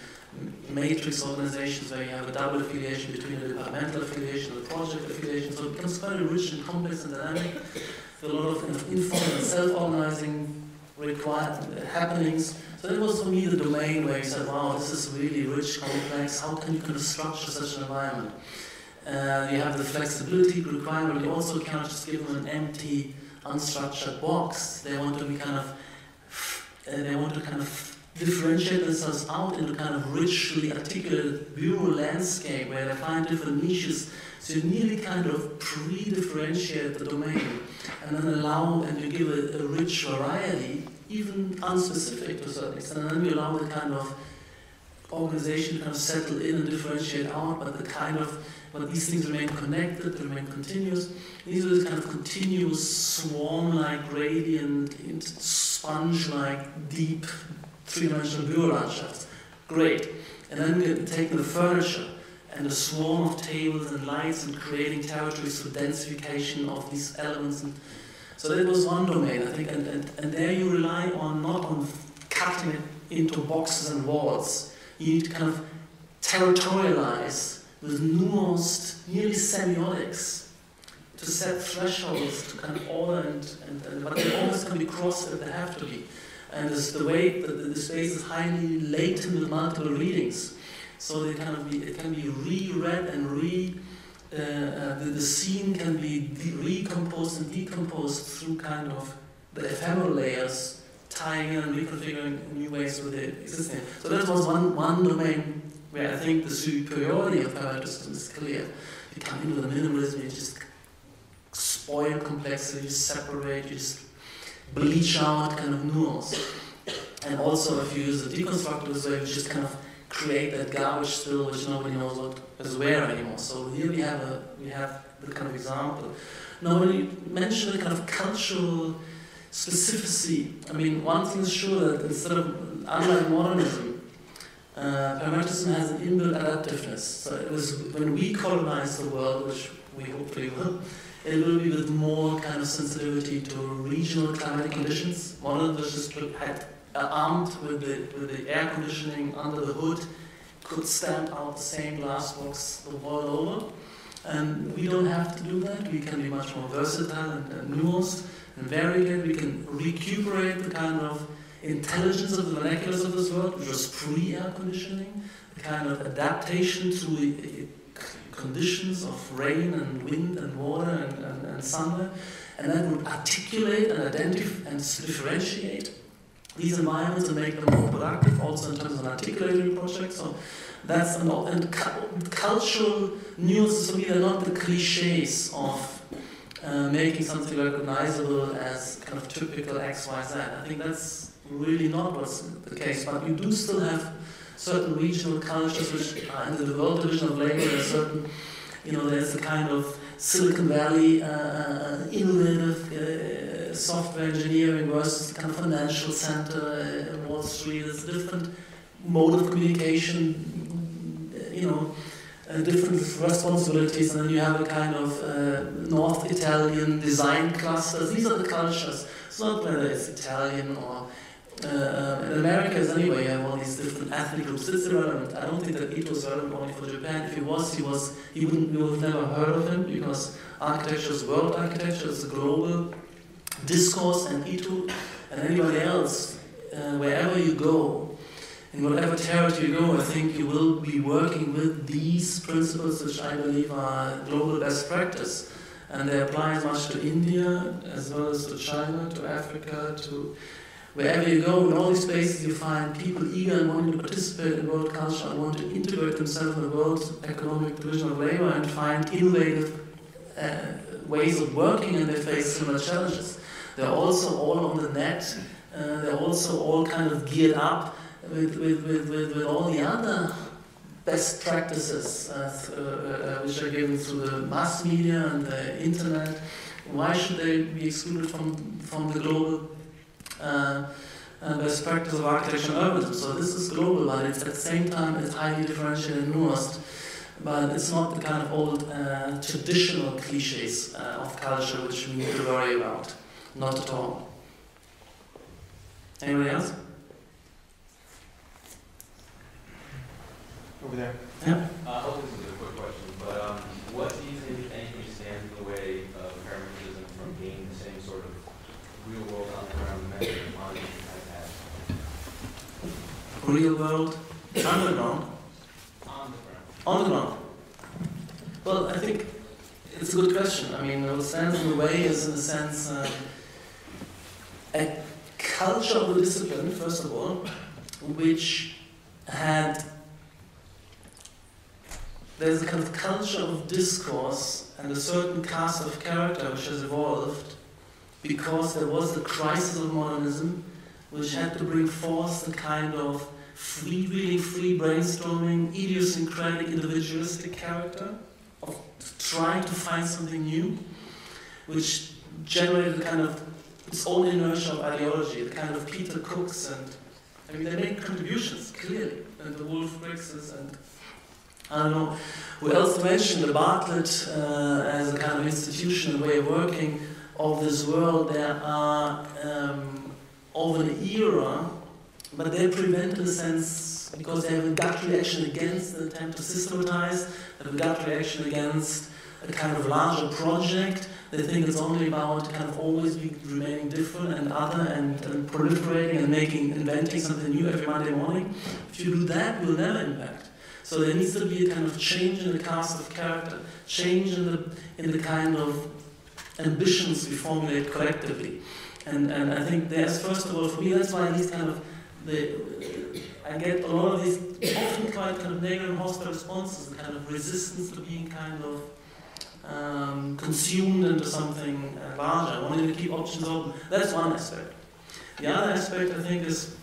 matrix organizations where you have a double affiliation between the departmental affiliation and the project affiliation. So it becomes quite rich and complex and dynamic, with a lot of kind of informal and self-organizing happenings. So that was for me the domain where you said, wow, this is really rich, complex, how can you kind of structure such an environment? You have the flexibility requirement, you also cannot just give them an empty, unstructured box. They want to be kind of, differentiate themselves out into kind of richly articulated bureau landscape where they find different niches. So you nearly kind of pre-differentiate the domain and then allow, and you give a rich variety, even unspecific to a certain extent, and then you allow the kind of organization to kind of settle in and differentiate out, but these things remain connected, remain continuous. These are this kind of continuous swarm-like gradient, sponge-like deep three-dimensional bureau landschafts. Great. And then we take the furniture and the swarm of tables and lights and creating territories for densification of these elements. And so that was one domain, I think, and there you rely on not on cutting it into boxes and walls. You need to kind of territorialize with nuanced, nearly semiotics, to set thresholds to kind of order but they always can be crossed if they have to be. And it's the way that the space is highly latent with multiple readings. So it can be reread and the scene can be recomposed and decomposed through kind of the ephemeral layers, tying in and reconfiguring new ways with the existing. So that was one domain where I think the superiority of parametricism is clear. You come in with a minimalism, you just spoil complexity, you separate, you just bleach out kind of nuance. And also if you use the deconstructivist way, you just kind of create that garbage still which nobody knows what is where anymore. So here we have the kind of example. Now when you mention the kind of cultural specificity, I mean, one thing is sure that instead of, unlike modernism, parametricism has an inbuilt adaptiveness. So it was when we colonize the world, which we hopefully will, it will be with more kind of sensitivity to regional climatic conditions. Modernism was just armed with the air conditioning under the hood, could stamp out the same glass box the world over. And we don't have to do that. We can be much more versatile and nuanced and varied. We can recuperate the kind of intelligence of the vernaculars of this world, which was pre-air conditioning, the kind of adaptation to conditions of rain and wind and water and sunlight, and that would articulate and identify and differentiate these environments and make them more productive, also in terms of articulating projects. So that's and cultural nuances for me are not the cliches of making something recognizable as kind of typical X, Y, Z. I think that's really not what's the case, but you do still have certain regional cultures which are in the world division of labor. There's certain, there's the kind of Silicon Valley innovative software engineering versus the kind of financial center in Wall Street. There's a different mode of communication, different responsibilities, and then you have a kind of North Italian design clusters. These are the cultures. It's not whether it's Italian or in America, anyway, you have all these different ethnic groups. It's irrelevant. I don't think that it was relevant only for Japan. If we would have never heard of him, because architecture is world architecture, it's a global discourse, and Ito and anybody else, wherever you go, in whatever territory you go, I think you will be working with these principles, which I believe are global best practice. And they apply as much to India as well as to China, to Africa, to wherever you go. In all these places you find people eager and wanting to participate in world culture and want to integrate themselves in the world economic division of labor and find innovative ways of working, and they face similar challenges. They're also all on the net. They're also all kind of geared up with all the other best practices which are given through the mass media and the internet. Why should they be excluded from the global best practice of architecture and urbanism? So this is global, but it's at the same time it's highly differentiated and nuanced. But it's not the kind of old traditional cliches of culture which we need to worry about. Not at all. Anybody else?
Over there.
Yeah.
I hope this is a quick question, but what do you think, if anything, stands in the way of Parametricism from being the same sort of real-world on-the-ground method of modeling as
Real world, underground. On the ground. Well, I think it's a good question. I mean, what stands in the way is, in a sense, a culture of the discipline, first of all, which there's a kind of culture of discourse and a certain cast of character which has evolved because there was the crisis of modernism, which had to bring forth the kind of freewheeling, free brainstorming, idiosyncratic, individualistic character of trying to find something new, which generated a kind of its own inertia of ideology, the kind of Peter Cooks, and I mean, they made contributions, clearly, and the Wolf Briggses, and I don't know who else to mention, the Bartlett as a kind of institution and way of working of this world. There are of an era, but they prevent, in a sense, because they have a gut reaction against the attempt to systematize, they have a gut reaction against a kind of larger project. They think it's only about kind of always remaining different and other and proliferating and inventing something new every Monday morning. If you do that, you'll never impact. So there needs to be a kind of change in the cast of character, change in the kind of ambitions we formulate collectively. And I think there's, first of all, for me, that's why these kind of, I get a lot of these often quite kind of negative and hostile responses, the kind of resistance to being kind of consumed into something larger, wanting to keep options open. That's one aspect. The other aspect, I think, is,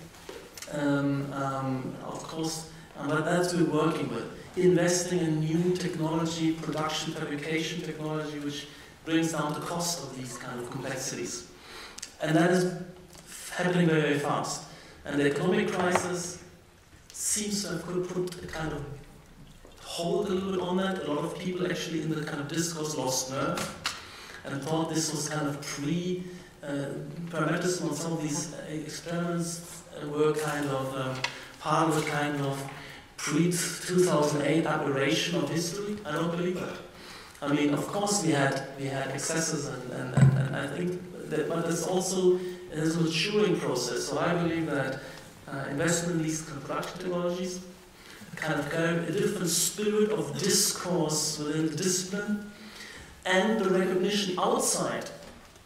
of course, but that's what we're working with. Investing in new technology, production, fabrication technology, which brings down the cost of these kind of complexities. And that is happening very, very fast. And the economic crisis seems to have put a kind of hold a little bit on that. A lot of people actually in the kind of discourse lost nerve and thought this was kind of parametricism on some of these experiments were kind of part of a kind of pre-2008 aberration of history. I don't believe that. I mean, of course we had excesses and I think that, but there's also a maturing process. So I believe that investment in these kind of production technologies, kind of a different spirit of discourse within the discipline, and the recognition outside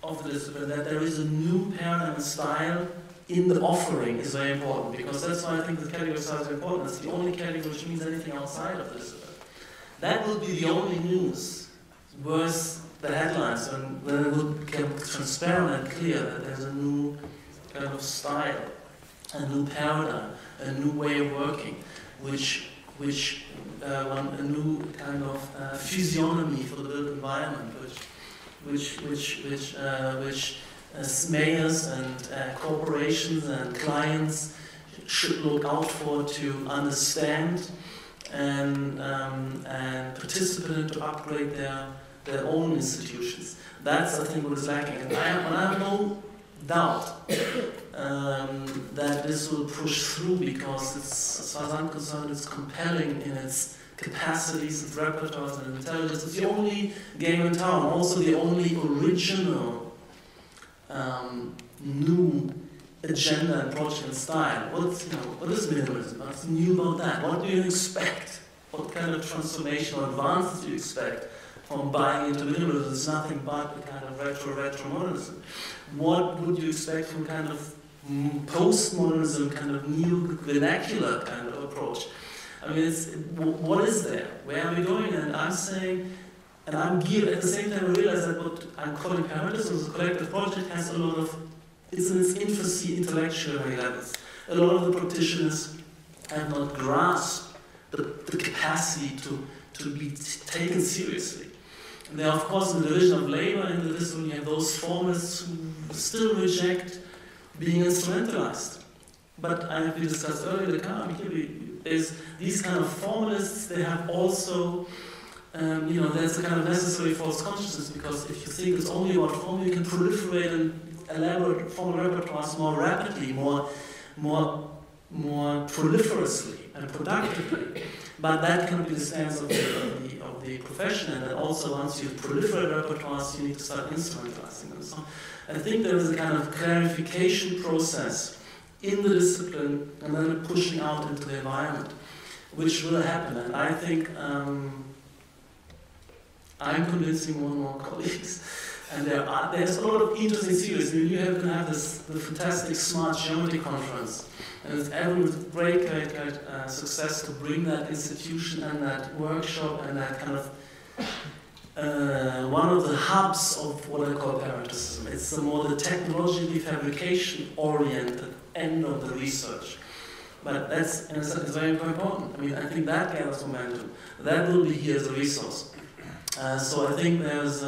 of the discipline that there is a new paradigm and style in the offering is very important, because that's why I think the category style is important. It's the only category which means anything outside of the discipline. That would be the only news, worse the headlines, when it would become transparent and clear that there's a new kind of style, a new paradigm, a new way of working, a new kind of physiognomy for the built environment, which mayors and corporations and clients should look out for to understand and participate to upgrade their own institutions. That's, I think, what is lacking. And I have no doubt that this will push through, because it's, as far as I'm concerned, it's compelling in its capacities, its repertoires and intelligence. It's the only game in town, also the only original new agenda and project and style. What is minimalism? What's new about that? What do you expect? What kind of transformation or advances do you expect from buying into minimalism? It's nothing but a kind of retro-modernism. What would you expect from kind of postmodernism, kind of new vernacular kind of approach? I mean, what is there? Where are we going? And I'm saying, and I'm geared at the same time. I realize that what I'm calling Parametricism as a collective project has a lot of, it's in its infancy intellectually levels. A lot of the practitioners have not grasped the capacity to be taken seriously. And there are, of course, in the division of labor in the discipline, you have those formalists who still reject being instrumentalized. But as we discussed earlier, there's these kind of formalists, they have also, there's a kind of necessary false consciousness, because if you think it's only about form, you can proliferate and elaborate formal repertoires more rapidly, more proliferously and productively. But that can be the stance of the profession, and that also once you proliferate repertoires, you need to start instrumentalizing them. So I think there is a kind of clarification process in the discipline and then pushing out into the environment, which will happen. And I think I'm convincing more and more colleagues. And there's a lot of interesting series. I mean, you have to have the fantastic Smart Geometry Conference. And it's with great success to bring that institution and that workshop and that kind of one of the hubs of what I call Parametricism. It's the technologically fabrication-oriented end of the research. But that's, in a sense, very important. I mean, I think that gathers momentum. That will be here as a resource. So I think there's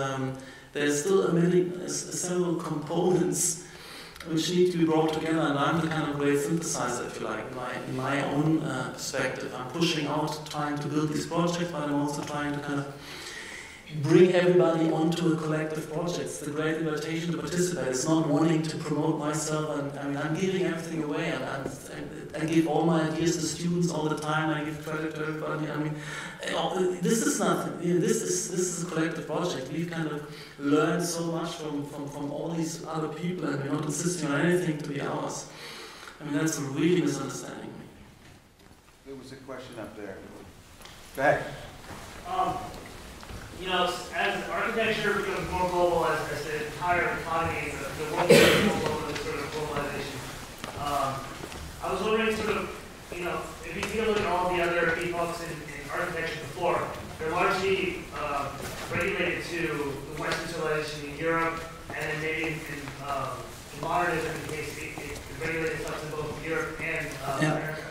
still several components which need to be brought together, and I'm the kind of great synthesizer, if you like, in my own perspective. I'm pushing out, trying to build these projects, but I'm also trying to kind of bring everybody onto a collective project. It's the great invitation to participate. It's not wanting to promote myself, and I mean, I'm giving everything away, and I give all my ideas to students all the time. I give credit to everybody. I mean, this is nothing. You know, this is a collective project. We've kind of learned so much from all these other people, and we're not insisting on anything to be ours. I mean, that's a really misunderstanding.
There was a question up there. Go ahead.
As architecture becomes more global, as the entire economy, the world becomes more global, this sort of globalization. I was wondering, if you take a look at all the other epochs in architecture before, they're largely regulated to the Western civilization in Europe, and then maybe in modernism, in case it regulated stuff in both Europe and America.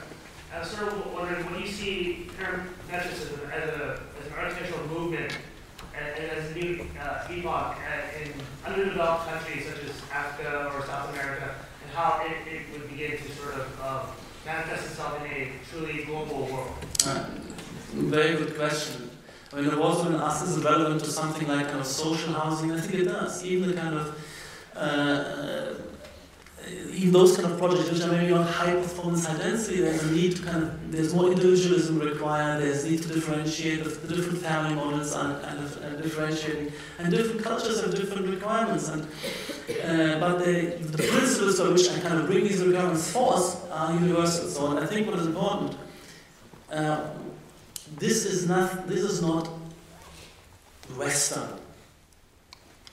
I was sort of wondering, when you see Parametricism as an architectural movement, and as a new epoch in underdeveloped countries such as Africa or South America, and how it would begin to sort of manifest itself in a truly global world?
Very good question. I mean, it was when asked, is it relevant to something like kind of social housing? I think it does. Even the kind of even those kind of projects which are maybe not high performance, high density, there's a need to there's more individualism required, there's need to differentiate the different family models and differentiating, and different cultures have different requirements, but the principles by which I kind of bring these requirements forth are universal. So I think what is important, This is not Western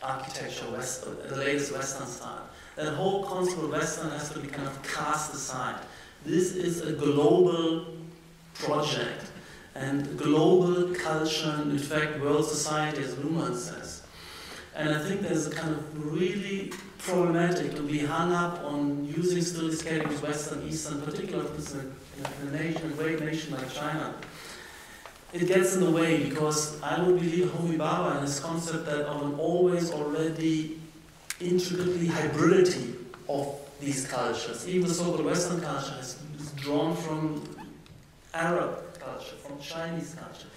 architecture, the latest Western style. That whole concept of Western has to be kind of cast aside. This is a global project and global culture, and in fact world society, as Luhmann says. And I think there's a kind of really problematic to be hung up on using still these categories, Western, Eastern, particularly in a great nation like China. It gets in the way because I would believe Homi Bhabha in his concept that of an always already intricately hybridity of these cultures. Even the so-called Western culture is drawn from Arab culture, from Chinese culture.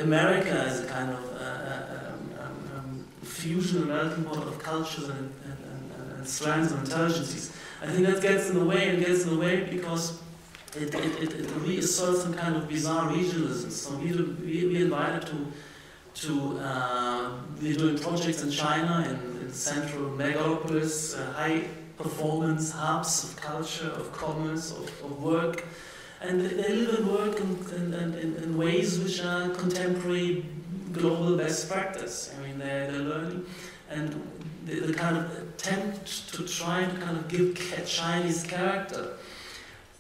America is a kind of fusion and melting pot of cultures and strands of intelligences. I think that gets in the way, and gets in the way because it reasserts some kind of bizarre regionalism. So we invited we're doing projects in China, in central megalopolis, high performance hubs of culture, of commerce, of work. And they live and work in ways which are contemporary global best practice. I mean, they're learning. And the kind of attempt to try to kind of give Chinese character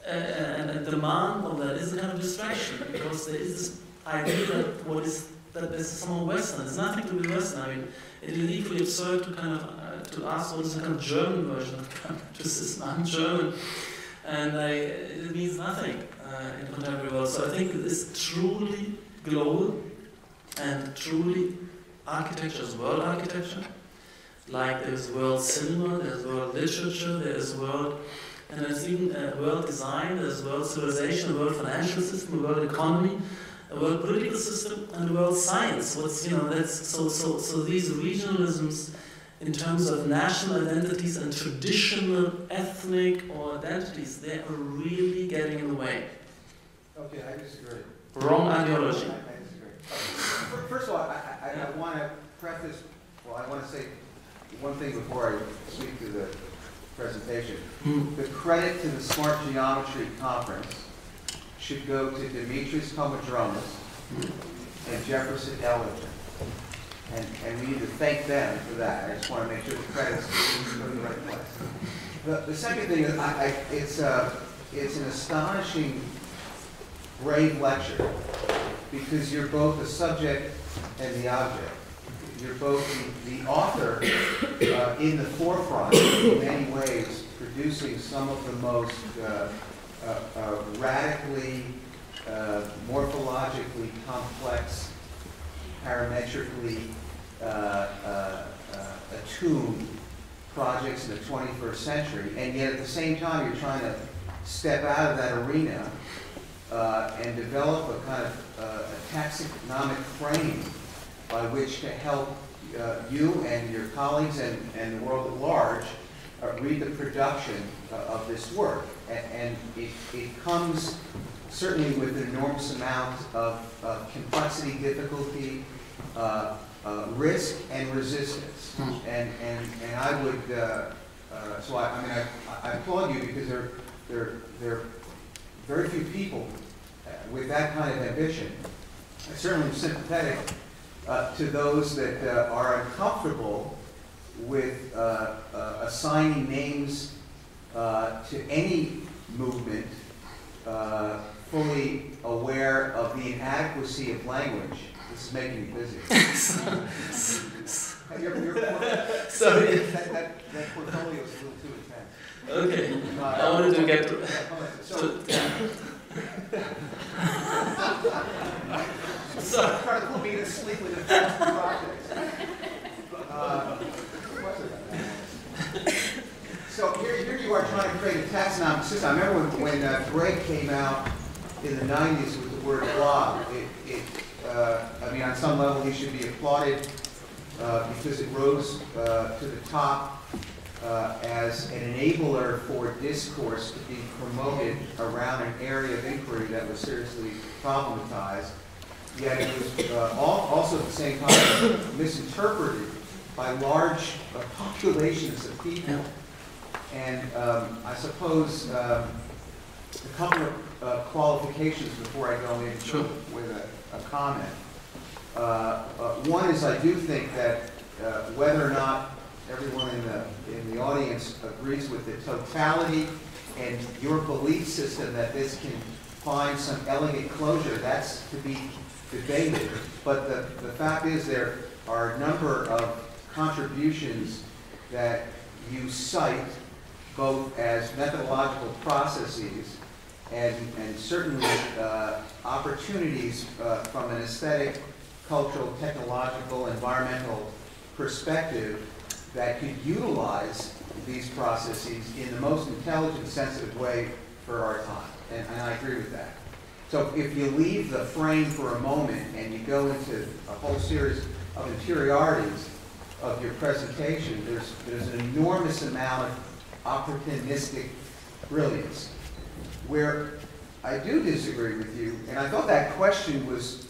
and a demand of that is a kind of distraction, because there is this idea that there's somehow Western. There's nothing to be Western. I mean, it is equally absurd to kind of to ask what is a kind of German version of Parametricism. I'm German, and it means nothing in contemporary world. So I think it's truly global and truly architecture is world architecture. Like there's world cinema, there's world literature, there's world. And there's even world design, there's world civilization, a world financial system, a world economy, a world political system, and a world science. So these regionalisms in terms of national identities and traditional ethnic or identities, they are really getting in the way.
Okay, I disagree.
Wrong ideology.
I disagree. First of all, I want to preface, well, I want to say one thing before I speak to the presentation. The credit to the Smart Geometry Conference should go to Dimitris Komodromas and Jefferson Ellington. And we need to thank them for that. I just want to make sure the credits go to the right place. The second thing is, it's an astonishing, brave lecture, because you're both the subject and the object. You're both the author in the forefront, in many ways, producing some of the most radically, morphologically complex, parametrically attuned projects in the 21st century, and yet at the same time you're trying to step out of that arena and develop a kind of a taxonomic frame by which to help you and your colleagues and the world at large read the production of this work. And it comes certainly with an enormous amount of complexity, difficulty, risk, and resistance. And I would, so I applaud you, because there are very few people with that kind of ambition. I certainly am sympathetic to those that are uncomfortable with assigning names to any movement, fully aware of the inadequacy of language. This is making me busy.
Sorry.
That portfolio is a little too intense.
Okay. I wanted to get to
So trying to put me to sleep with advanced projects. So here you are trying to create a taxonomic system. I remember when Greg came out in the 90s with the word blob. I mean, on some level, he should be applauded because it rose to the top as an enabler for discourse to be promoted around an area of inquiry that was seriously problematized. Yet it was also at the same time misinterpreted by large populations of people. And I suppose a couple of qualifications before I go in
Sure.
with a comment. One is I do think that whether or not everyone in the audience agrees with the totality and your belief system that this can find some elegant closure, that's to be debated. But the fact is there are a number of contributions that you cite both as methodological processes and certainly opportunities from an aesthetic, cultural, technological, environmental perspective that could utilize these processes in the most intelligent, sensitive way for our time. And I agree with that. So if you leave the frame for a moment and you go into a whole series of interiorities of your presentation, there's an enormous amount of opportunistic brilliance. Where I do disagree with you, and I thought that question was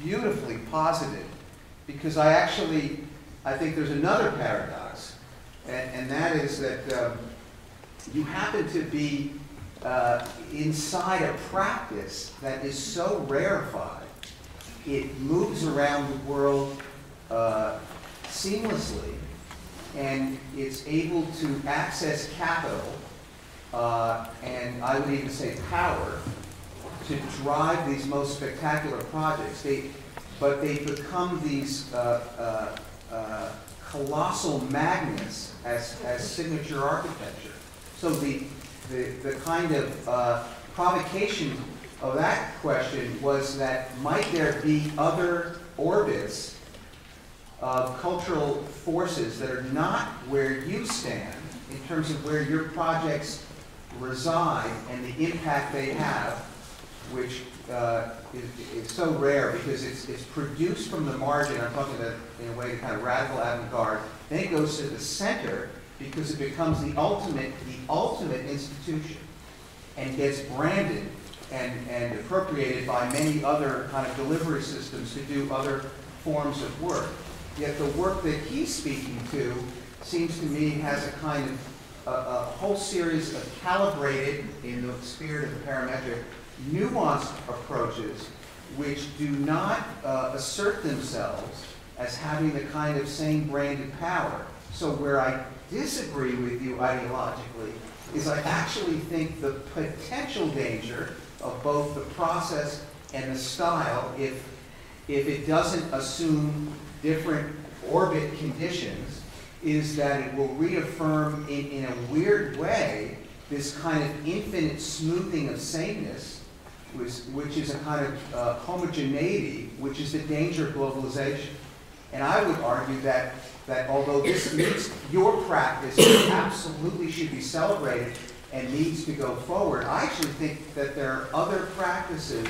beautifully posited, because I think there's another paradox, and that is that you happen to be inside a practice that is so rarefied, it moves around the world seamlessly, and it's able to access capital, and I would even say power, to drive these most spectacular projects. But they become these colossal magnets as signature architecture. So the kind of provocation of that question was that might there be other orbits of cultural forces that are not where you stand in terms of where your projects reside and the impact they have, which is so rare because it's produced from the margin. I'm talking about in a way kind of radical avant-garde. Then it goes to the center because it becomes the ultimate institution and gets branded and appropriated by many other kind of delivery systems to do other forms of work. Yet the work that he's speaking to seems to me has a kind of a whole series of calibrated, in the spirit of the parametric, nuanced approaches which do not assert themselves as having the kind of same branded power. So where I disagree with you ideologically is I actually think the potential danger of both the process and the style, if it doesn't assume different orbit conditions, is that it will reaffirm in a weird way this kind of infinite smoothing of sameness, which is a kind of homogeneity, which is the danger of globalization. And I would argue that although this meets your practice, it absolutely should be celebrated and needs to go forward, I actually think that there are other practices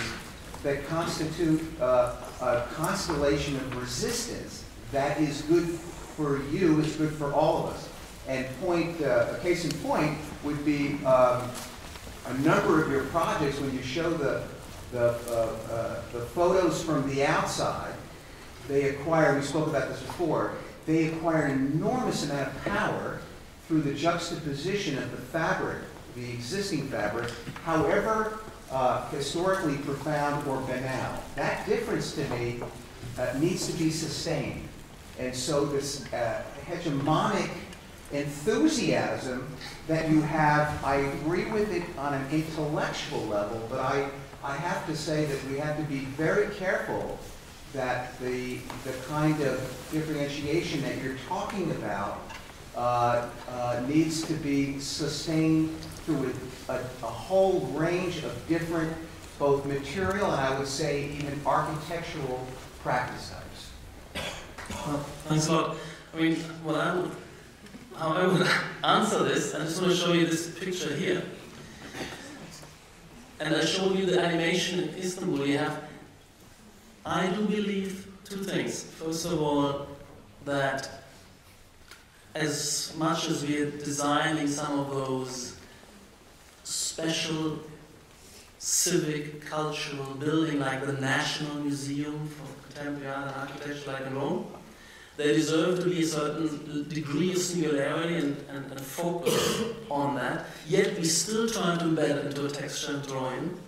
that constitute a constellation of resistance that is good for you, is good for all of us. And a case in point would be a number of your projects when you show the photos from the outside. They acquire, we spoke about this before, they acquire an enormous amount of power through the juxtaposition of the fabric, the existing fabric, however historically profound or banal. That difference to me needs to be sustained. And so this hegemonic enthusiasm that you have, I agree with it on an intellectual level, but I have to say that we have to be very careful that the kind of differentiation that you're talking about needs to be sustained through a whole range of different, both material and I would say even architectural practice types.
Well, thanks a lot. I mean, how I would answer this, I just want to show you this picture here. And I showed you the animation in Istanbul. I do believe two things. First of all, that as much as we are designing some of those special civic, cultural buildings like the National Museum for Contemporary Art and Architecture like in Rome, They deserve to be a certain degree of singularity and focus on that, yet we still try to embed it into a texture and drawing.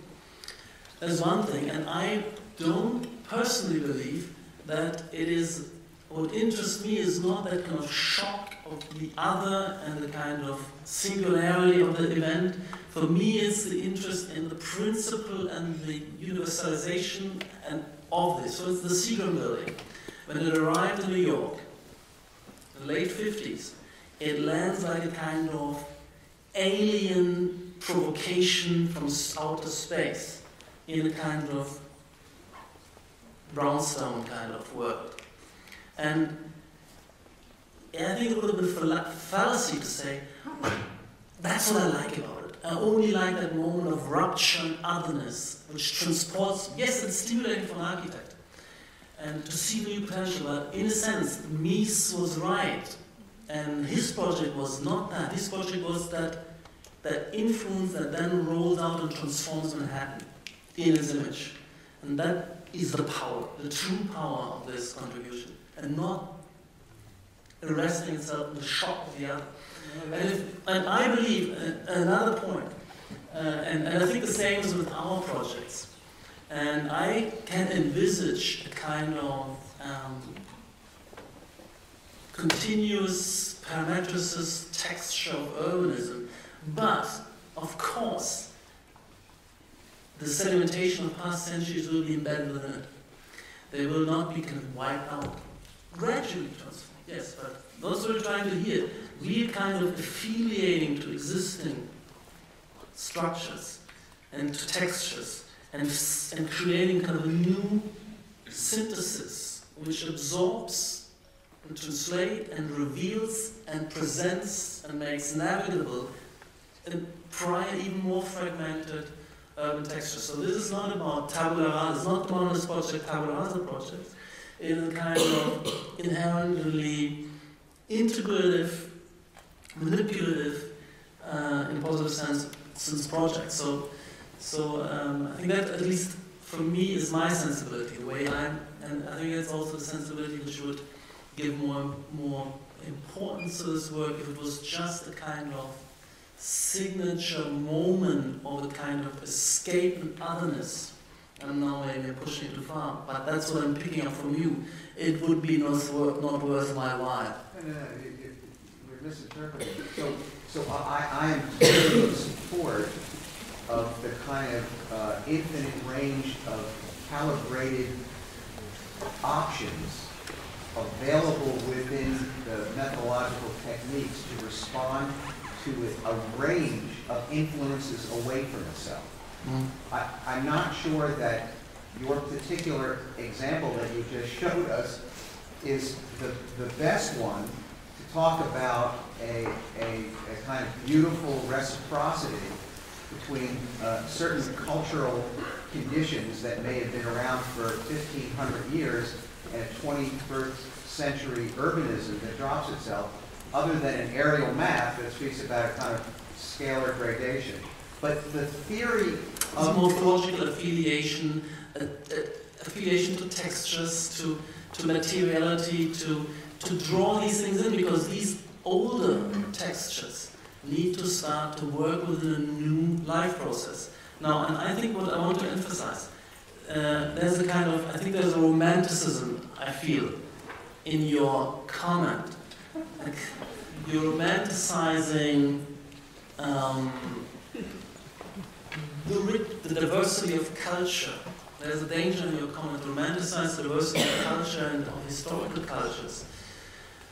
That's one thing, and I don't personally believe that it is, what interests me is not that kind of shock of the other and the kind of singularity of the event. For me, it's the interest in the principle and the universalization and of this. So it's the Seagram building. When it arrived in New York, in the late 50s, it lands like a kind of alien provocation from outer space in a kind of brownstone kind of world. And I think it would have been a fallacy to say, that's what I like about it. I only like that moment of rupture and otherness, which transports, yes, it's stimulating for an architect. And to see new potential, but in a sense, Mies was right. And his project was not that. His project was that influence that then rolls out and transforms Manhattan in its image. And that is the power, the true power of this contribution. And not arresting itself in the shock of the other. And I believe, another point, and I think the same is with our projects, and I can envisage a kind of continuous parametricist texture of urbanism, but of course the sedimentation of past centuries will be embedded within it. They will not be kind of wiped out. Gradually transformed, yes, but that's what we're trying to hear. We're kind of affiliating to existing structures and to textures and creating kind of a new synthesis which absorbs and translates and reveals and presents and makes navigable and prior even more fragmented urban textures. So this is not about tabula rasa, it's not about this project, tabula rasa project. It is a kind of inherently integrative, manipulative, in a positive sense project. So I think that, at least for me, is my sensibility, the way and I think it's also the sensibility which would give more importance to this work if it was just a kind of signature moment of a kind of escape and otherness. And now maybe I'm pushing too far, but that's what I'm picking up from you. It would be not worth my while.
No, you're misinterpreting. So I am totally in support of the kind of infinite range of calibrated options available within the methodological techniques to respond to a range of influences away from itself. I'm not sure that your particular example that you just showed us is the best one to talk about a kind of beautiful reciprocity between certain cultural conditions that may have been around for 1,500 years and a 21st century urbanism that drops itself, other than an aerial map that speaks about a kind of scalar gradation. But the theory of
morphological affiliation, affiliation to textures, to materiality, to draw these things in, because these older textures need to start to work within a new life process. Now, and I think what I want to emphasize, there's a kind of, I think there's a romanticism, I feel, in your comment. Like, you're romanticizing the diversity of culture. There's a danger in your comment to romanticize the diversity of culture and of historical cultures,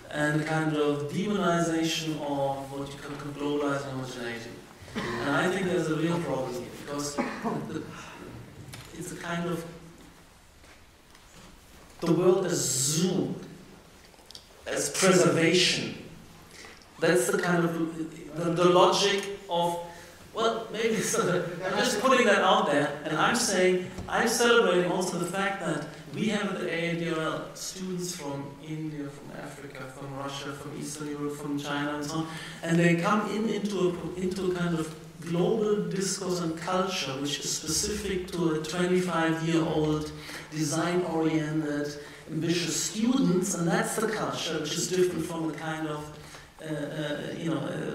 and kind of demonization of what you can globalize and homogeneity. And I think there's a real problem here, because it's a kind of, the world assumed as preservation. That's the kind of, the logic of, well, maybe I'm just putting that out there, and I'm saying, I'm celebrating also the fact that we have at the AADRL students from India, from Africa, from Russia, from Eastern Europe, from China, and so on, and they come into a kind of global discourse and culture which is specific to a 25-year-old, design-oriented, ambitious students, and that's the culture, which is different from the kind of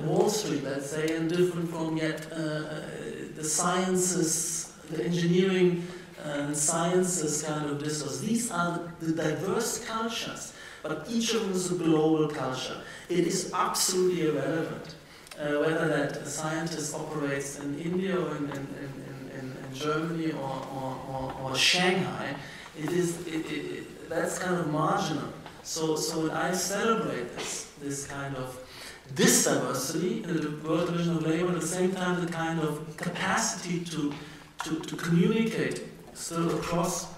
Wall Street, let's say, and different from yet the sciences, the engineering and sciences kind of discourse. These are the diverse cultures, but each of them is a global culture. It is absolutely irrelevant whether that scientist operates in India or in Germany or Shanghai. That's kind of marginal. So I celebrate this kind of diversity in the World Division of Labor, at the same time the kind of capacity to communicate still across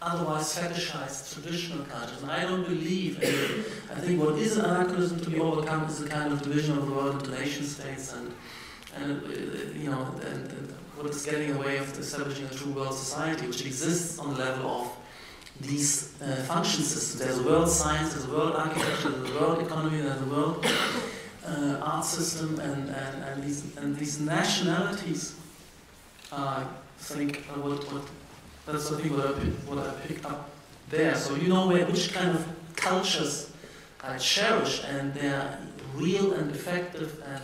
otherwise fetishized traditional cultures. And I don't believe, and I think what is an anachronism to be overcome is the kind of division of the world into nation states and what is getting in the way of establishing a true world society, which exists on the level of these function systems. There's a world science, there's a world architecture, there's a world economy, there's a world art system, and these nationalities. I think that's what I pick up there. So you know which kind of cultures I cherish, and they're real and effective and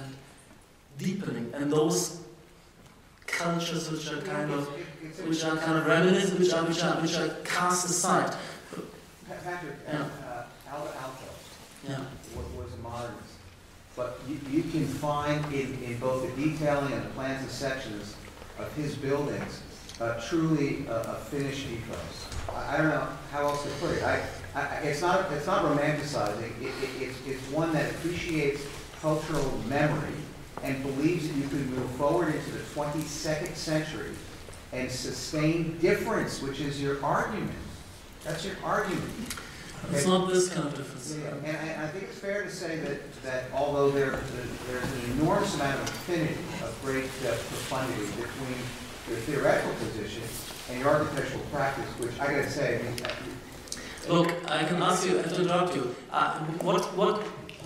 deepening, and those cultures which are kind of reminiscent, which are cast aside.
Patrik,
Yeah.
Albert Alto
Yeah.
was a modernist, but you can find in both the detailing and the plans and sections of his buildings truly a Finnish ethos. I don't know how else to put it. It's not romanticizing. It's one that appreciates cultural memory and believes that you can move forward into the 22nd century and sustain difference, which is your argument. That's your argument.
It's not this kind of difference.
Yeah, and I think it's fair to say that although there's an enormous amount of affinity, of great profundity between your theoretical position and your architectural practice, which I got to say,
look, I can ask you, to interrupt you. What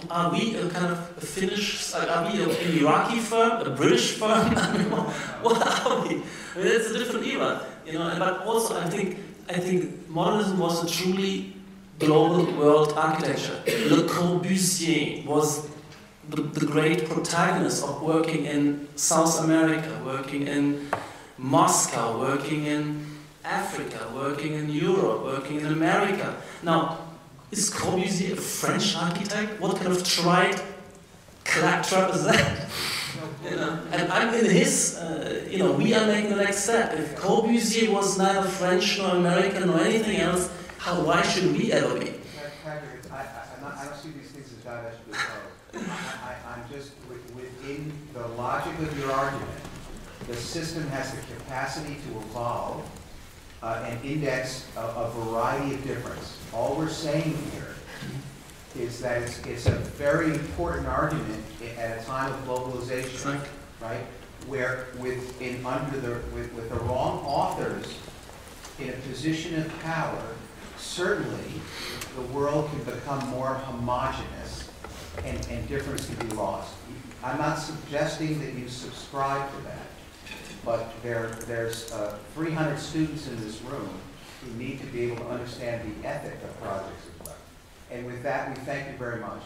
are we a kind of a Finnish? Are we an Iraqi firm, a British firm? I mean, what are we? I mean, it's a different era, But also, I think modernism was a truly global world architecture. Le Corbusier was the great protagonist of working in South America, working in Moscow, working in Africa, working in Europe, working in America. Now, is Corbusier a French architect? What kind of tried claptrap is that? And I'm in his, we are making the next step. If Corbusier was neither French nor American or anything else, why should we ever be?
Patrik, I don't see these things as diametrically opposed. I'm just within the logic of your argument. The system has the capacity to evolve and index a variety of difference. All we're saying here is that it's a very important argument at a time of globalization, right? Where with the wrong authors in a position of power, certainly the world can become more homogeneous and difference can be lost. I'm not suggesting that you subscribe to that, but there's 300 students in this room who need to be able to understand the ethic of projects as well. And with that, we thank you very much.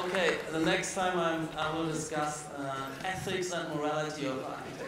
Okay, the next time I will discuss ethics and morality of architecture.